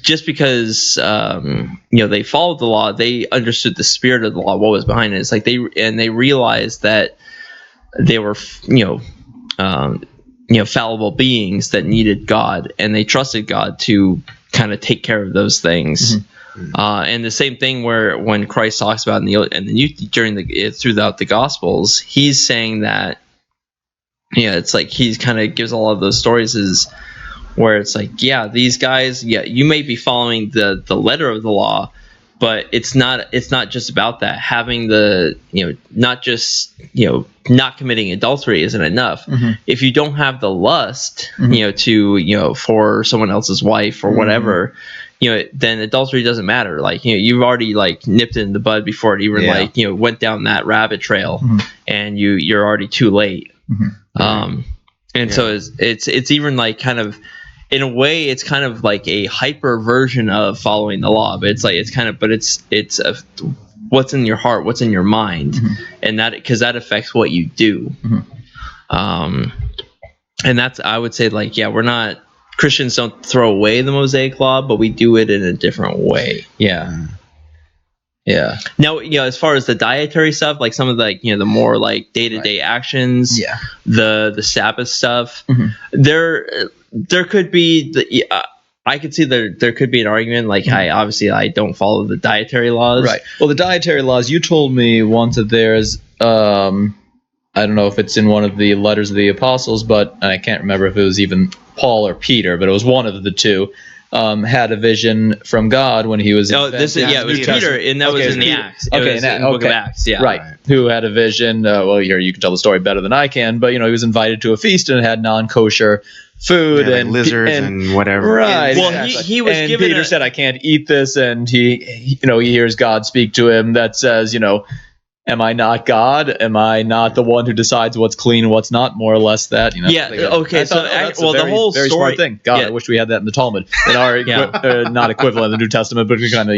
just because they followed the law, they understood the spirit of the law, what was behind it. It's like they realized that they were fallible beings that needed God, and they trusted God to kind of take care of those things. And the same thing where when Christ talks about throughout the Gospels, he's saying that it's like he's kind of gives all of those stories is where it's like these guys you may be following the letter of the law, but it's not just about that. Having the not just not committing adultery isn't enough. If you don't have the lust to for someone else's wife or whatever, then adultery doesn't matter. Like, you've already like nipped it in the bud before it even went down that rabbit trail, and you're already too late. So it's even like kind of, in a way, it's kind of like a hyper version of following the law, but it's what's in your heart, what's in your mind, and that, because that affects what you do. And that's, I would say, like, we're not, Christians don't throw away the Mosaic Law, but we do it in a different way. Yeah. Now, as far as the dietary stuff, like some of the, the more like day-to-day actions, the Sabbath stuff, there could be I could see there could be an argument. Like, I don't follow the dietary laws. Right. Well, the dietary laws, you told me once that there's I don't know if it's in one of the letters of the apostles, but I can't remember if it was even Paul or Peter, but it was one of the two, had a vision from God when he was... it was Peter, and that was in the Acts. It was in the book of Acts, Right. Who had a vision, here you can tell the story better than I can, but, he was invited to a feast and it had non-kosher food and lizards and whatever. Right. Well, he was given... Peter said, I can't eat this, and he hears God speak to him that says, am I not God? Am I not the one who decides what's clean and what's not? More or less that, Okay. The whole very story. Smart thing. God, I wish we had that in the Talmud, in our not equivalent in the New Testament, but we kind of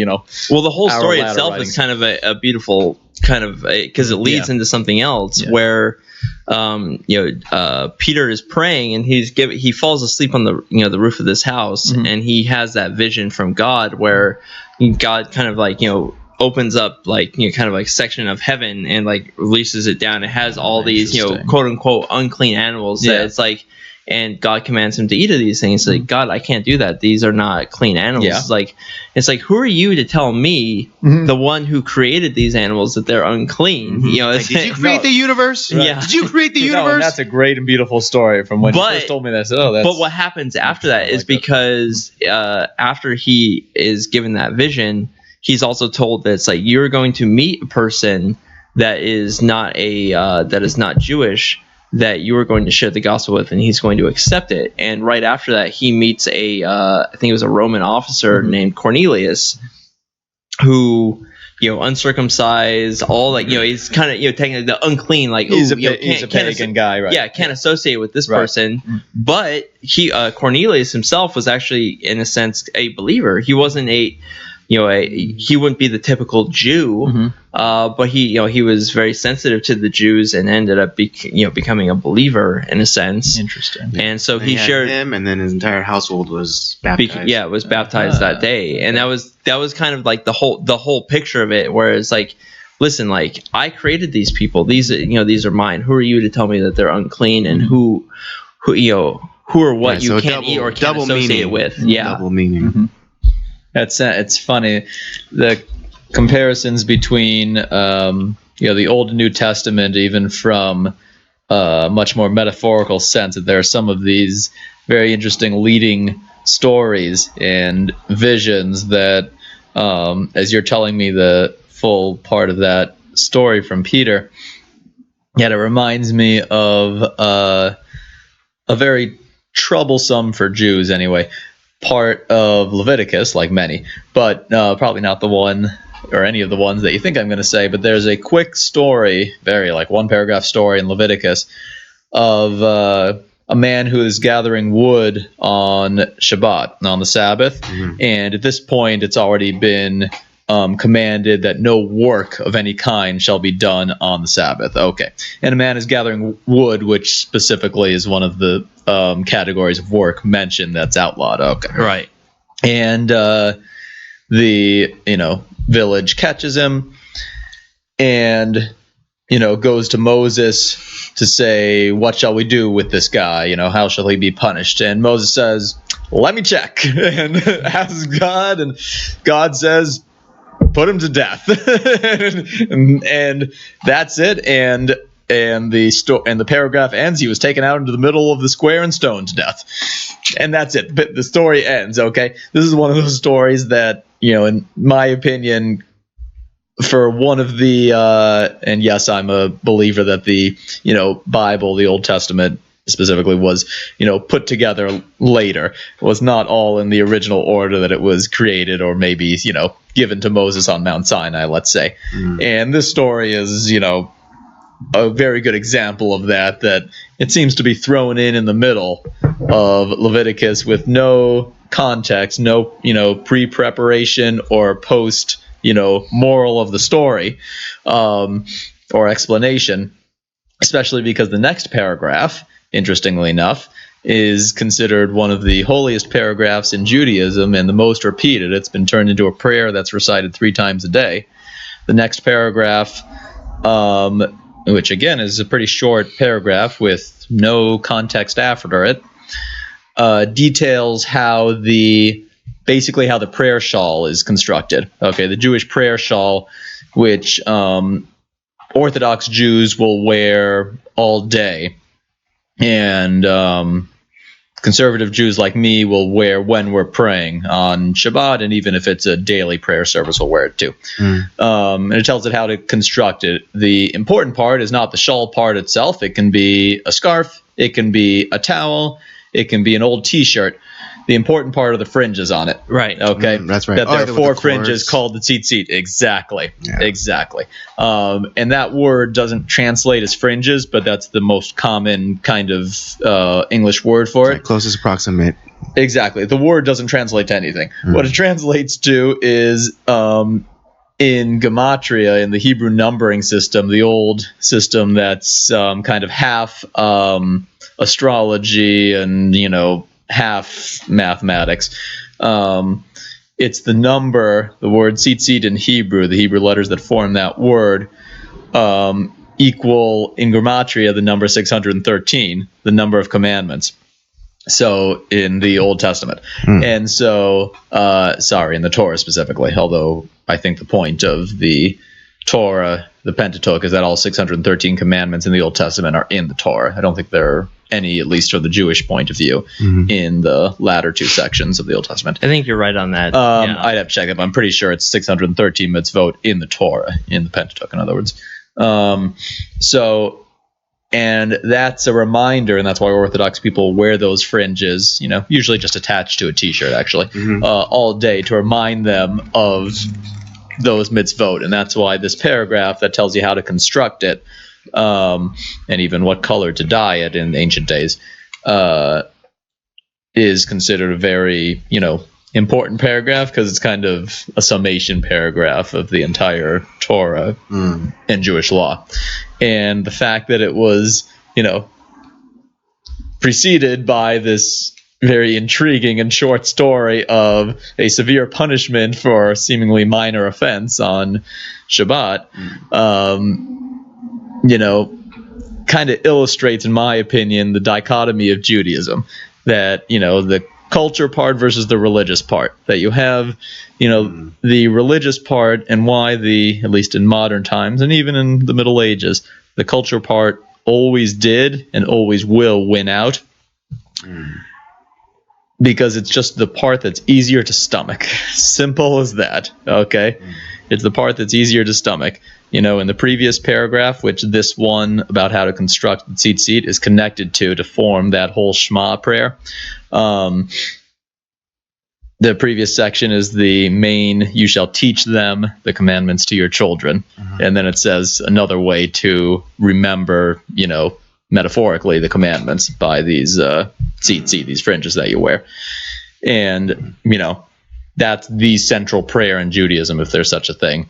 Well, the whole story itself is kind of a beautiful kind of, because it leads into something else where, Peter is praying and he falls asleep on the the roof of this house, and he has that vision from God where God kind of like opens up like kind of like section of heaven and like releases it down. It has all these quote unquote unclean animals that it's like, and God commands him to eat of these things. It's like, God, I can't do that. These are not clean animals. It's like who are you to tell me, the one who created these animals, that they're unclean? Did you create the universe? Right. Did you create the universe? And that's a great and beautiful story from when you first told me that. But what happens after that is because after he is given that vision, he's also told that it's like, you're going to meet a person that is not Jewish, that you are going to share the gospel with, and he's going to accept it. And right after that, he meets I think it was a Roman officer named Cornelius, who uncircumcised, all like he's kind of technically the unclean, like he's a pagan guy, right? Yeah, can't associate with this person. But Cornelius himself was actually, in a sense, a believer. He wasn't he wouldn't be the typical Jew, but he was very sensitive to the Jews and ended up becoming a believer in a sense. Interesting. And so he shared him, and then his entire household was baptized. Was baptized that day, and that was kind of like the whole picture of it, where it's like, listen, like I created these people; these are mine. Who are you to tell me that they're unclean, and who or what you can't eat or can't associate with? Yeah, double meaning. It's funny, the comparisons between the Old and New Testament, even from a much more metaphorical sense, that there are some of these very interesting leading stories and visions that, as you're telling me the full part of that story from Peter, it reminds me of a very troublesome, for Jews anyway, part of Leviticus, like many, but probably not the one or any of the ones that you think I'm going to say. But there's a quick story, very like one paragraph story in Leviticus, of a man who is gathering wood on Shabbat, on the Sabbath, and at this point it's already been commanded that no work of any kind shall be done on the Sabbath. Okay. And a man is gathering wood, which specifically is one of the categories of work mentioned that's outlawed. Okay. Right. And the village catches him and goes to Moses to say, what shall we do with this guy? How shall he be punished? And Moses says, let me check, and asks God, and God says, put him to death. and that's it. And the paragraph ends. He was taken out into the middle of the square and stoned to death. And that's it. But the story ends. Okay. This is one of those stories that, in my opinion, for one of the, and yes, I'm a believer that the, Bible, the Old Testament specifically, was, put together later. It was not all in the original order that it was created, or maybe, given to Moses on Mount Sinai, let's say. And this story is, a very good example of that it seems to be thrown in the middle of Leviticus with no context, no, pre-preparation or post, moral of the story, or explanation, especially because the next paragraph, interestingly enough, is considered one of the holiest paragraphs in Judaism and the most repeated. It's been turned into a prayer that's recited 3 times a day. The next paragraph, which again is a pretty short paragraph with no context after it, details how basically how the prayer shawl is constructed. Okay, the Jewish prayer shawl, which Orthodox Jews will wear all day, and conservative Jews like me will wear when we're praying on Shabbat, and even if it's a daily prayer service, we'll wear it too. And it tells it how to construct it. The important part is not the shawl part itself. It can be a scarf, it can be a towel, it can be an old T-shirt. The important part are the fringes on it. Right. Okay. That's right. That there are 4 fringes called the tzitzit. Exactly. Yeah. Exactly. And that word doesn't translate as fringes, but that's the most common kind of English word for it. Closest approximate. Exactly. The word doesn't translate to anything. What it translates to is in gematria, in the Hebrew numbering system, the old system that's kind of half astrology and, half mathematics. It's the number, the word tzitzit in Hebrew, the Hebrew letters that form that word, equal in gematria the number 613, the number of commandments. So in the Old Testament. And so, in the Torah specifically, although I think the point of the Torah, the Pentateuch, is that all 613 commandments in the Old Testament are in the Torah. I don't think there are any, at least from the Jewish point of view, in the latter 2 sections of the Old Testament. I think you're right on that. I'd have to check it, but I'm pretty sure it's 613 mitzvot in the Torah, in the Pentateuch, in other words. And that's a reminder, and that's why Orthodox people wear those fringes, usually just attached to a T-shirt, actually, all day, to remind them of those mitzvot, and that's why this paragraph that tells you how to construct it, and even what color to dye it in ancient days, is considered a very, important paragraph, because it's kind of a summation paragraph of the entire Torah and Jewish law. And the fact that it was, preceded by this very intriguing and short story of a severe punishment for a seemingly minor offense on Shabbat, kind of illustrates, in my opinion, the dichotomy of Judaism. That, the culture part versus the religious part. That you have, the religious part, and why at least in modern times, and even in the Middle Ages, the culture part always did and always will win out. Because it's just the part that's easier to stomach. Simple as that, okay? It's the part that's easier to stomach. In the previous paragraph, which this one about how to construct the tzitzit is connected to form that whole Shema prayer. The previous section is the main, you shall teach them the commandments to your children. And then it says another way to remember, metaphorically, the commandments by these tzitzit, these fringes that you wear. And, that's the central prayer in Judaism, if there's such a thing.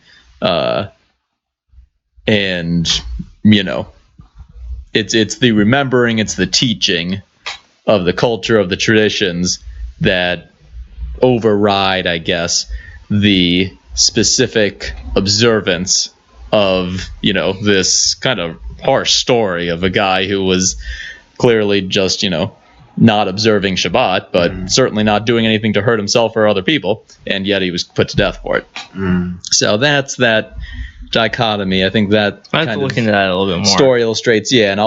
And, it's the remembering, it's the teaching of the culture, of the traditions that override, I guess, the specific observance of, this kind of harsh story of a guy who was clearly just, not observing Shabbat, but certainly not doing anything to hurt himself or other people, and yet he was put to death for it. So that's that dichotomy. I think that I have to look into that a little bit more. Story illustrates, and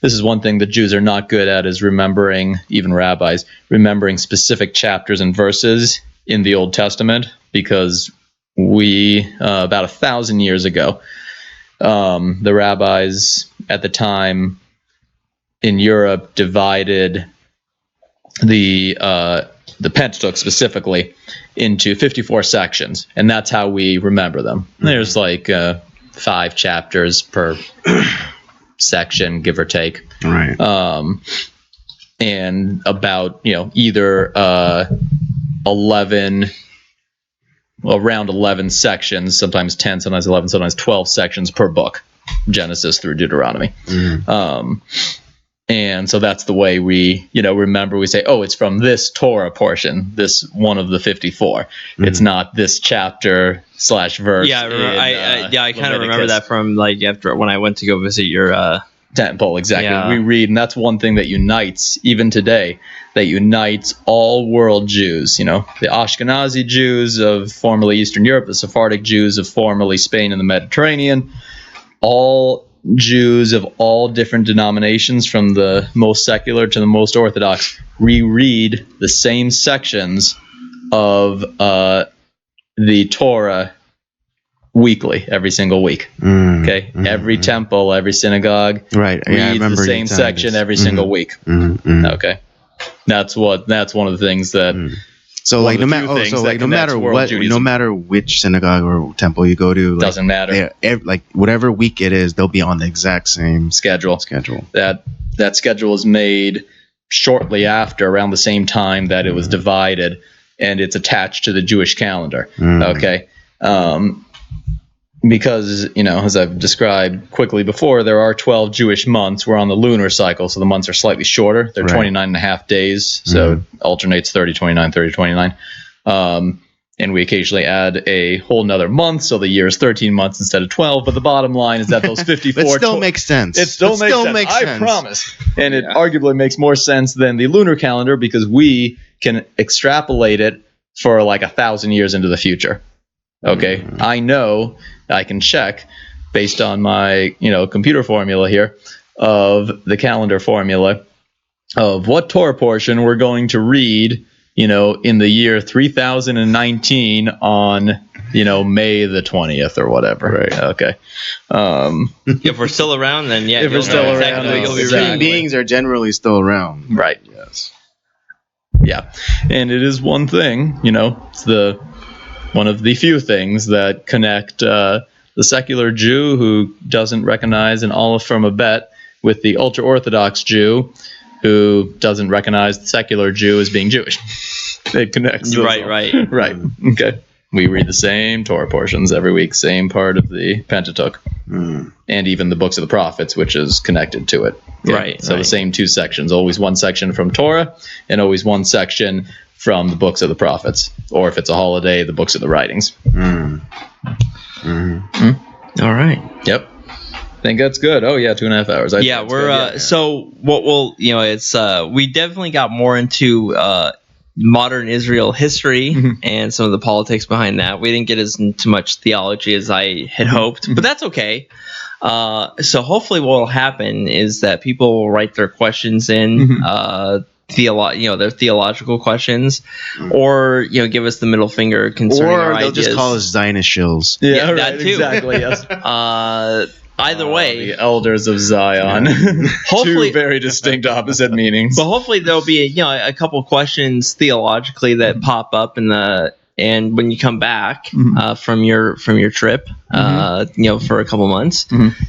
this is one thing that Jews are not good at, is remembering, even rabbis, remembering specific chapters and verses in the Old Testament, because we, about 1,000 years ago, the rabbis at the time in Europe divided the Pentateuch specifically into 54 sections, and that's how we remember them. There's 5 chapters per section, give or take. Right. And about, either around 11 sections, sometimes 10, sometimes 11, sometimes 12 sections per book, Genesis through Deuteronomy. And so that's the way we, remember. We say, oh, it's from this Torah portion, this one of the 54. It's not this chapter / verse. Yeah, I kind of remember that from after when I went to go visit your temple. Exactly. Yeah. We read, and that's one thing that unites, even today, that unites all world Jews. The Ashkenazi Jews of formerly Eastern Europe, the Sephardic Jews of formerly Spain and the Mediterranean, all Jews of all different denominations, from the most secular to the most Orthodox, reread the same sections of the Torah weekly, every single week. Okay, every temple, every synagogue, right? Yeah, reads the same section every single week. Okay, that's one of the things that. So no matter which synagogue or temple you go to, doesn't matter. Whatever week it is, they'll be on the exact same schedule. That schedule is made shortly after, around the same time that it was divided, and it's attached to the Jewish calendar. Okay, because as I've described quickly before, there are 12 Jewish months. We're on the lunar cycle, so the months are slightly shorter. They're 29 and a half days, so it alternates 30, 29, 30, 29. And we occasionally add a whole nother month, so the year is 13 months instead of 12. But the bottom line is that those 54... It still makes sense. It still makes sense. I promise. And it arguably makes more sense than the lunar calendar, because we can extrapolate it for 1,000 years into the future. Okay, I know I can check based on my computer formula here of the calendar formula of what Torah portion we're going to read in the year 3019 on May the 20th or whatever. Right. Okay. If we're still around, then if we're still around, human beings are generally still around. Right. Yes. Yeah, and it is one thing. It's one of the few things that connect the secular Jew who doesn't recognize an olive from a bet with the ultra-Orthodox Jew who doesn't recognize the secular Jew as being Jewish. It connects. Right. Okay. We read the same Torah portions every week, same part of the Pentateuch, and even the books of the prophets, which is connected to it. Okay? Right. So the same two sections, always one section from Torah and always one section from the books of the prophets. Or if it's a holiday, the books of the writings. All right. Yep. I think that's good. Oh yeah, 2.5 hours. We're so what we'll it's we definitely got more into modern Israel history and some of the politics behind that. We didn't get as into much theology as I had hoped, but that's okay. So hopefully what will happen is that people will write their questions in, their theological questions, or give us the middle finger concerning our or they'll ideas. just call us Zionist shills. Yeah, right, that too. Exactly. Yes. Either way, the elders of Zion. Hopefully, two very distinct opposite meanings. but hopefully there'll be a couple questions theologically that pop up and when you come back from your trip, for a couple months,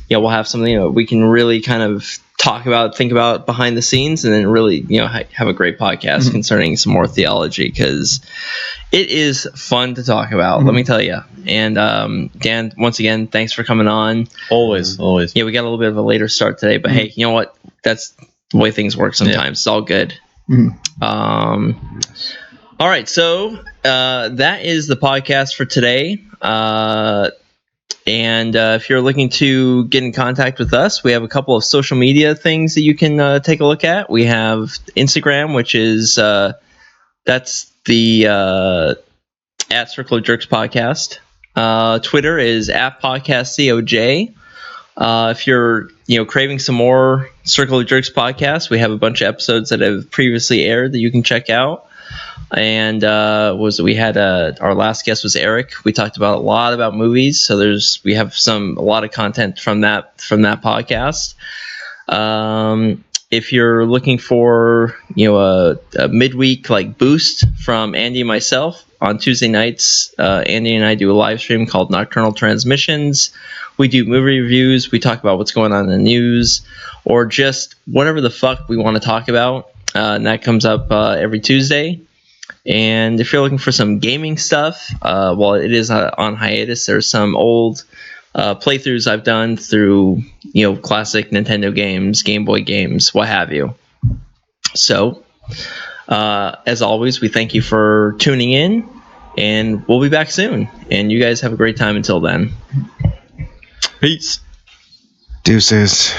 we'll have something we can really kind of talk about, think about behind the scenes, and then really have a great podcast concerning some more theology, because it is fun to talk about. Let me tell you. And Dan, once again, thanks for coming on. Always. Yeah, we got a little bit of a later start today, but hey, you know what? That's the way things work sometimes. Yeah. It's all good. All right, so that is the podcast for today. And if you're looking to get in contact with us, we have a couple of social media things that you can take a look at. We have Instagram, which is that's the at Circle of Jerks podcast. Twitter is at podcastcoj. If you're craving some more Circle of Jerks podcasts, we have a bunch of episodes that have previously aired that you can check out. And we had our last guest was Eric. We talked about a lot about movies, so we have a lot of content from that podcast. If you're looking for a midweek boost from Andy and myself on Tuesday nights, Andy and I do a live stream called Nocturnal Transmissions. We do movie reviews. We talk about what's going on in the news, or just whatever the fuck we want to talk about. And that comes up every Tuesday. And if you're looking for some gaming stuff, while it is on hiatus, there's some old playthroughs I've done through classic Nintendo games, Game Boy games, what have you. So, as always, we thank you for tuning in, and we'll be back soon. And you guys have a great time until then. Peace. Deuces.